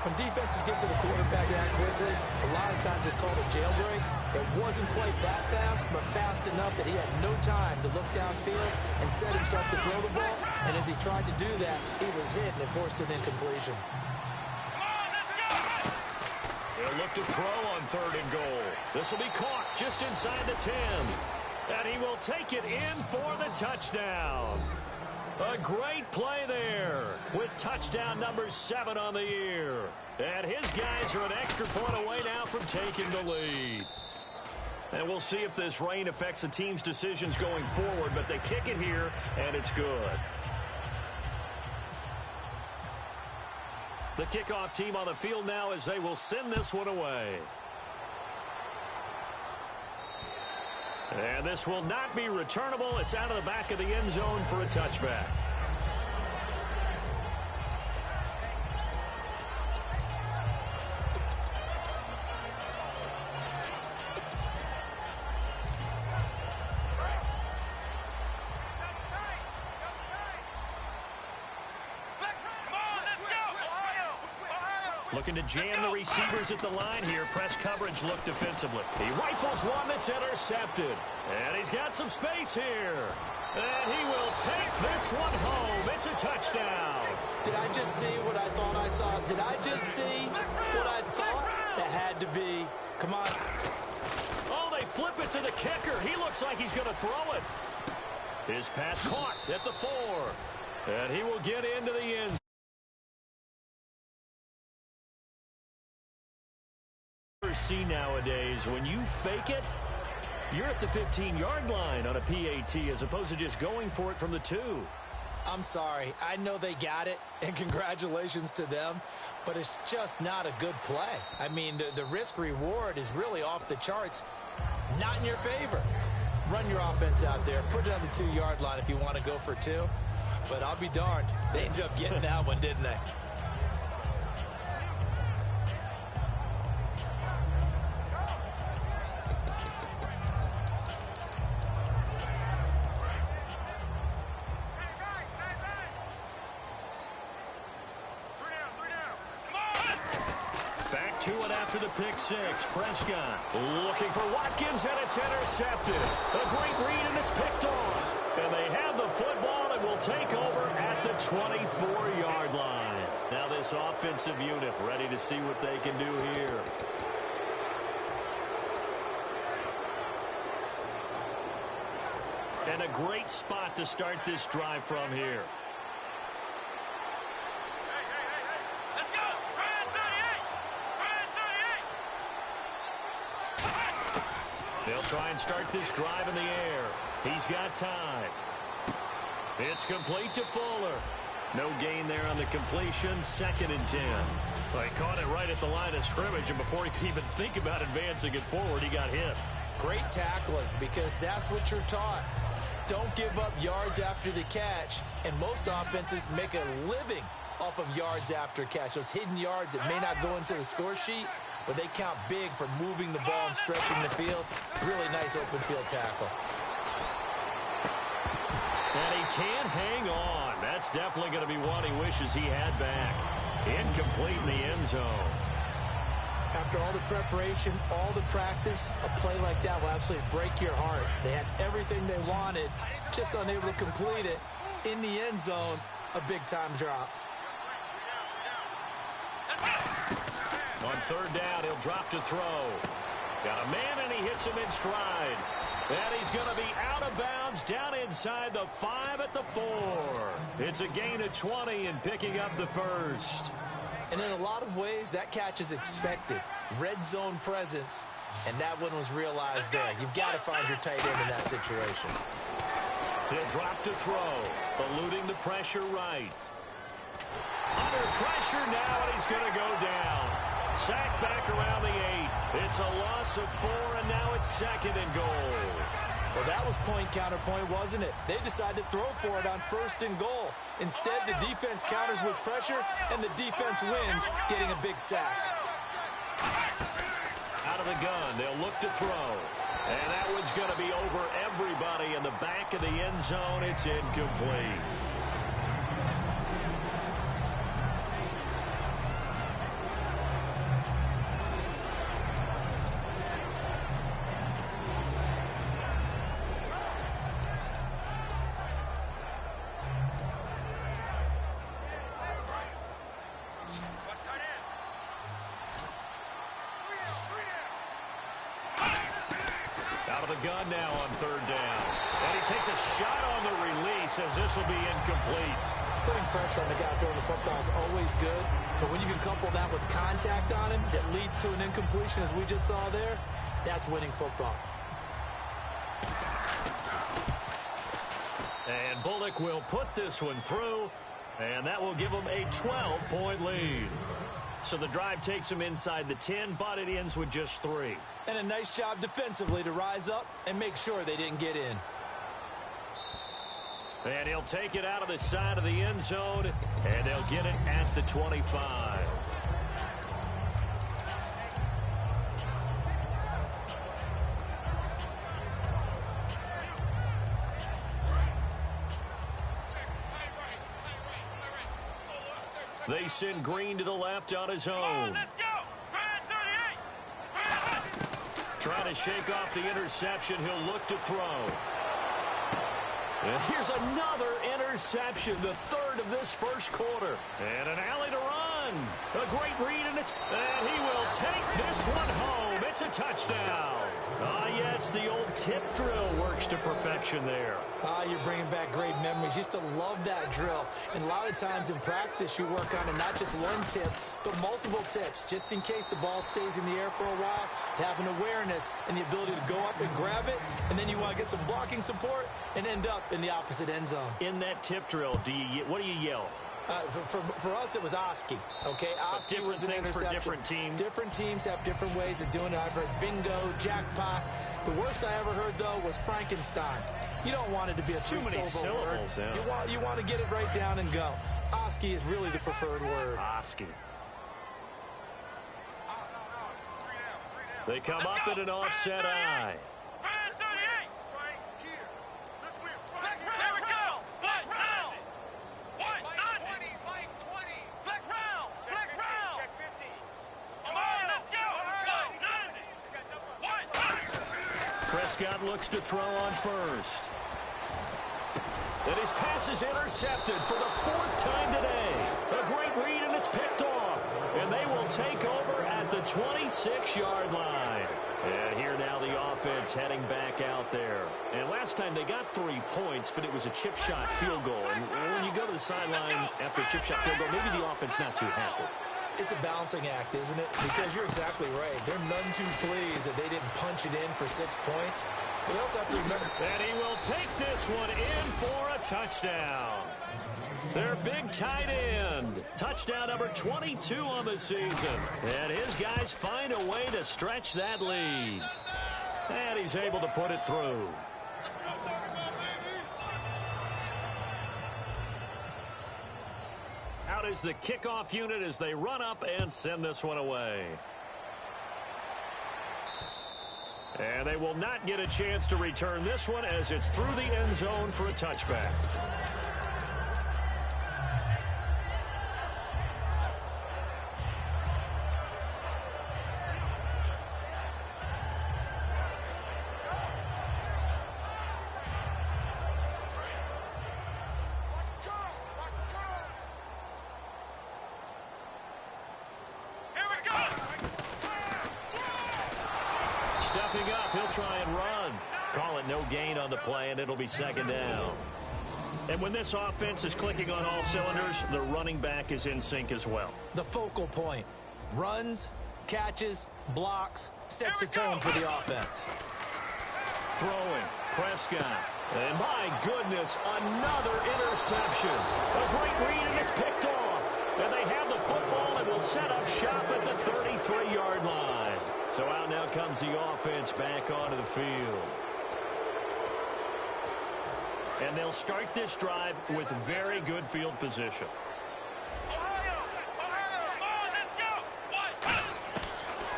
When defenses get to the quarterback that quickly, a lot of times it's called a jailbreak. It wasn't quite that fast, but fast enough that he had no time to look downfield and set himself to throw the ball. And as he tried to do that, he was hit and it forced an incompletion. He'll look to throw on 3rd and goal. This will be caught just inside the 10. And he will take it in for the touchdown. A great play there with touchdown number 7 on the year. And his guys are an extra point away now from taking the lead. And we'll see if this rain affects the team's decisions going forward, but they kick it here, and it's good. The kickoff team on the field now as they will send this one away. And this will not be returnable. It's out of the back of the end zone for a touchback. Looking to jam the receivers at the line here. Press coverage look defensively. He rifles one that's intercepted. And he's got some space here. And he will take this one home. It's a touchdown. Did I just see what I thought I saw? Did I just see what I thought? That had to be. Come on. Oh, they flip it to the kicker. He looks like he's going to throw it. His pass caught at the 4. And he will get into the end zone. See nowadays, when you fake it, you're at the 15-yard line on a PAT as opposed to just going for it from the 2. I'm sorry. I know they got it, and congratulations to them, but it's just not a good play. I mean, the risk-reward is really off the charts, not in your favor. Run your offense out there. Put it on the 2-yard line if you want to go for 2, but I'll be darned. They ended up getting that one, didn't they? Back to it after the pick 6. Prescott looking for Watkins, and it's intercepted. A great read, and it's picked off. And they have the football and will take over at the 24-yard line. Now this offensive unit ready to see what they can do here. And a great spot to start this drive from here. They'll try and start this drive in the air. He's got time. It's complete to Fuller. No gain there on the completion. 2nd and 10. Well, he caught it right at the line of scrimmage, and before he could even think about advancing it forward, he got hit. Great tackling, because that's what you're taught. Don't give up yards after the catch, and most offenses make a living off of yards after catch. Those hidden yards that may not go into the score sheet, but they count big for moving the ball and stretching the field. Really nice open field tackle. And he can't hang on. That's definitely going to be one he wishes he had back. Incomplete in the end zone. After all the preparation, all the practice, a play like that will absolutely break your heart. They had everything they wanted, just unable to complete it. In the end zone, a big-time drop. On 3rd down, he'll drop to throw. Got a man, and he hits him in stride. And he's going to be out of bounds down inside the 5 at the 4. It's a gain of 20 and picking up the first. And in a lot of ways, that catch is expected. Red zone presence, and that one was realized there. You've got to find your tight end in that situation. He'll drop to throw, eluding the pressure right. Under pressure now, and he's going to go down. Sacked back around the 8. It's a loss of 4, and now it's 2nd and goal. Well, that was point counterpoint, wasn't it? They decided to throw for it on 1st and goal. Instead, the defense counters with pressure, and the defense wins, getting a big sack. Out of the gun, they'll look to throw. And that one's going to be over everybody in the back of the end zone. It's incomplete. Gun now on 3rd down. And he takes a shot on the release as this will be incomplete. Putting pressure on the guy throwing the football is always good, but when you can couple that with contact on him that leads to an incompletion, as we just saw there, that's winning football. And Bullock will put this one through, and that will give them a 12-point lead. So the drive takes them inside the 10, but it ends with just 3. And a nice job defensively to rise up and make sure they didn't get in. And he'll take it out of the side of the end zone, and they'll get it at the 25. They send Green to the left on his own. Trying to shake off the interception. He'll look to throw. And here's another interception, the 3rd of this first quarter. And an alley to run. A great read, and he will take this one home. It's a touchdown. Ah, yes, the old tip drill works to perfection there. You're bringing back great memories. Used to love that drill. And a lot of times in practice, you work on it, not just one tip, but multiple tips, just in case the ball stays in the air for a while, to have an awareness and the ability to go up and grab it, and then you want to get some blocking support and end up in the opposite end zone. In that tip drill, what do you yell? For us, it was Oski. Okay, Oski was an interception. For different teams. Different teams have different ways of doing it. I've heard bingo, jackpot. The worst I ever heard, though, was Frankenstein. You don't want it to be a three-syllable word. Yeah. You want to get it right down and go. Oski is really the preferred word. Oski. They come up in an offset eye. Prescott looks to throw on first. And his pass is intercepted for the 4th time today. A great read, and it's picked off. And they will take over at the 26-yard line. And here now the offense heading back out there. And last time they got 3 points, but it was a chip shot field goal. And when you go to the sideline after a chip shot field goal, maybe the offense not too happy. It's a balancing act, isn't it? Because you're exactly right. They're none too pleased that they didn't punch it in for 6 points. But they also have to remember. And he will take this one in for a touchdown. Their big tight end. Touchdown number 22 on the season. And his guys find a way to stretch that lead. And he's able to put it through. Out is the kickoff unit as they run up and send this one away. And they will not get a chance to return this one as it's through the end zone for a touchback. Stepping up, he'll try and run. Call it no gain on the play, and it'll be second down. And when this offense is clicking on all cylinders, the running back is in sync as well. The focal point. Runs, catches, blocks, sets the tone for the offense. Throwing, Prescott. And my goodness, another interception. A great read, and it's picked off. And they have the football and will set up shop at the 33-yard line. So out now comes the offense back onto the field. And they'll start this drive with very good field position.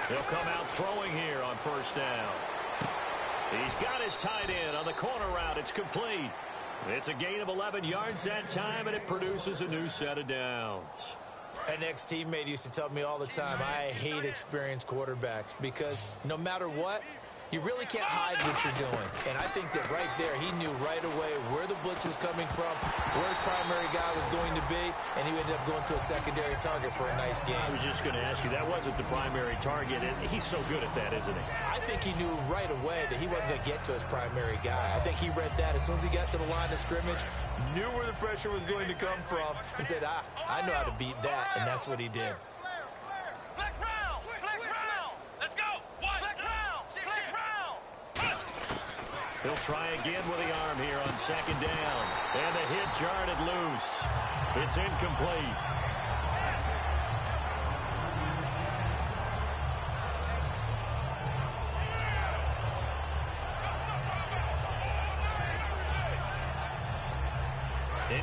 He'll come out throwing here on first down. He's got his tight end on the corner route. It's complete. It's a gain of 11 yards that time, and it produces a new set of downs. An ex-teammate used to tell me all the time, I hate experienced quarterbacks because no matter what, you really can't hide what you're doing. And I think that right there, he knew right away where the blitz was coming from, where his primary guy was going to be, and he ended up going to a secondary target for a nice game. I was just going to ask you, that wasn't the primary target. He's so good at that, isn't he? I think he knew right away that he wasn't going to get to his primary guy. I think he read that as soon as he got to the line of scrimmage, knew where the pressure was going to come from, and said, I know how to beat that, and that's what he did. He'll try again with the arm here on second down. And the hit jarred it loose. It's incomplete.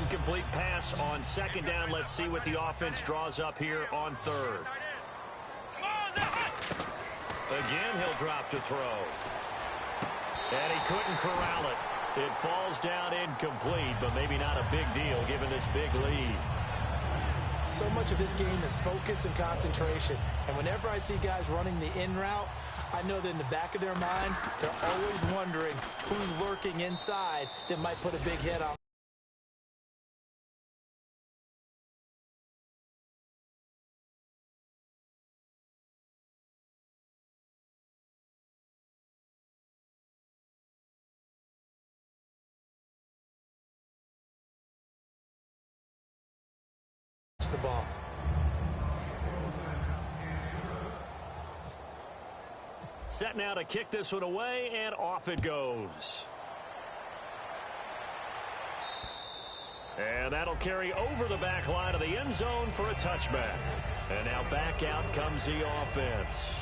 Incomplete pass on second down. Let's see what the offense draws up here on third. Again, he'll drop to throw. And he couldn't corral it. It falls down incomplete, but maybe not a big deal given this big lead. So much of this game is focus and concentration. And whenever I see guys running the in route, I know that in the back of their mind, they're always wondering who's lurking inside that might put a big hit on. The ball. Set now to kick this one away, and off it goes. And that'll carry over the back line of the end zone for a touchback. And now back out comes the offense.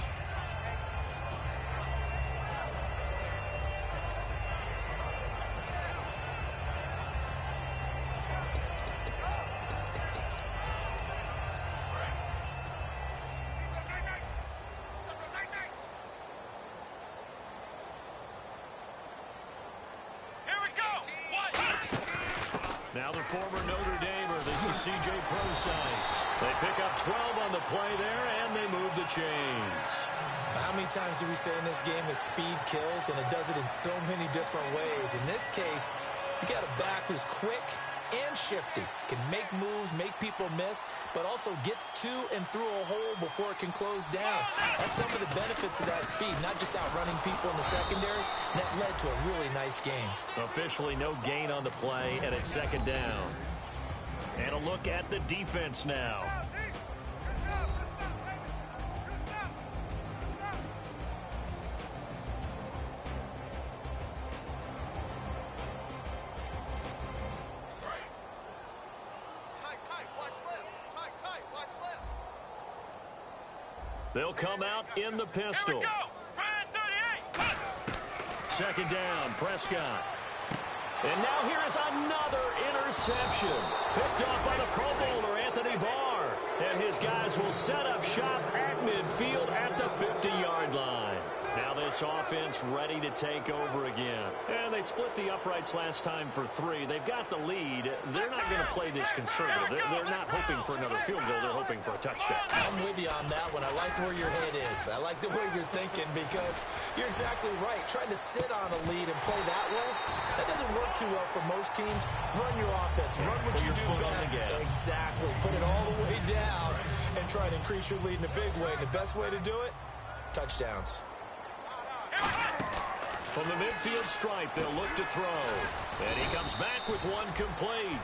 Now the former Notre Damer, this is C.J. Prosise. They pick up 12 on the play there, and they move the chains. How many times do we say in this game that speed kills, and it does it in so many different ways? In this case, you got a back who's quick and shifty, can make moves, make people miss, but also gets to and through a hole before it can close down. That's some of the benefits of that speed, not just outrunning people in the secondary. And that led to a really nice game. Officially no gain on the play, and it's second down. And a look at the defense now. They'll come out in the pistol. Second down, Prescott. And now here is another interception. Picked off by the Pro Bowler, Anthony Barr. And his guys will set up shop at midfield at the 50-yard line. Now this offense ready to take over again. And they split the uprights last time for 3. They've got the lead. They're not going to play this conservative. They're not hoping for another field goal. They're hoping for a touchdown. I'm with you on that one. I like where your head is. I like the way you're thinking because you're exactly right. Trying to sit on a lead and play that way, that doesn't work too well for most teams. Run your offense. Run what you do best. Exactly. Put it all the way down and try to increase your lead in a big way. And the best way to do it, touchdowns. From the midfield stripe, they'll look to throw. And he comes back with one complete.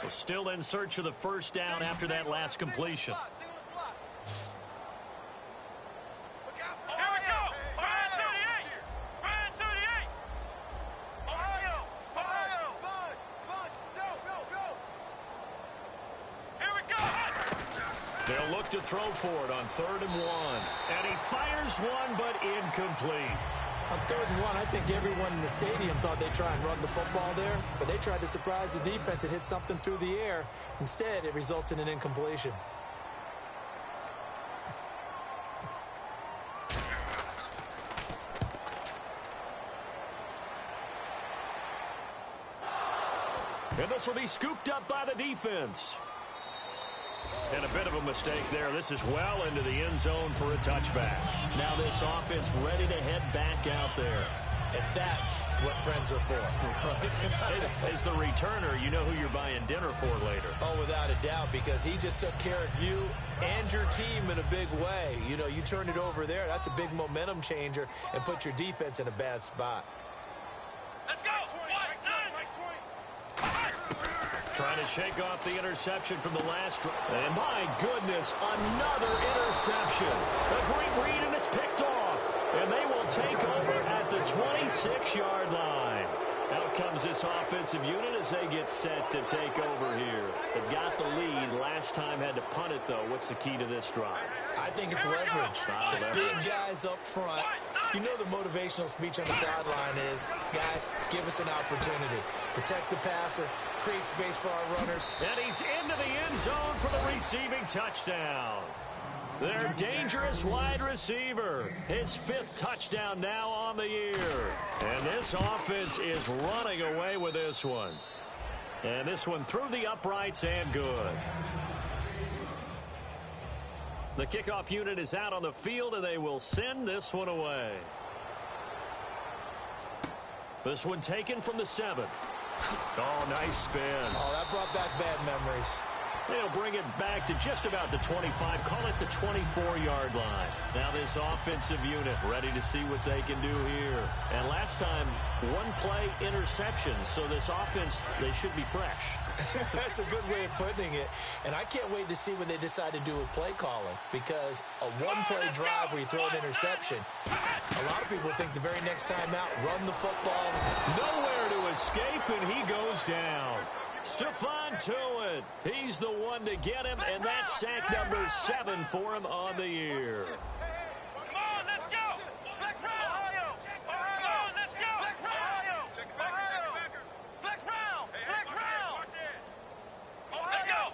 Well, still in search of the first down after that last completion. They'll look to throw for it on 3rd and 1. And he fires one, but incomplete. On 3rd and 1, I think everyone in the stadium thought they'd try and run the football there, but they tried to surprise the defense and hit something through the air. Instead, it results in an incompletion. And this will be scooped up by the defense. And a bit of a mistake there. This is well into the end zone for a touchback. Now this offense ready to head back out there. And that's what friends are for. As the returner, you know who you're buying dinner for later. Oh, without a doubt, because he just took care of you and your team in a big way. You know, you turned it over there. That's a big momentum changer and put your defense in a bad spot. Let's go! Trying to shake off the interception from the last drive. And my goodness, another interception. A great read, and it's picked off. And they will take over at the 26-yard line. Out comes this offensive unit as they get set to take over here. They've got the lead. Last time had to punt it, though. What's the key to this drive? I think it's leverage. The big guys up front. You know the motivational speech on the sideline is, guys, give us an opportunity. Protect the passer, create space for our runners. And he's into the end zone for the receiving touchdown. Their dangerous wide receiver. His 5th touchdown now on the year. And this offense is running away with this one. And this one through the uprights and good. The kickoff unit is out on the field, and they will send this one away. This one taken from the 7. Oh, nice spin. Oh, that brought back bad memories. They'll bring it back to just about the 25. Call it the 24-yard line. Now this offensive unit ready to see what they can do here. And last time, one play interception. So this offense, they should be fresh. That's a good way of putting it. And I can't wait to see what they decide to do with play calling. Because a one-play drive where you throw an interception, a lot of people think the very next time out, run the football. Nowhere to escape, and he goes down. Stephon Tuitt, he's the one to get him, and that's sack number 7 for him on the year. Come on, let's go! Flex round! Ohio! Come on, let's go! Flex round! Check it back, check it back. Flex round! Flex round! Let's go!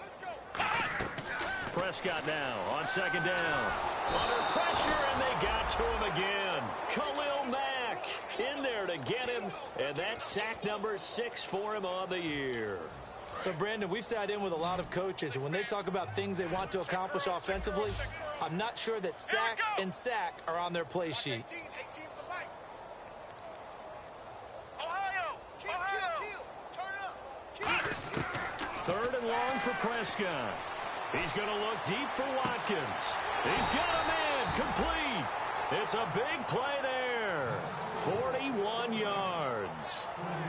Let's go! Prescott now on 2nd down. Under pressure, and they got to him again. Khalil Mack in there to get him, and that's sack number 6 for him on the year. So, Brandon, we've sat in with a lot of coaches, and when they talk about things they want to accomplish offensively, I'm not sure that sack and sack are on their play sheet. Ohio! Third and long for Prescott. He's going to look deep for Watkins. He's got a man complete. It's a big play there. 41 yards.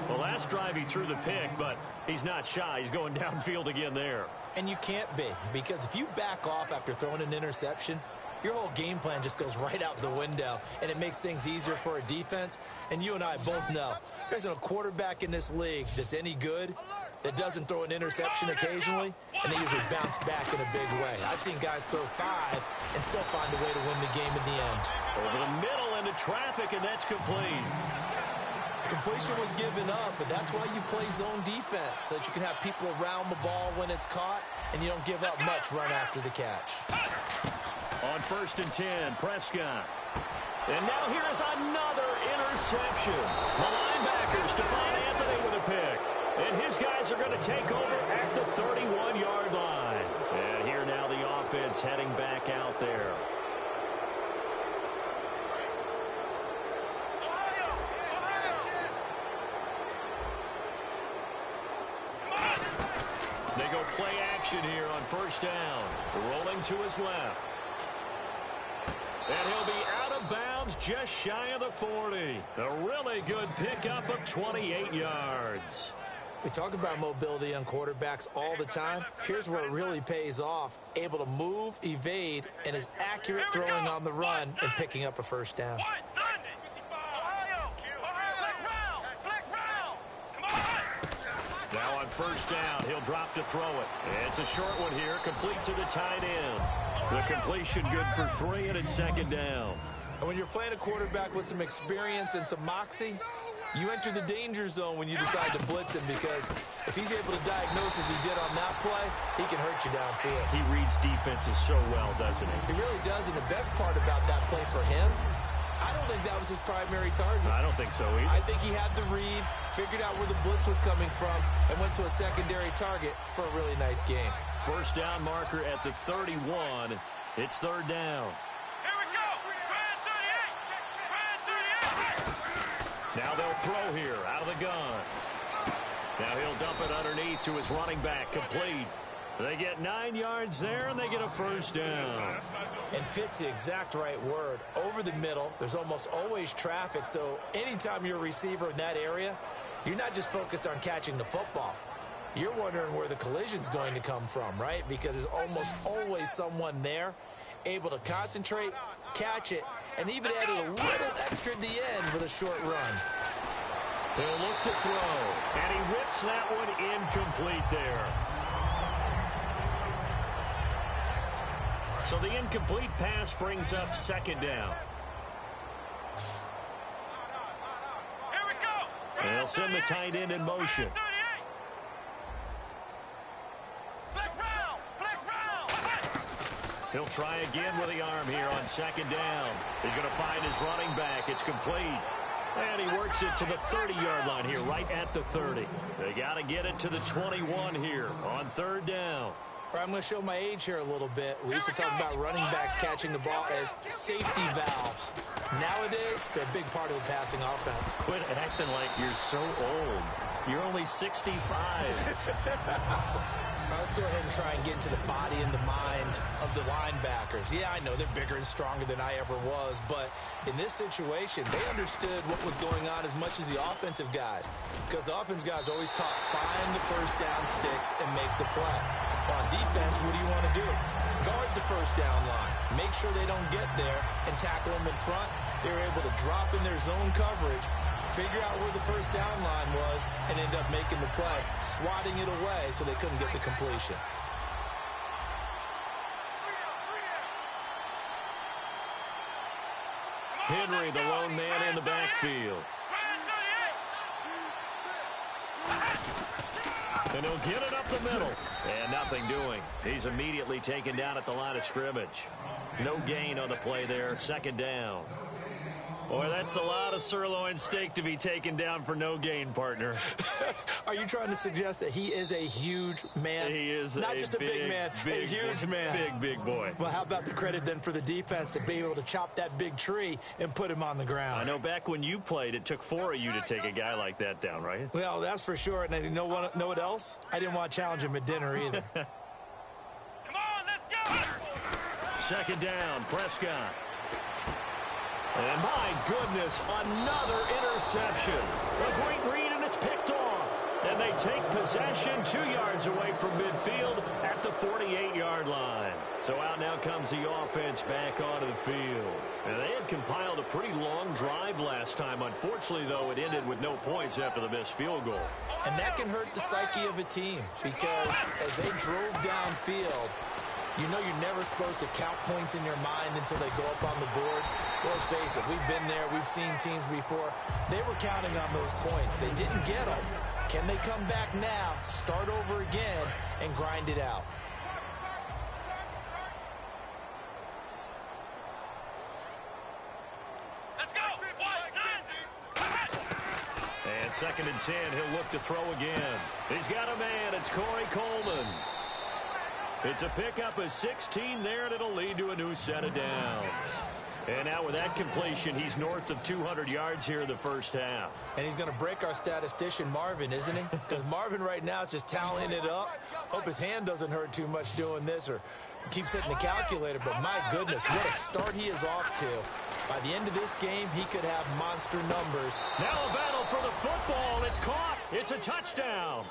The last drive he threw the pick, but he's not shy. He's going downfield again there. And you can't be, because if you back off after throwing an interception, your whole game plan just goes right out the window, and it makes things easier for a defense. And you and I both know there isn't a quarterback in this league that's any good that doesn't throw an interception occasionally, and they usually bounce back in a big way. I've seen guys throw 5 and still find a way to win the game in the end. Over the middle into traffic, and that's complete. Completion was given up, but that's why you play zone defense, so that you can have people around the ball when it's caught, and you don't give up much run after the catch. On 1st and 10, Prescott. And now here is another interception. The linebacker, Stephon Anthony, with a pick. And his guys are going to take over at the 31-yard line. And here now the offense heading back out there. They go play action here on 1st down. Rolling to his left. And he'll be out of bounds just shy of the 40. A really good pickup of 28 yards. We talk about mobility on quarterbacks all the time. Here's where it really pays off. Able to move, evade, and is accurate throwing on the run and picking up a 1st down. Now on 1st down, he'll drop to throw it. It's a short one here, complete to the tight end. The completion good for 3, and it's 2nd down. And when you're playing a quarterback with some experience and some moxie, you enter the danger zone when you decide to blitz him, because if he's able to diagnose as he did on that play, he can hurt you downfield. He reads defenses so well, doesn't he? He really does, and the best part about that play for him, I don't think that was his primary target. I don't think so either. I think he had the read, figured out where the blitz was coming from, and went to a secondary target for a really nice game. 1st down marker at the 31. It's 3rd down. Here we go. Grand 38. Now they'll throw here out of the gun. Now he'll dump it underneath to his running back, complete. They get 9 yards there, and they get a 1st down. And fit's the exact right word. Over the middle, there's almost always traffic, so anytime you're a receiver in that area, you're not just focused on catching the football. You're wondering where the collision's going to come from, right? Because there's almost always someone there able to concentrate, catch it, and even add a little extra at the end with a short run. He'll look to throw, and he whips that one incomplete there. So the incomplete pass brings up 2nd down. Here we go. And they'll send the tight end in motion. He'll try again with the arm here on 2nd down. He's going to find his running back. It's complete. And he works it to the 30-yard line here, right at the 30. They got to get it to the 21 here on 3rd down. I'm going to show my age here a little bit. We used to talk about running backs catching the ball as safety valves. Nowadays, they're a big part of the passing offense. Quit acting like you're so old. You're only 65. Let's go ahead and try and get into the body and the mind of the linebackers. Yeah, I know they're bigger and stronger than I ever was, but in this situation, they understood what was going on as much as the offensive guys, because the offensive guys always taught find the 1st down sticks and make the play. On defense, what do you want to do? Guard the 1st down line. Make sure they don't get there and tackle them in front. They were able to drop in their zone coverage, figure out where the 1st down line was, and end up making the play, swatting it away so they couldn't get the completion. Henry, the lone man in the backfield. And he'll get it up the middle. And nothing doing. He's immediately taken down at the line of scrimmage. No gain on the play there. 2nd down. Boy, that's a lot of sirloin steak to be taken down for no gain, partner. Are you trying to suggest that he is a huge man? He is not just a big man, a huge man. Big boy. Well, how about the credit then for the defense to be able to chop that big tree and put him on the ground? I know back when you played, it took 4 of you to take a guy like that down, right? Well, that's for sure. And I know what else? I didn't want to challenge him at dinner either. Come on, let's go. 2nd down, Prescott. And my goodness, another interception. A great read, and it's picked off. And they take possession 2 yards away from midfield at the 48-yard line. So out now comes the offense back onto the field. And they had compiled a pretty long drive last time. Unfortunately, though, it ended with no points after the missed field goal. And that can hurt the psyche of a team, because as they drove downfield, you know you're never supposed to count points in your mind until they go up on the board. Well, let's face it, we've been there. We've seen teams before. They were counting on those points. They didn't get them. Can they come back now, start over again, and grind it out? Let's go. 1, 9. And 2nd and 10, he'll look to throw again. He's got a man. It's Corey Coleman. It's a pickup of 16 there, and it'll lead to a new set of downs. And now with that completion, he's north of 200 yards here in the first half. And he's going to break our statistician, Marvin, isn't he? Because Marvin right now is just tallying it up. Hope his hand doesn't hurt too much doing this or keeps hitting the calculator. But my goodness, what a start he is off to. By the end of this game, he could have monster numbers. Now a battle for the football. It's caught. It's a touchdown.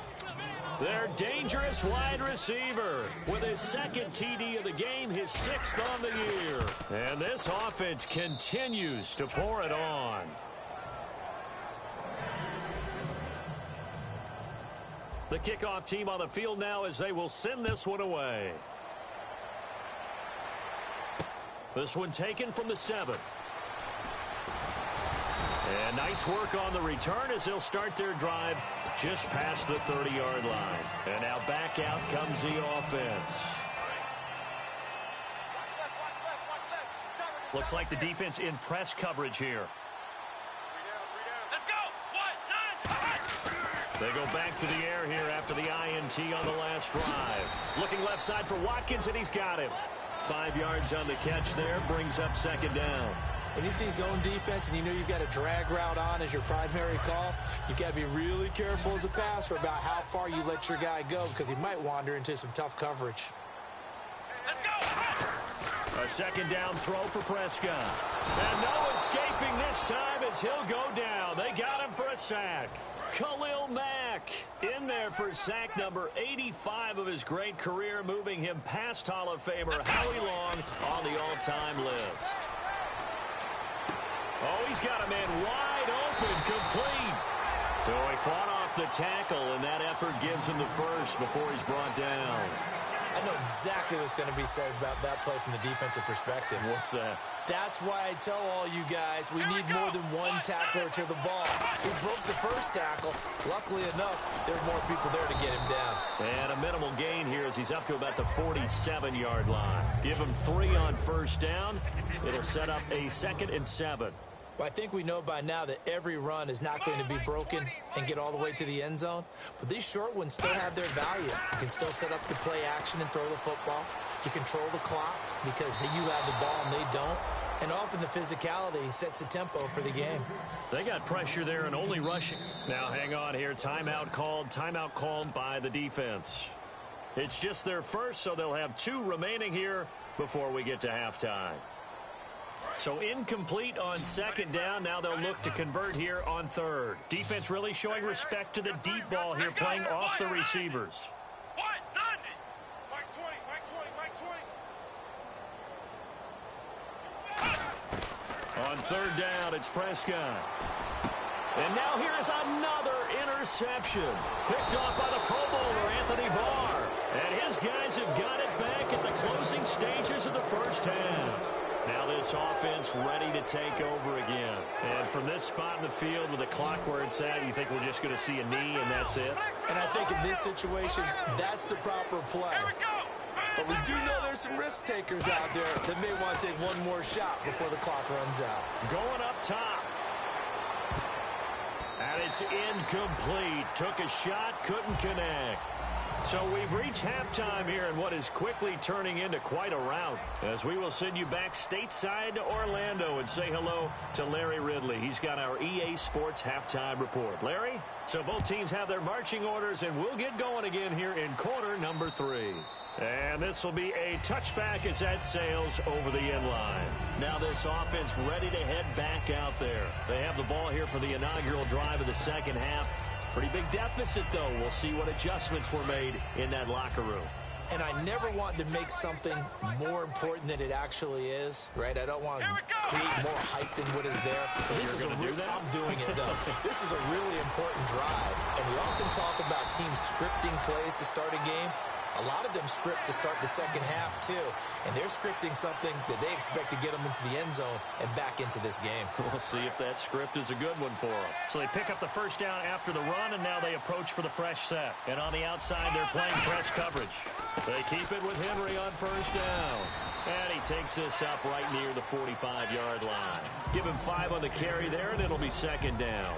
Their dangerous wide receiver with his 2nd TD of the game, his 6th on the year. And this offense continues to pour it on. The kickoff team on the field now as they will send this one away. This one taken from the 7. And nice work on the return as they'll start their drive just past the 30-yard line. And now back out comes the offense. Looks like the defense in press coverage here. Let's go. 1, 9. They go back to the air here after the INT on the last drive. Looking left side for Watkins, and he's got him. 5 yards on the catch there, brings up 2nd down. When you see zone defense and you know you've got a drag route on as your primary call, you've got to be really careful as a passer about how far you let your guy go because he might wander into some tough coverage. A 2nd down throw for Prescott. And no escaping this time as he'll go down. They got him for a sack. Khalil Mack in there for sack number 85 of his great career, moving him past Hall of Famer Howie Long on the all-time list. Oh, he's got a man wide open, complete. So he fought off the tackle, and that effort gives him the first before he's brought down. I know exactly what's going to be said about that play from the defensive perspective. What's that? That's why I tell all you guys we need more than one tackler to the ball. He broke the first tackle. Luckily enough, there were more people there to get him down. And a minimal gain here as he's up to about the 47-yard line. Give him 3 on first down. It'll set up a 2nd and 7. Well, I think we know by now that every run is not going to be broken and get all the way to the end zone. But these short ones still have their value. You can still set up the play action and throw the football. You control the clock because you have the ball and they don't. And often the physicality sets the tempo for the game. They got pressure there and only rushing. Now hang on here. Timeout called by the defense. It's just their first, so they'll have 2 remaining here before we get to halftime. So incomplete on 2nd down. Now they'll look to convert here on 3rd. Defense really showing respect to the deep ball here, playing off the receivers. On 3rd down, it's Prescott. And now here is another interception. Picked off by the Pro Bowler, Anthony Barr. And his guys have got it back at the closing stages of the first half. Now this offense ready to take over again. And from this spot in the field with the clock where it's at, you think we're just going to see a knee and that's it? And I think in this situation, that's the proper play. But we do know there's some risk takers out there that may want to take one more shot before the clock runs out. Going up top. And it's incomplete. Took a shot, couldn't connect. So we've reached halftime here in what is quickly turning into quite a rout, as we will send you back stateside to Orlando and say hello to Larry Ridley. He's got our EA Sports halftime report. Larry? So both teams have their marching orders, and we'll get going again here in quarter number 3. And this will be a touchback as that sails over the end line. Now this offense ready to head back out there. They have the ball here for the inaugural drive of the second half. Pretty big deficit, though. We'll see what adjustments were made in that locker room. And I never want to make something more important than it actually is, right? I don't want to create more hype than what is there. But this is I'm doing it, though. This is a really important drive. And we often talk about teams scripting plays to start a game. A lot of them script to start the second half, too. And they're scripting something that they expect to get them into the end zone and back into this game. We'll see if that script is a good one for them. So they pick up the first down after the run, and now they approach for the fresh set. And on the outside, they're playing press coverage. They keep it with Henry on first down. And he takes this up right near the 45-yard line. Give him 5 on the carry there, and it'll be second down.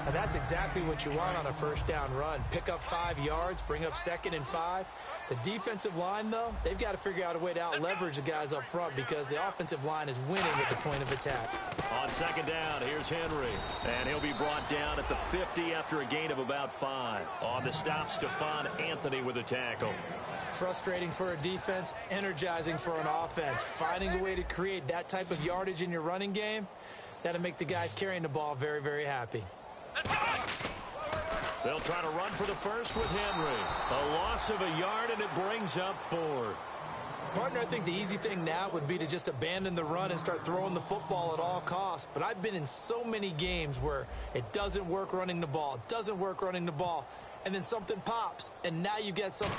And that's exactly what you want on a first down run. Pick up 5 yards, bring up 2nd and 5. The defensive line, though, they've got to figure out a way to out-leverage the guys up front because the offensive line is winning at the point of attack. On second down, here's Henry. And he'll be brought down at the 50 after a gain of about 5. On the stop, Stephon Anthony with a tackle. Frustrating for a defense, energizing for an offense. Finding a way to create that type of yardage in your running game, that'll make the guys carrying the ball very, very happy. They'll try to run for the first with Henry. A loss of a yard, and it brings up 4th. Partner, I think the easy thing now would be to just abandon the run and start throwing the football at all costs. But I've been in so many games where it doesn't work running the ball, and then something pops, and now you get some.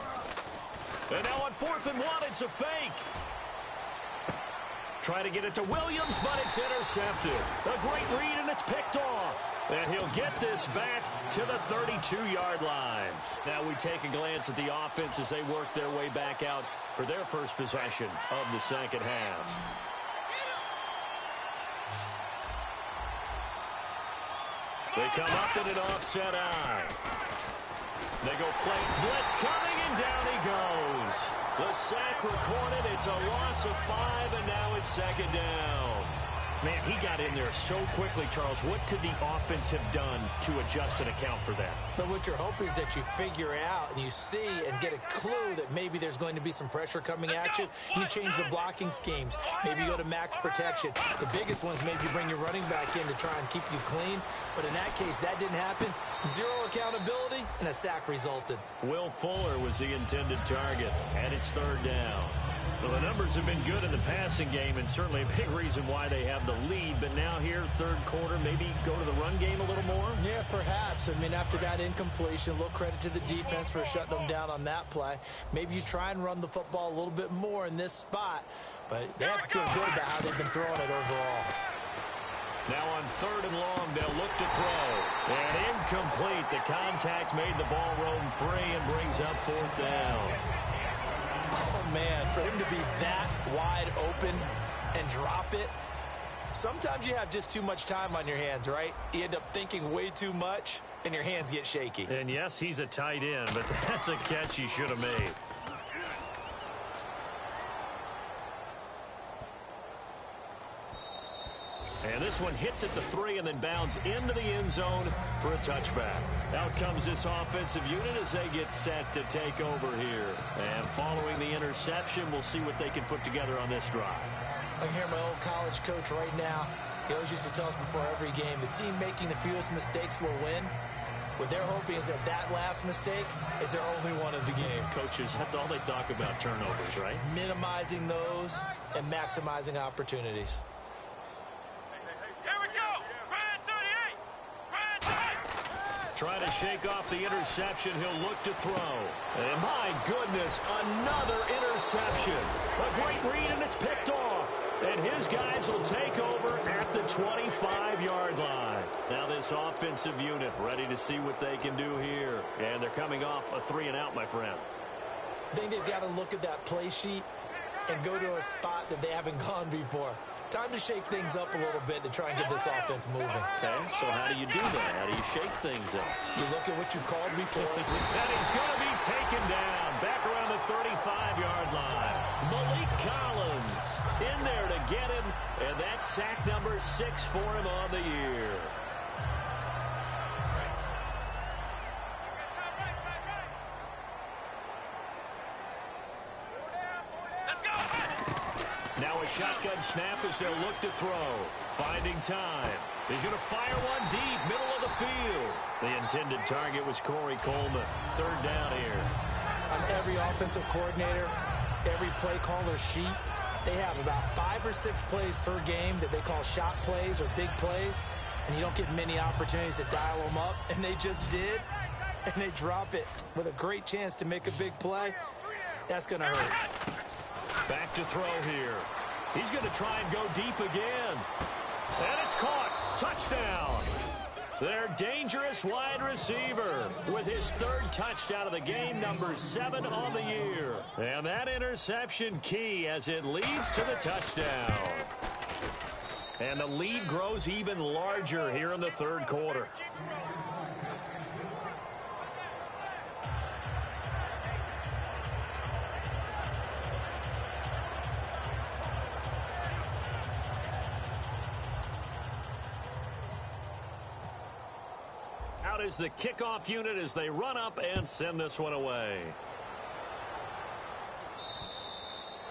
And now on 4th and 1, it's a fake. Try to get it to Williams, but it's intercepted. A great read, and it's picked off. And he'll get this back to the 32-yard line. Now we take a glance at the offense as they work their way back out for their first possession of the second half. They come up in an offset eye. They go play blitz coming, and down he goes. The sack recorded. It's a loss of 5, and now it's second down. Man, he got in there so quickly, Charles. What could the offense have done to adjust and account for that? But what you're hoping is that you figure out and you see and get a clue that maybe there's going to be some pressure coming at you. And you change the blocking schemes. Maybe you go to max protection. The biggest ones maybe you bring your running back in to try and keep you clean. But in that case, that didn't happen. 0 accountability, and a sack resulted. Will Fuller was the intended target, and it's 3rd down. Well, the numbers have been good in the passing game, and certainly a big reason why they have the lead. But now here, 3rd quarter, maybe go to the run game a little more? Yeah, perhaps. I mean, after that incompletion, a little credit to the defense for shutting them down on that play. Maybe you try and run the football a little bit more in this spot. But they have to feel good about how they've been throwing it overall. Now on 3rd and long, they'll look to throw. And incomplete. The contact made the ball roam free and brings up 4th down. Oh, man, for him to be that wide open and drop it, sometimes you have just too much time on your hands, right? You end up thinking way too much, and your hands get shaky. And, yes, he's a tight end, but that's a catch he should have made. And this one hits at the 3 and then bounds into the end zone for a touchback. Out comes this offensive unit as they get set to take over here. And following the interception, we'll see what they can put together on this drive. I can hear my old college coach right now. He always used to tell us before every game, the team making the fewest mistakes will win. What they're hoping is that that last mistake is their only one of the game. Coaches, that's all they talk about, turnovers, right? Minimizing those and maximizing opportunities. Trying to shake off the interception. He'll look to throw. And my goodness, another interception. A great read, and it's picked off. And his guys will take over at the 25-yard line. Now this offensive unit ready to see what they can do here. And they're coming off a 3-and-out, my friend. I think they've got to look at that play sheet and go to a spot that they haven't gone before. Time to shake things up a little bit to try and get this offense moving. Okay, so how do you do that? How do you shake things up? You look at what you called before. And he's going to be taken down back around the 35-yard line. Malik Collins in there to get him, and that's sack number 6 for him on the year. Now a shotgun snap as they'll look to throw. Finding time. He's going to fire one deep, middle of the field. The intended target was Corey Coleman. 3rd down here. On every offensive coordinator, every play caller sheet, they have about 5 or 6 plays per game that they call shot plays or big plays, and you don't get many opportunities to dial them up, and they just did, and they drop it with a great chance to make a big play. That's going to hurt. Back to throw here. He's going to try and go deep again. And it's caught. Touchdown. Their dangerous wide receiver with his third touchdown of the game, number 7 on the year. And that interception key as it leads to the touchdown. And the lead grows even larger here in the third quarter. Out is the kickoff unit as they run up and send this one away.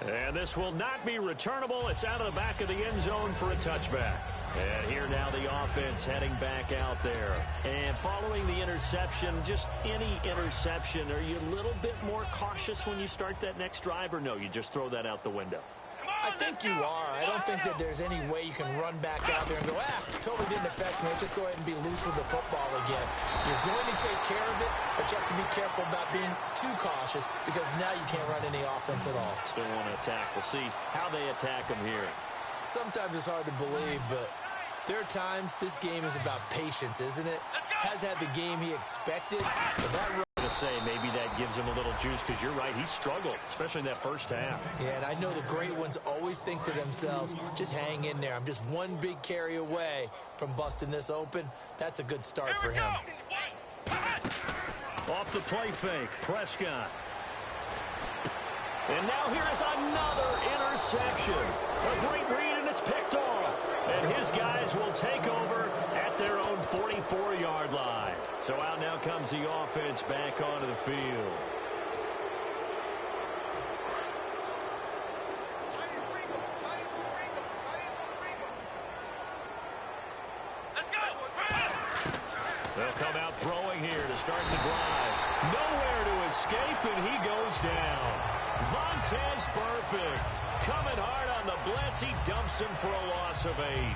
And this will not be returnable. It's out of the back of the end zone for a touchback. And here now the offense heading back out there. And following the interception, just any interception, are you a little bit more cautious when you start that next drive, or no, you just throw that out the window? I think you are. I don't think that there's any way you can run back out there and go, totally didn't affect me. Just go ahead and be loose with the football again. You're going to take care of it, but you have to be careful about being too cautious because now you can't run any offense at all. Still want to attack. We'll see how they attack them here. Sometimes it's hard to believe, but there are times this game is about patience, isn't it? Has had the game he expected, but that to say maybe that gives him a little juice because you're right, he struggled, especially in that first half. Yeah, and I know the great ones always think to themselves, just hang in there. I'm just one big carry away from busting this open. That's a good start for him. Off the play fake, Prescott. And now here is another interception. A great read, and it's picked off. And his guys will take over at their own 44-yard line. So out now comes the offense back onto the field. They'll come out throwing here to start the drive. Nowhere to escape, and he goes down. Vontaze Burfict coming hard on the blitz. He dumps him for a loss of 8.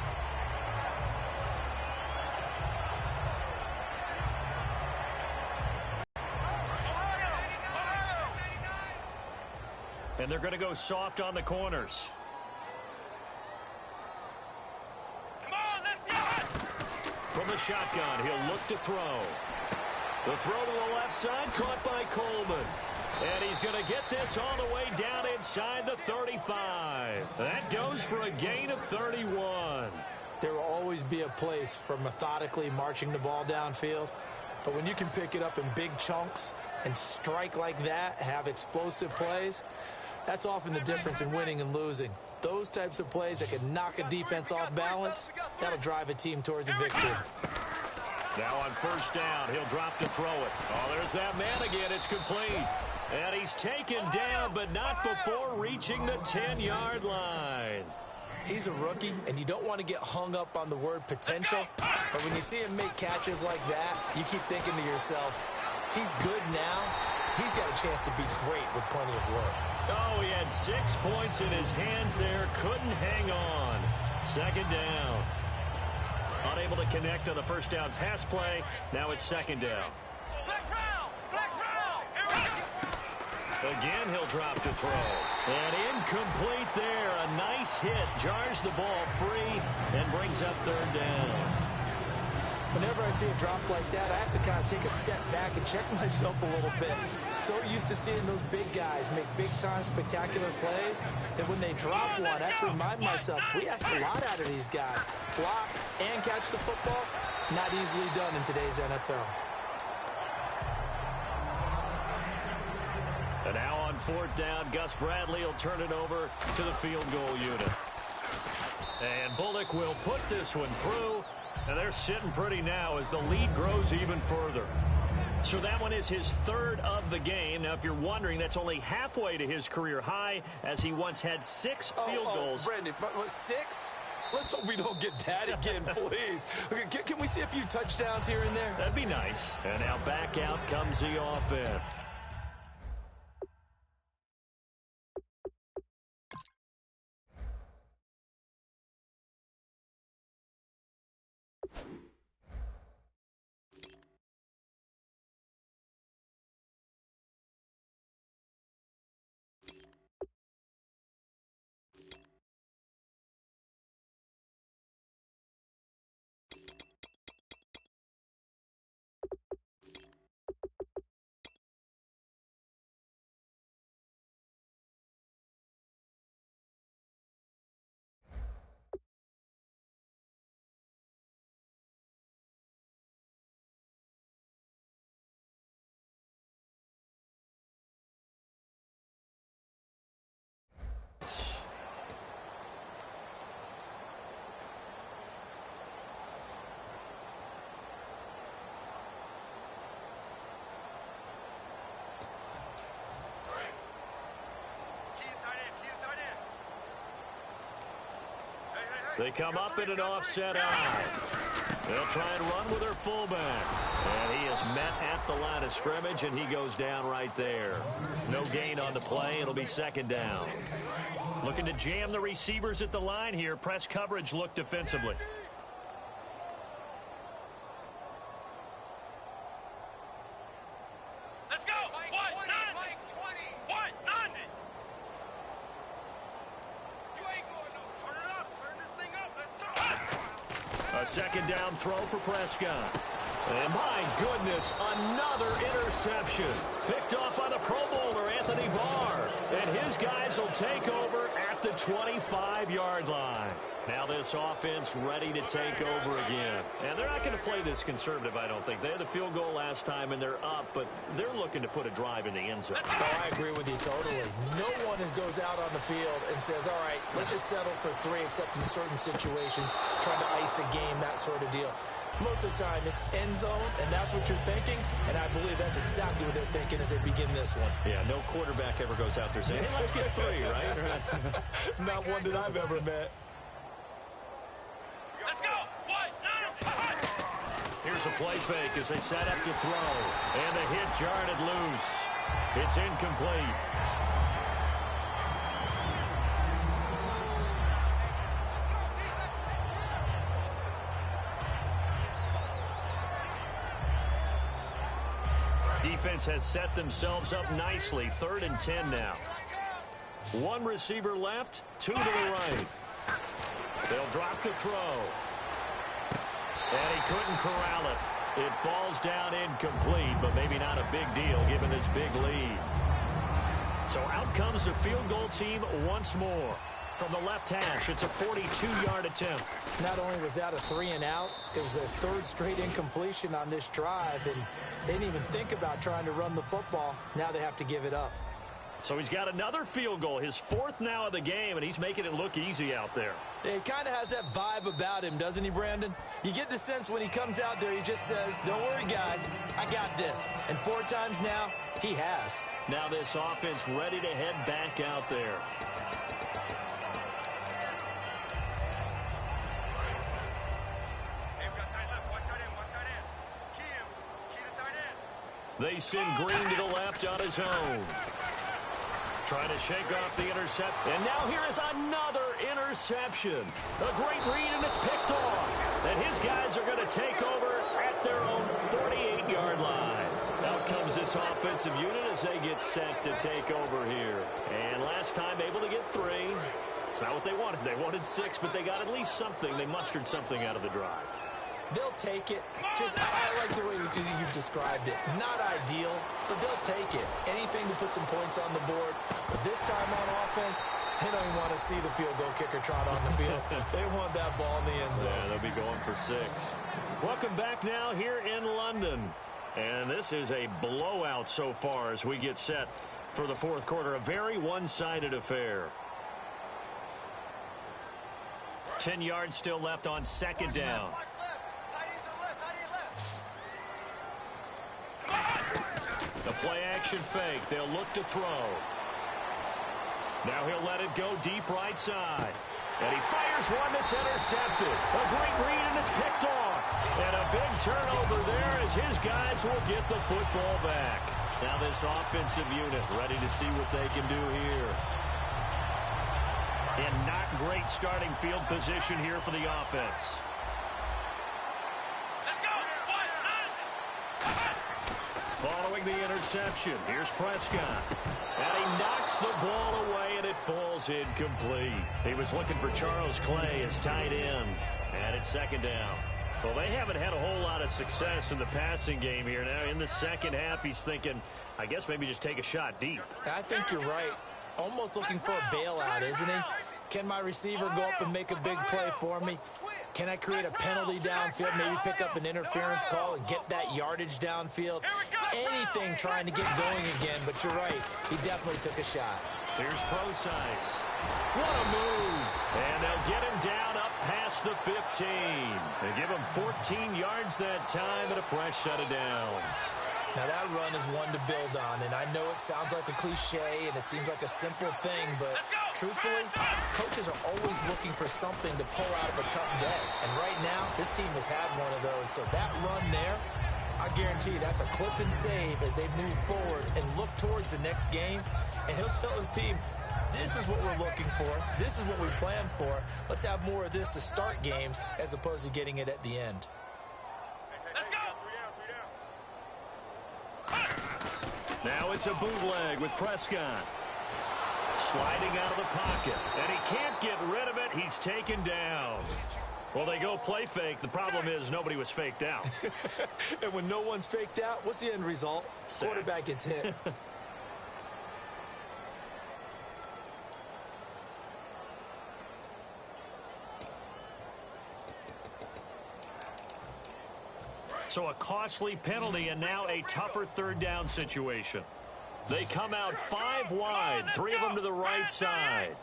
And they're going to go soft on the corners. From the shotgun, he'll look to throw. The throw to the left side, caught by Coleman. And he's going to get this all the way down inside the 35. That goes for a gain of 31. There will always be a place for methodically marching the ball downfield. But when you can pick it up in big chunks and strike like that, have explosive plays, that's often the difference in winning and losing. Those types of plays that can knock a defense off balance, that'll drive a team towards a victory. Now on first down, he'll drop to throw it. Oh, there's that man again. It's complete. And he's taken down, but not before reaching the 10-yard line. He's a rookie, and you don't want to get hung up on the word potential. But when you see him make catches like that, you keep thinking to yourself, he's good now. He's got a chance to be great with plenty of work. Oh, he had 6 points in his hands there. Couldn't hang on. Second down. Unable to connect on the first down pass play. Now it's second down. Again, he'll drop to throw. And incomplete there. A nice hit. Jars the ball free and brings up third down. Whenever I see a drop like that, I have to kind of take a step back and check myself a little bit. So used to seeing those big guys make big-time spectacular plays that when they drop one, I have to remind myself, we ask a lot out of these guys. Block and catch the football, not easily done in today's NFL. And now on fourth down, Gus Bradley will turn it over to the field goal unit. And Bullock will put this one through. And they're sitting pretty now as the lead grows even further. So that one is his third of the game. Now, if you're wondering, that's only halfway to his career high as he once had 6 field goals. Brandon, 6? Let's hope we don't get that again, please. Okay, can we see a few touchdowns here and there? That'd be nice. And now back out comes the offense. They come up in an offset eye. They'll try and run with their fullback. And he is met at the line of scrimmage, and he goes down right there. No gain on the play. It'll be second down. Looking to jam the receivers at the line here. Press coverage look defensively. Let's go. What? None. What? None. You ain't going no. Turn it up. Turn this thing up. Let's go. A second down throw for Prescott. And my goodness, another interception. Picked off by the Pro Bowler, Anthony Barr. And his guys will take over at the 25-yard line. Now this offense ready to take over again. And they're not going to play this conservative, I don't think. They had the field goal last time, and they're up, but they're looking to put a drive in the end zone. Oh, I agree with you totally. No one goes out on the field and says, all right, let's just settle for 3, except in certain situations, trying to ice a game, that sort of deal. Most of the time, it's end zone, and that's what you're thinking, and I believe that's exactly what they're thinking as they begin this one. Yeah, no quarterback ever goes out there saying, hey, let's get 3, right? Not one that I've ever met. Let's go. What? Here's a play fake as they set up to throw. And the hit jarred it loose. It's incomplete. Defense has set themselves up nicely. 3rd and 10 now. 1 receiver left, 2 to the right. They'll drop the throw. And he couldn't corral it. It falls down incomplete, but maybe not a big deal given this big lead. So out comes the field goal team once more. From the left hash, it's a 42-yard attempt. Not only was that a 3 and out, it was their 3rd straight incompletion on this drive, and they didn't even think about trying to run the football. Now they have to give it up. So he's got another field goal, his 4th now of the game, and he's making it look easy out there. It kind of has that vibe about him, doesn't he, Brandon? You get the sense when he comes out there, he just says, don't worry, guys, I got this. And 4 times now, he has. Now this offense ready to head back out there. They send Green to the left on his own. Trying to shake off the intercept. And now here is another interception. A great read, and it's picked off. And his guys are going to take over at their own 48-yard line. Out comes this offensive unit as they get set to take over here. And last time able to get 3. It's not what they wanted. They wanted 6, but they got at least something. They mustered something out of the drive. They'll take it. Just, I like the way you've described it. Not ideal, but they'll take it. Anything to put some points on the board. But this time on offense, they don't even want to see the field goal kicker trot on the field. They want that ball in the end zone. Yeah, they'll be going for 6. Welcome back now here in London. And this is a blowout so far as we get set for the 4th quarter. A very one-sided affair. 10 yards still left on 2nd down. The play-action fake. They'll look to throw. Now he'll let it go deep right side. And he fires one that's intercepted. A great read, and it's picked off. And a big turnover there as his guys will get the football back. Now this offensive unit ready to see what they can do here. And not great starting field position here for the offense. Following the interception, here's Prescott. And he knocks the ball away, and it falls incomplete. He was looking for Charles Clay as tight end. And it's 2nd down. Well, they haven't had a whole lot of success in the passing game here. Now, in the second half, he's thinking, I guess maybe just take a shot deep. I think you're right. Almost looking for a bailout, isn't he? Can my receiver go up and make a big play for me? Can I create a penalty downfield, maybe pick up an interference call and get that yardage downfield? Anything trying to get going again, but you're right. He definitely took a shot. Here's Procise. What a move. And they'll get him down up past the 15. They give him 14 yards that time and a fresh set of downs. Now that run is one to build on, and I know it sounds like a cliche and it seems like a simple thing, but truthfully, coaches are always looking for something to pull out of a tough day. And right now, this team has had one of those. So that run there, I guarantee that's a clip and save as they move forward and look towards the next game. And he'll tell his team, this is what we're looking for. This is what we planned for. Let's have more of this to start games as opposed to getting it at the end. Now it's a bootleg with Prescott. Sliding out of the pocket. And he can't get rid of it. He's taken down. Well, they go play fake. The problem is nobody was faked out. And when no one's faked out, what's the end result? Quarterback gets hit. So a costly penalty and now a tougher third down situation. They come out 5 wide, 3 of them to the right side.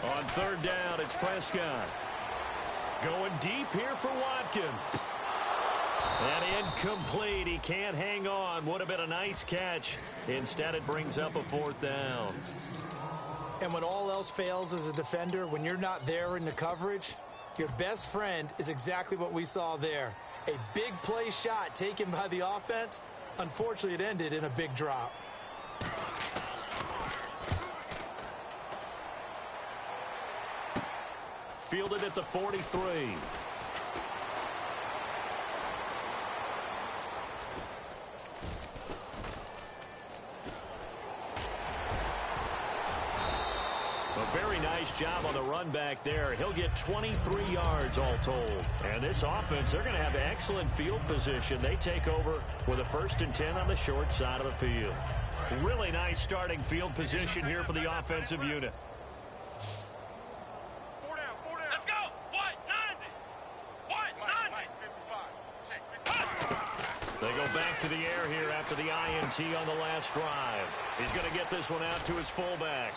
On third down, it's Prescott. Going deep here for Watkins. And incomplete. He can't hang on. Would have been a nice catch. Instead, it brings up a 4th down. And when all else fails as a defender, when you're not there in the coverage, your best friend is exactly what we saw there. A big play shot taken by the offense. Unfortunately, it ended in a big drop. Fielded at the 43. A very nice job on the run back there. He'll get 23 yards all told. And this offense, they're going to have excellent field position. They take over with a 1st and 10 on the short side of the field. Really nice starting field position here for the offensive unit. Let's go! What? 90! What? 90! They go back to the air here after the INT on the last drive. He's going to get this one out to his fullback.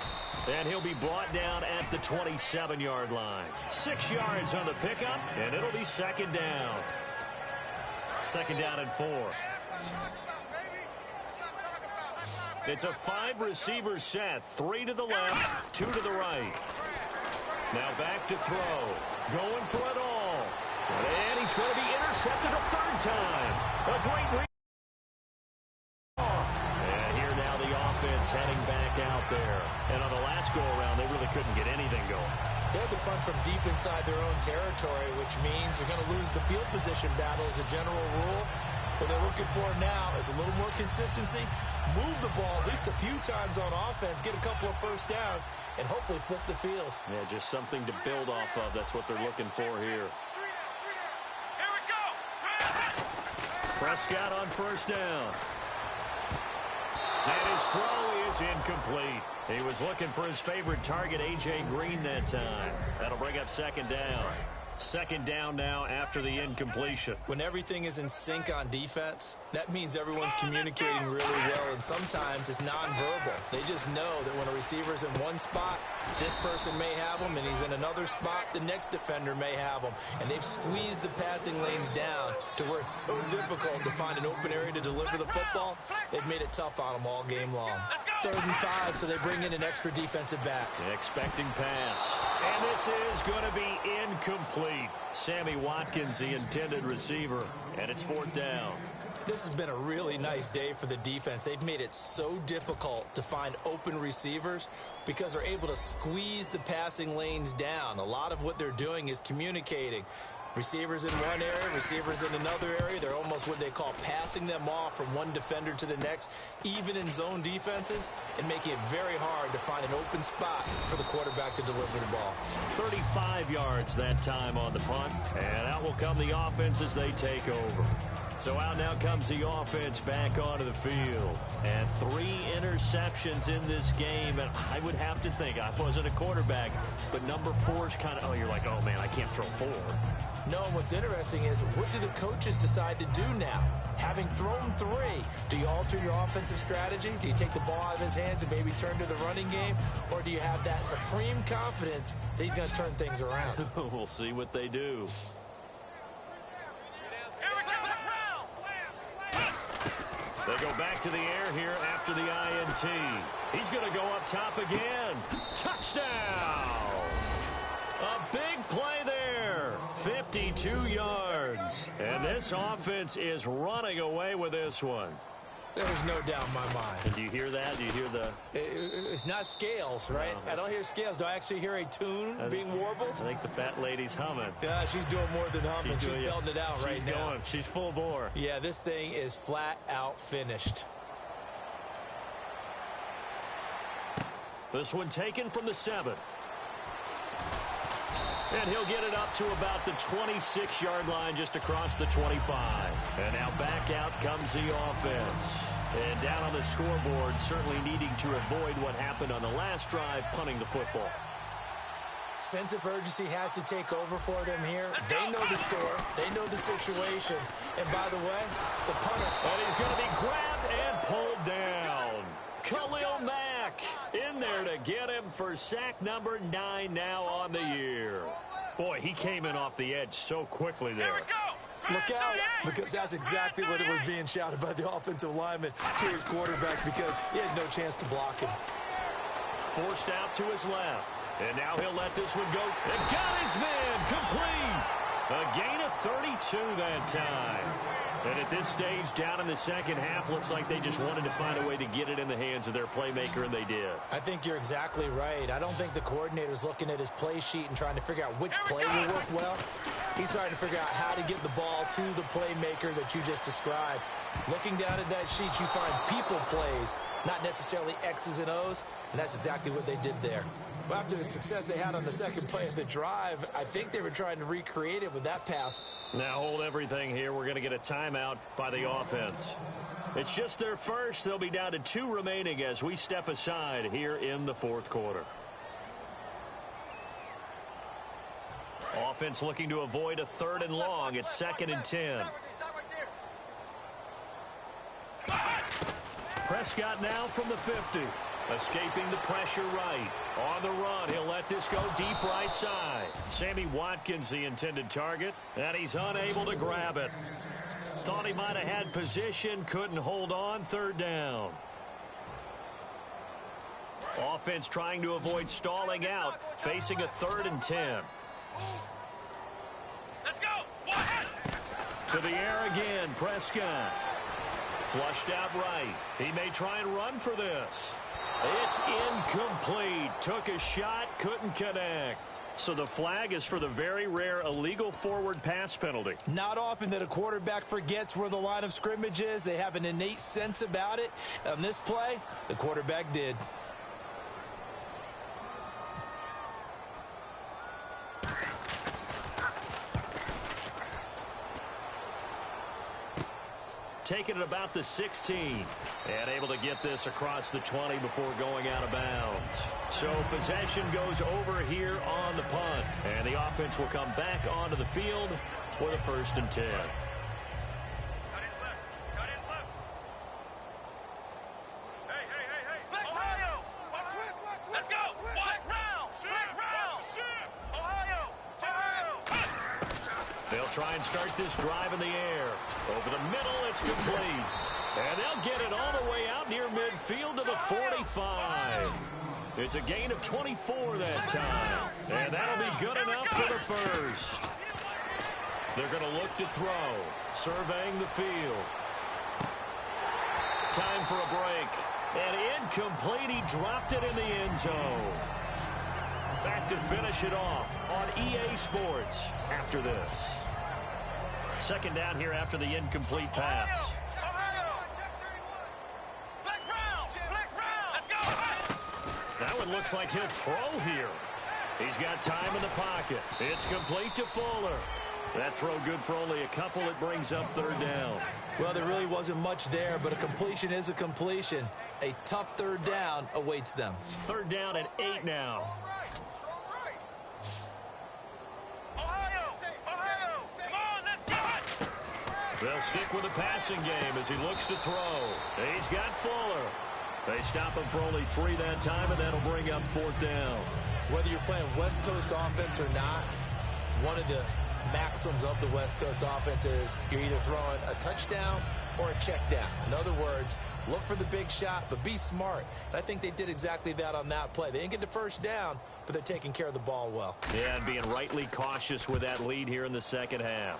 And he'll be brought down at the 27-yard line. 6 yards on the pickup, and it'll be 2nd down. 2nd down and 4. It's a 5-receiver set. 3 to the left, 2 to the right. Now back to throw. Going for it all. And he's going to be intercepted a 3rd time. A great read. And here now the offense heading back out there. And on the last go-around, they really couldn't get anything going. They had to punt from deep inside their own territory, which means they're going to lose the field position battle as a general rule. What they're looking for now is a little more consistency, move the ball at least a few times on offense, get a couple of 1st downs, and hopefully flip the field. Yeah, just something to build off of. That's what they're looking for here. Here we go! Prescott on 1st down. And his throw is incomplete. He was looking for his favorite target, A.J. Green, that time. That'll bring up 2nd down. 2nd down now after the incompletion. When everything is in sync on defense, that means everyone's communicating really well, and sometimes it's nonverbal. They just know that when a receiver's in one spot, this person may have him, and he's in another spot, the next defender may have him. And they've squeezed the passing lanes down to where it's so difficult to find an open area to deliver the football. They've made it tough on them all game long. 3rd and 5, so they bring in an extra defensive back. Expecting pass. And this is going to be incomplete. Sammy Watkins, the intended receiver, and it's 4th down. This has been a really nice day for the defense. They've made it so difficult to find open receivers because they're able to squeeze the passing lanes down. A lot of what they're doing is communicating. Receivers in one area, receivers in another area. They're almost what they call passing them off from one defender to the next, even in zone defenses, and making it very hard to find an open spot for the quarterback to deliver the ball. 35 yards that time on the punt, and out will come the offense as they take over. So out now comes the offense back onto the field. And 3 interceptions in this game. And I would have to think, I wasn't a quarterback, but number 4 is kind of, oh, you're like, oh, man, I can't throw 4. No, what's interesting is what do the coaches decide to do now? Having thrown 3, do you alter your offensive strategy? Do you take the ball out of his hands and maybe turn to the running game? Or do you have that supreme confidence that he's going to turn things around? We'll see what they do. They go back to the air here after the INT. He's going to go up top again. Touchdown! A big play there. 52 yards. And this offense is running away with this one. There's no doubt in my mind. And do you hear that? Do you hear the... It's not scales, right? No. I don't hear scales. Do I actually hear a tune being warbled? I think the fat lady's humming. Yeah, she's doing more than humming. She's belting it out right now. Going. She's full bore. Yeah, this thing is flat out finished. This one taken from the 7. And he'll get it up to about the 26-yard line just across the 25. And now back out comes the offense. And down on the scoreboard, certainly needing to avoid what happened on the last drive, punting the football. Sense of urgency has to take over for them here. They know the score. They know the situation. And by the way, the punter. And he's going to be grabbed and pulled down. Khalil Mack in there to get him for sack number 9 now on the year. Boy, he came in off the edge so quickly there. Look out, because that's exactly what it was being shouted by the offensive lineman to his quarterback, because he had no chance to block him. Forced out to his left. And now he'll let this one go. And got his man complete. A gain of 32 that time. And at this stage, down in the second half, looks like they just wanted to find a way to get it in the hands of their playmaker, and they did. I think you're exactly right. I don't think the coordinator's looking at his play sheet and trying to figure out which play will work well. He's trying to figure out how to get the ball to the playmaker that you just described. Looking down at that sheet, you find people plays, not necessarily X's and O's, and that's exactly what they did there. Well, after the success they had on the second play of the drive, I think they were trying to recreate it with that pass. Now hold everything here. We're going to get a timeout by the offense. It's just their first. They'll be down to 2 remaining as we step aside here in the fourth quarter. Offense looking to avoid a 3rd and long. It's 2nd and 10. Prescott now from the 50. Escaping the pressure right. On the run, he'll let this go deep right side. Sammy Watkins, the intended target, and he's unable to grab it. Thought he might have had position, couldn't hold on, 3rd down. Offense trying to avoid stalling out, facing a 3rd and 10. Let's go! To the air again, Prescott. Flushed out right. He may try and run for this. It's incomplete. Took a shot, couldn't connect. So the flag is for the very rare illegal forward pass penalty. Not often that a quarterback forgets where the line of scrimmage is. They have an innate sense about it. On this play, the quarterback did. Taking it about the 16. And able to get this across the 20 before going out of bounds. So possession goes over here on the punt. And the offense will come back onto the field for the 1st and 10. Let's go! Flex round! Flex round! Ohio! They'll try and start this drive in the air. Over the middle, it's complete. And they'll get it all the way out near midfield to the 45. It's a gain of 24 that time. And that'll be good enough for the first. They're going to look to throw. Surveying the field. Time for a break. And incomplete. He dropped it in the end zone. Back to finish it off on EA Sports after this. 2nd down here after the incomplete pass. That one looks like he'll throw here. He's got time in the pocket. It's complete to Fuller. That throw good for only a couple. It brings up 3rd down. Well, there really wasn't much there, but a completion is a completion. A tough 3rd down awaits them. 3rd down and 8 now. They'll stick with the passing game as he looks to throw. He's got Fuller. They stop him for only 3 that time, and that'll bring up 4th down. Whether you're playing West Coast offense or not, one of the maxims of the West Coast offense is you're either throwing a touchdown or a check down. In other words, look for the big shot, but be smart. And I think they did exactly that on that play. They didn't get the first down, but they're taking care of the ball well. Yeah, and being rightly cautious with that lead here in the second half.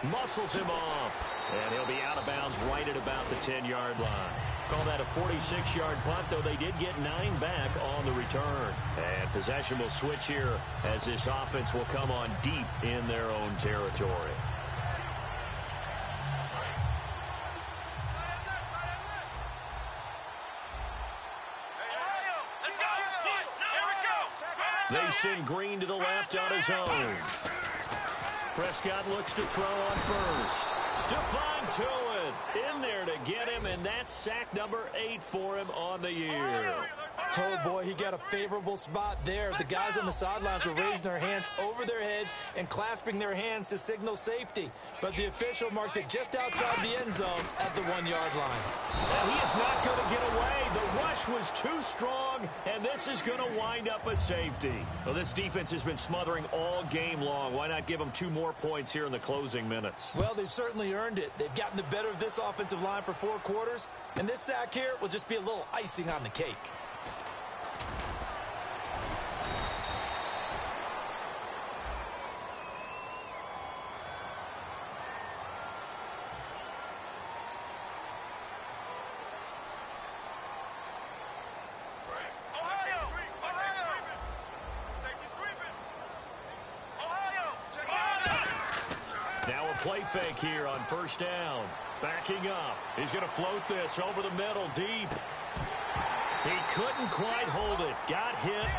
Muscles him off, and he'll be out of bounds right at about the 10-yard line. Call that a 46-yard punt, though they did get 9 back on the return. And possession will switch here as this offense will come on deep in their own territory. They send Green to the left on his own. Prescott looks to throw on first. Stephon Tuitt in there to get him, and that's sack number 8 for him on the year. Oh, boy, he got a favorable spot there. The guys on the sidelines were raising their hands over their head and clasping their hands to signal safety. But the official marked it just outside the end zone at the 1-yard line. And he is not going to get away. The rush was too strong, and this is going to wind up a safety. Well, this defense has been smothering all game long. Why not give them 2 more points here in the closing minutes? Well, they've certainly earned it. They've gotten the better of this offensive line for 4 quarters, and this sack here will just be a little icing on the cake. Play fake here on first down. Backing up. He's going to float this over the middle deep. He couldn't quite hold it. Got hit.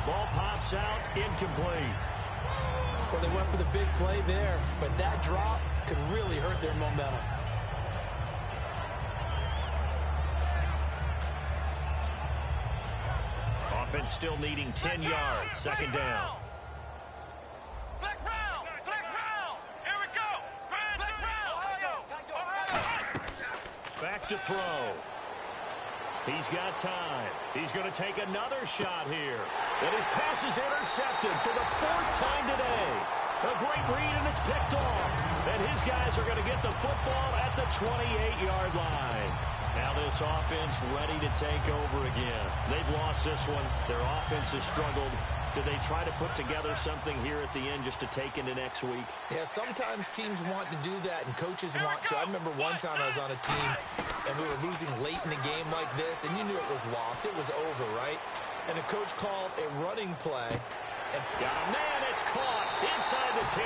Ball pops out. Incomplete. Well, they went for the big play there, but that drop could really hurt their momentum. Offense still needing 10 yards. Second down. Back to throw. He's got time. He's going to take another shot here. And his pass is intercepted for the 4th time today. A great read, and it's picked off. And his guys are going to get the football at the 28-yard line. Now this offense ready to take over again. They've lost this one. Their offense has struggled. Do they try to put together something here at the end just to take into next week? Yeah, sometimes teams want to do that and coaches want to. I remember one time I was on a team and we were losing late in a game like this, and you knew it was lost. It was over, right? And a coach called a running play. And got a man, it's caught inside the 10.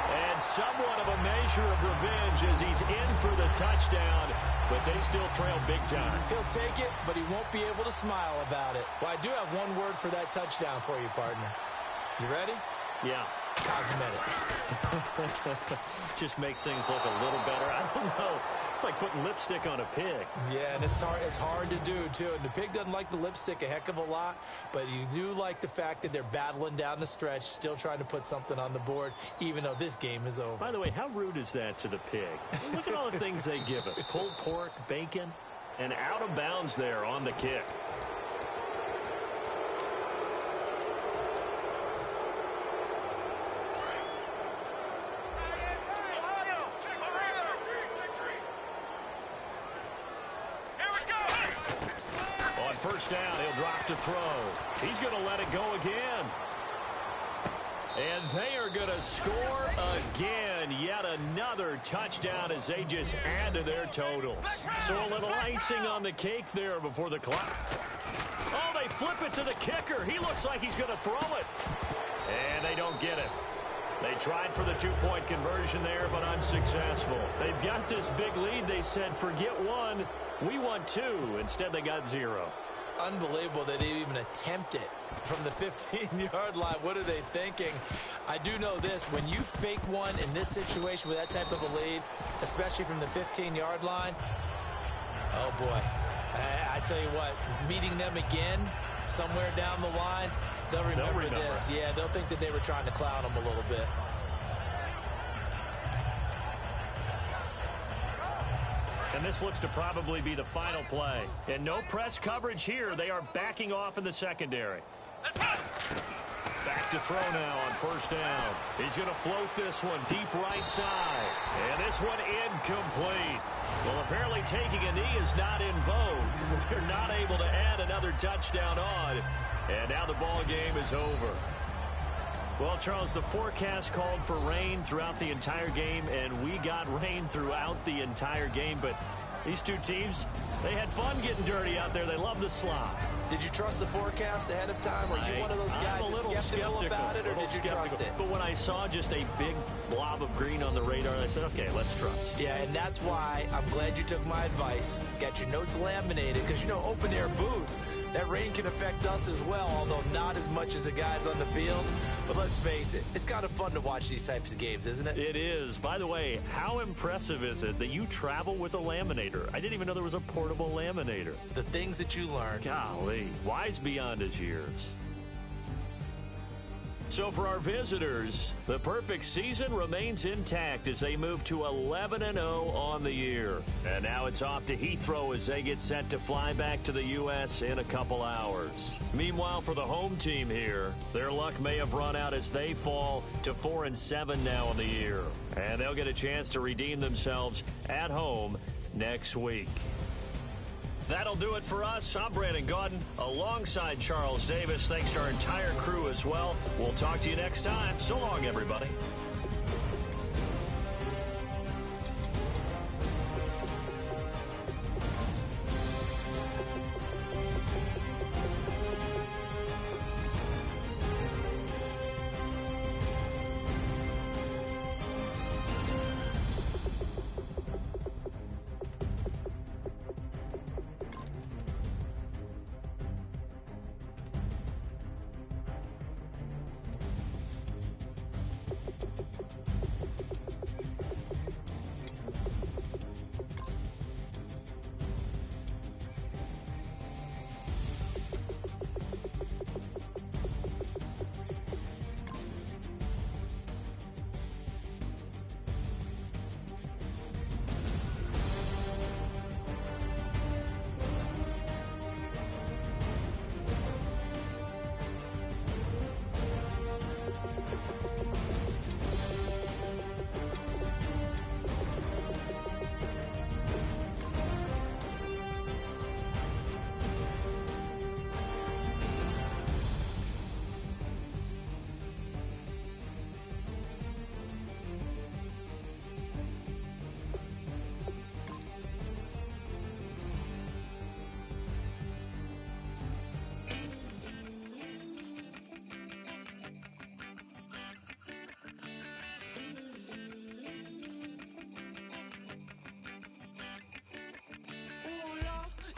And somewhat of a measure of revenge as he's in for the touchdown, but they still trail big time. He'll take it, but he won't be able to smile about it. Well, I do have one word for that touchdown for you, partner. You ready? Yeah. Cosmetics. Just makes things look a little better. I don't know. It's like putting lipstick on a pig. Yeah, and it's hard to do, too. And the pig doesn't like the lipstick a heck of a lot, but you do like the fact that they're battling down the stretch, still trying to put something on the board, even though this game is over. By the way, how rude is that to the pig? Look at all the things they give us. Pulled pork, bacon, and out of bounds there on the kick. First down, he'll drop to throw. He's going to let it go again. And they are going to score again. Yet another touchdown as they just add to their totals. So a little icing on the cake there before the clock. Oh, they flip it to the kicker. He looks like he's going to throw it. And they don't get it. They tried for the 2-point conversion there, but unsuccessful. They've got this big lead. They said, forget 1. We want 2. Instead, they got 0. Unbelievable they didn't even attempt it from the 15-yard line. What are they thinking? I do know this. When you fake one in this situation with that type of a lead, especially from the 15-yard line, oh, boy. I tell you what, meeting them again somewhere down the line, they'll remember this. Yeah, they'll think that they were trying to clown them a little bit. And this looks to probably be the final play. And no press coverage here. They are backing off in the secondary. to throw now on first down. He's going to float this one deep right side. And this one incomplete. Well, apparently taking a knee is not in vogue. They're not able to add another touchdown on. And now the ball game is over. Well, Charles, the forecast called for rain throughout the entire game, and we got rain throughout the entire game. But these two teams, they had fun getting dirty out there. They love the slide. Did you trust the forecast ahead of time? Were you one of those guys that's skeptical about it, or did you trust it? But when I saw just a big blob of green on the radar, I said, okay, let's trust. Yeah, and that's why I'm glad you took my advice. Got your notes laminated, because, you know, open-air booth, that rain can affect us as well, although not as much as the guys on the field. But let's face it, it's kind of fun to watch these types of games, isn't it? It is. By the way, how impressive is it that you travel with a laminator? I didn't even know there was a portable laminator. The things that you learn. Golly, wise beyond his years. So for our visitors, the perfect season remains intact as they move to 11-0 on the year. And now it's off to Heathrow as they get set to fly back to the U.S. in a couple hours. Meanwhile, for the home team here, their luck may have run out as they fall to 4-7 now on the year. And they'll get a chance to redeem themselves at home next week. That'll do it for us. I'm Brandon Gaudin alongside Charles Davis. Thanks to our entire crew as well. We'll talk to you next time. So long, everybody.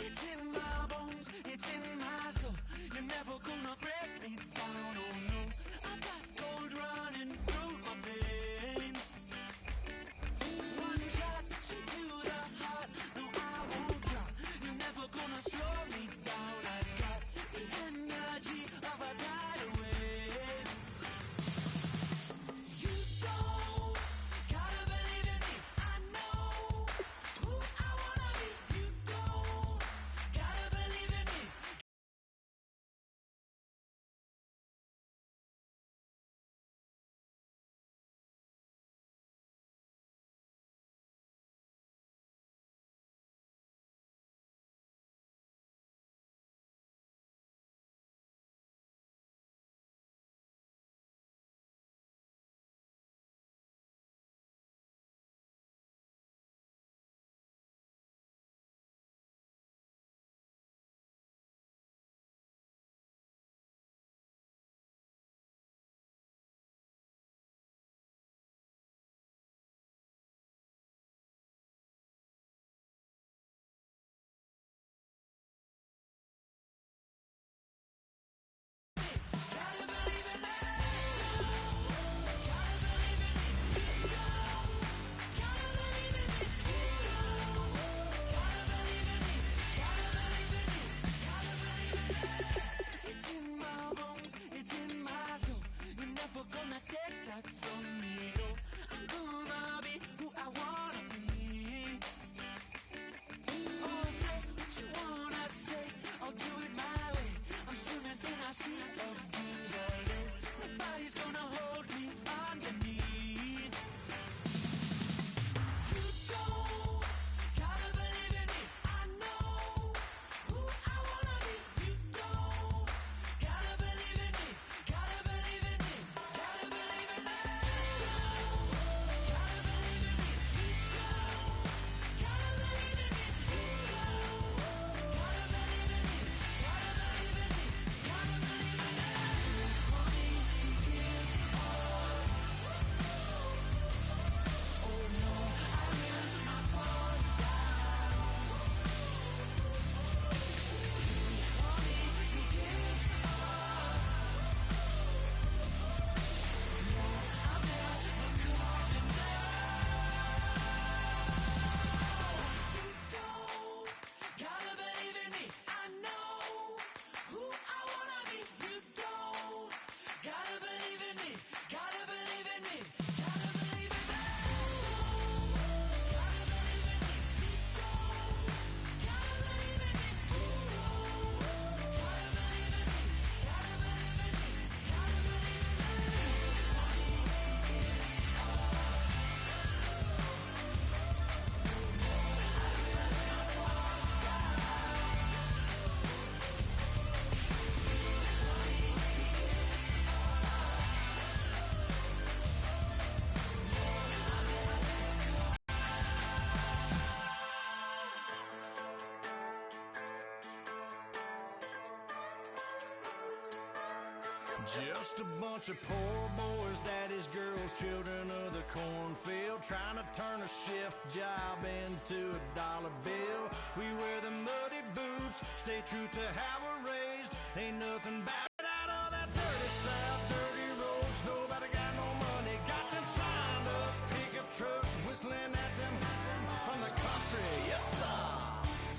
It's in my bones, it's in my soul. You're never gonna break me down, oh no. I've got gold running through my veins. One shot, straight to the heart. No, I won't drop. You're never gonna slow me down. I've got the energy of a tidal wave. You don't gotta believe in me. I know who I wanna be. You don't gotta believe in me. It's in my bones, it's in my soul. You're never gonna take that from me, no. I'm gonna be who I wanna be. Oh, say what you wanna say, I'll do it my way. I'm swimming in a sea of dreams all day. Nobody's gonna hold me underneath. You don't gotta believe in me. I know who I wanna be. You don't gotta believe in me. Gotta believe in me. Gotta believe in me. Gotta believe in me. You don't gotta believe in me. You don't gotta believe in me. Gotta believe in me. Gotta believe in me. Honey, to give all. Oh no, I will not fall down. Honey, to give all. No, I'm never coming down. You don't gotta believe in me. I know who I wanna be. You don't gotta believe in me. Gotta believe in me. Gotta believe in me. Gotta believe in me. You don't gotta believe in me. You don't gotta believe in me. Gotta believe in me. Gotta believe in me. Honey, to give all. I will not fall down. Honey, to give Just a bunch of poor boys, daddy's girls, children of the cornfield, trying to turn a shift job into a dollar bill. We wear the muddy boots, stay true to how we're raised. Ain't nothing bad out of that dirty south, dirty roads. Nobody got no money, got them signed up pickup trucks, whistling at them from the country. Yes, sir.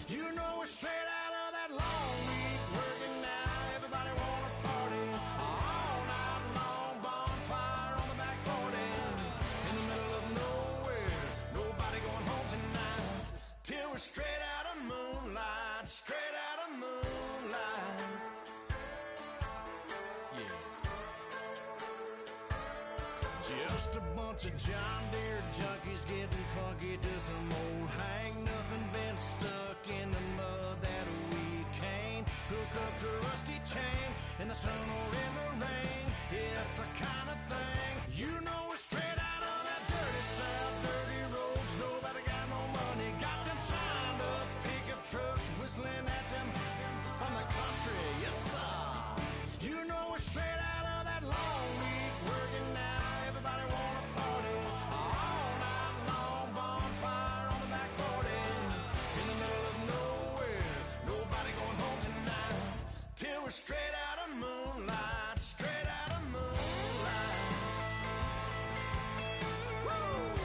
You know we're straight out of that long week working now. Everybody wanna party all night long, bonfire on the back 40 in the middle of nowhere. Nobody going home tonight till we're straight out of moonlight, straight out of moonlight. Yeah. Just a bunch of John Deere junkies getting funky to some old hang. Nothing been stuck in the mud that we can't hook up to a rusty chain in the sun or in the rain. Yeah, it's the kind of thing. You know we're straight out of that dirty south, dirty roads. Nobody got no money, got them signed up pickup trucks, whistling at them from the country. Yes, sir. You know we're straight out of that long week working now. Everybody wanna party all night long, bonfire on the back 40 in the middle of nowhere. Nobody going home tonight till we're straight out of moonlight, straight out of moonlight. Woo!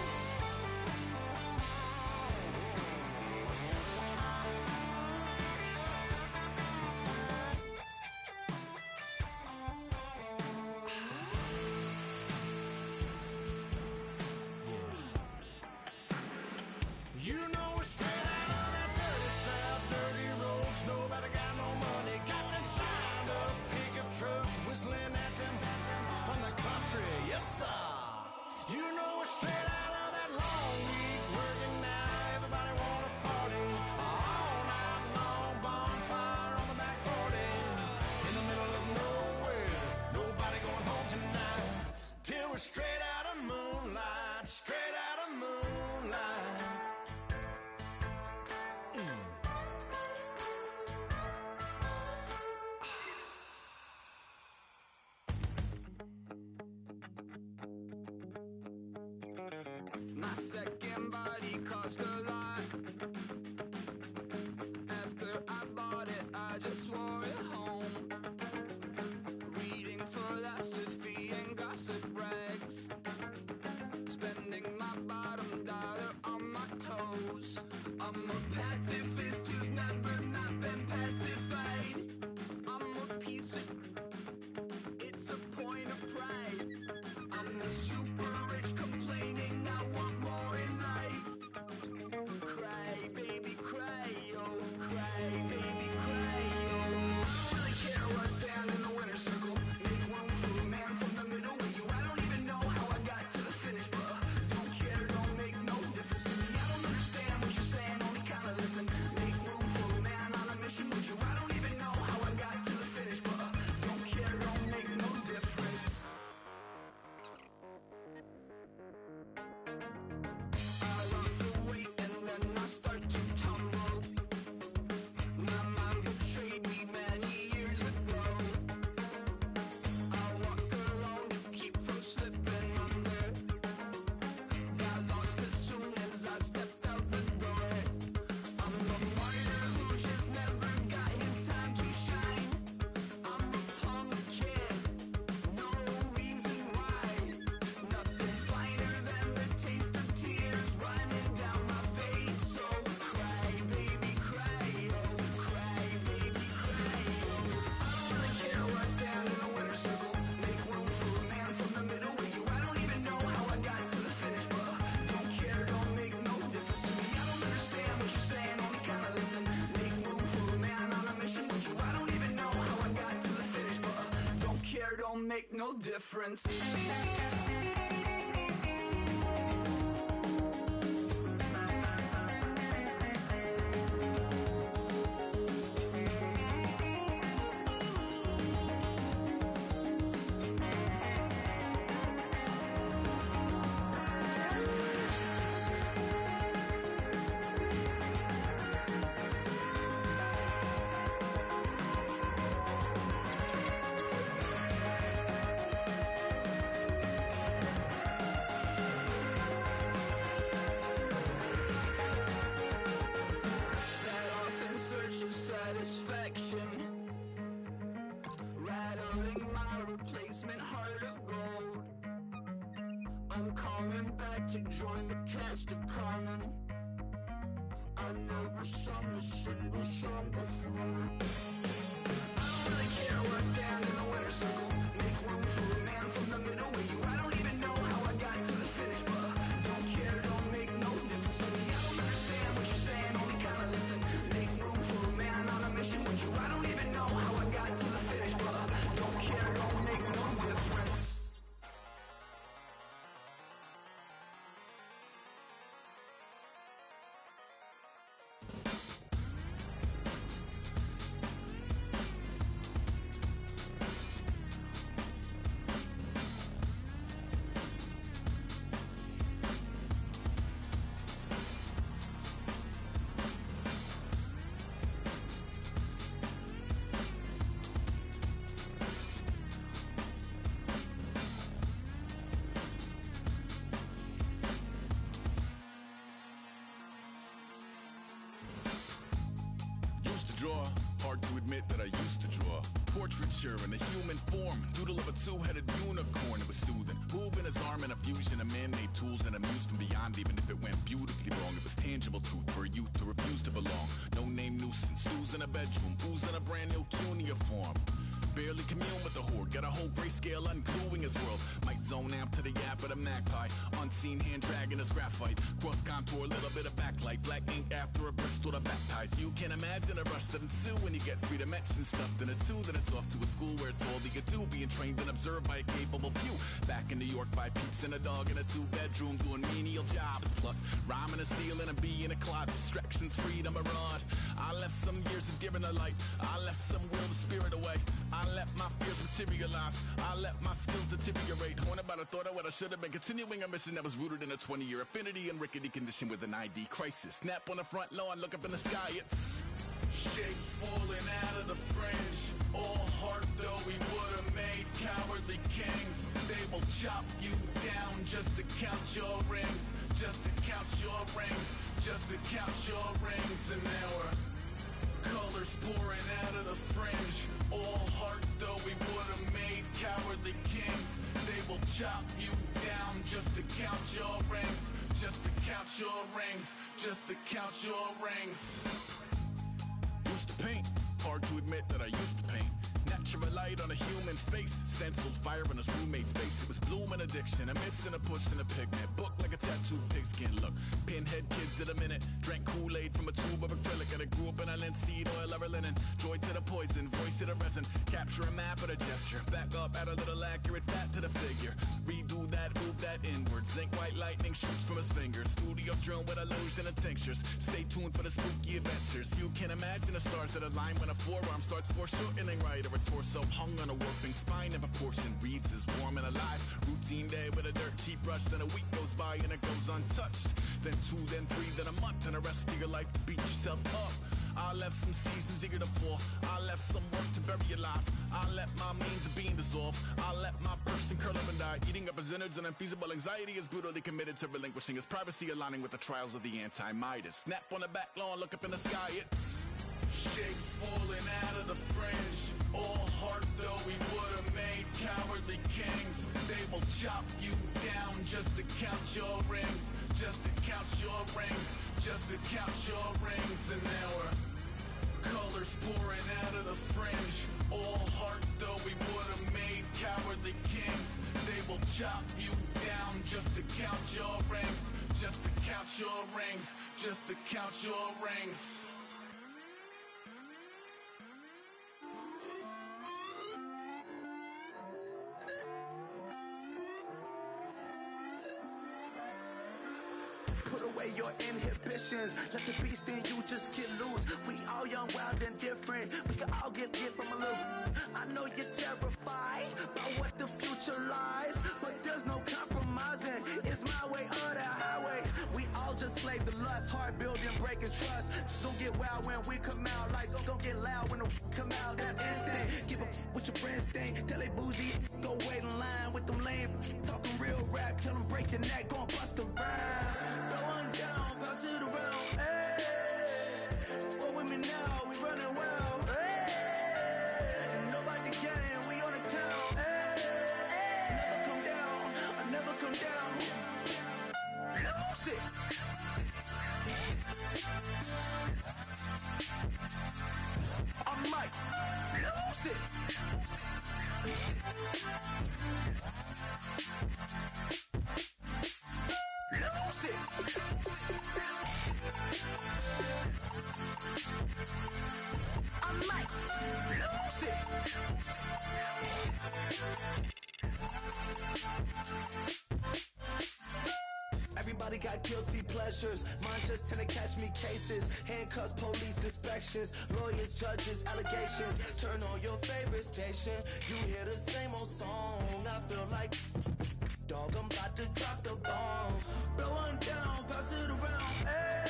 You know we're straight out of that dirty south, dirty roads. Nobody got no money, got them signed up pickup trucks, whistling at them from the country. Yes, sir. You know we're straight out of that long week working now. Everybody wanna party all night long, bonfire on the back 40 in the middle of nowhere. Nobody going home tonight till we're straight out of moonlight, straight out of moonlight. My second body cost a lot. After I bought it, I just wore it home. Reading philosophy and gossip rags. Spending my bottom dollar on my toes. I'm a pacifist who's never not been pacified. I'm a piece of... It's a point of pride. I'm the super rich complaining I want more in life. Cried. don't make no difference. Rattling my replacement heart of gold. I'm coming back to join the cast of Carmen. I never sung a single song before. I don't really care where I stand in the winner's circle. Make room for a man from the middle with you. I don't even know how I got to the finish, but don't care, don't make no difference to me. I don't understand what you're saying, only kinda listen. Make room for a man on a mission with you. I don't even know how I got to the finish, but don't care, don't make no difference. Draw. Hard to admit that I used to draw. Portraiture in a human form. Doodle of a two-headed unicorn. It was soothing. Moving his arm in a fusion of man-made tools and a muse from beyond. Even if it went beautifully wrong, it was tangible truth for a youth to refuse to belong. No name nuisance. Who's in a bedroom? Who's in a brand new cuneiform? Barely commune with the horde. Got a whole grayscale ungluing his world. Might zone amp to the yap of the magpie. Unseen hand dragging his graphite. Cross contour, a little bit of backlight. Black ink after a Bristol to baptize. You can imagine a rush that ensue when you get three dimensions stuffed in a two. Then it's off to a school where it's all you can do. Being trained and observed by a capable few. Back in New York by peeps and a dog in a two-bedroom doing menial jobs. Plus rhyming and stealing and being a clod. Distractions, freedom, a rod. I left some years of giving a light. I left some will the spirit away. I let my fears materialize. I let my skills deteriorate. Horn about a thought of what I should have been. Continuing a mission that was rooted in a 20-year affinity and rickety condition with an ID crisis. Snap on the front lawn, look up in the sky. It's shapes falling out of the fringe. All heart though we would have made cowardly kings. They will chop you down just to count your rings. Just to count your rings. Just to count your rings. And now we're colors pouring out of the fringe. All heart though we would have made cowardly kings. They will chop you down just to count your rings. Just to count your rings. Just to count your rings. Used to paint. Hard to admit that I used to paint. Natural light on a human face. Stenciled fire in his roommate's face. It was bloom and addiction. A miss and a push and a pigment. Book like a tattooed pigskin look. Pinhead kids in a minute. Drank Kool-Aid from a tube of acrylic. And I grew up in a linseed oil of linen. Joy to the poison. Voice to the resin. Capture a map of a gesture. Back up, add a little accurate fat to the figure. Redo that, move that inward. Zinc white lightning shoots from his fingers. Studios strewn with illusion and tinctures. Stay tuned for the spooky adventures. You can imagine the stars that align when a forearm starts foreshortening right. Or a torso hung on a warping spine. If a portion reads as warm and alive. Routine day with a dirt cheap brush. Then a week goes by and it goes untouched. Then 2, then 3, then a month. And the rest of your life to beat yourself up. I left some seasons eager to fall. I left some work to bury your life. I let my means of being dissolve. I let my person curl up and die. Eating up his innards and unfeasible anxiety is brutally committed to relinquishing his privacy, aligning with the trials of the anti-Midas. Snap on the back lawn, look up in the sky. It's shapes falling out of the fringe. All heart though we would have made cowardly kings. They will chop you down just to count your rings. Just to count your rings. Just to count your rings. And now we're colors pouring out of the fringe. All heart though we would have made cowardly kings. They will chop you down just to count your rings. Just to count your rings. Just to count your rings. Put away your inhibitions. Let the beast in you just get loose. We all young, wild, and different. We can all get from a little. I know you're terrified by what the future lies, but there's no compromising. It's my way or the highway. We all just slave to lust, hard building, breaking trust. Don't get wild when we come out, like don't get loud when the come out. That's instant. Keep up with your friends thing. Tell they bougie, go wait in line with them lame. Talking real rap, tell them break your neck, go and bust a rhyme. Going down, pass it around. Hey, what with me now? We running wild. Hey, and nobody can. We on the town. Hey, never come down. I never come down. Lose it. I might lose it. Lose it. I might lose it. Everybody got guilty pleasures. Mine just tend to catch me cases. Handcuffs, police inspections, lawyers, judges, allegations. Turn on your favorite station. You hear the same old song. I feel like, dog, I'm about to drop the bomb. Blow one down, pass it around. Hey,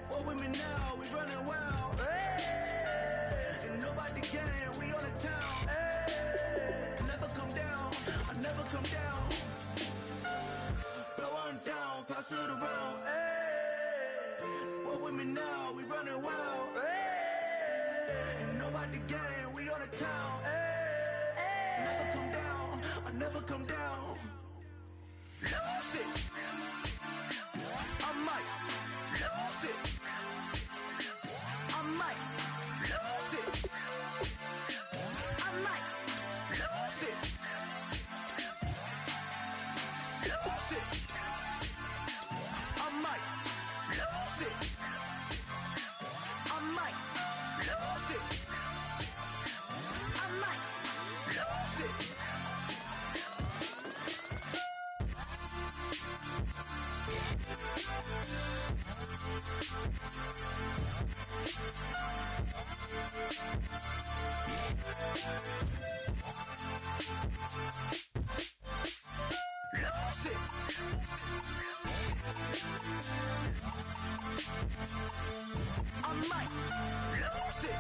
what with me now? We running wild. Hey, and nobody can. We on the town. Hey, never come down. I never come down. Down, pass it around, hey. What with me now? We running wild, hey. And nobody gang, we on the town, hey. Never come down, I never come down. Lose it. I might lose it. I might lose it. I might lose it. Lose it. I might lose it. I might lose it. I might lose it. Lose it. I might lose it.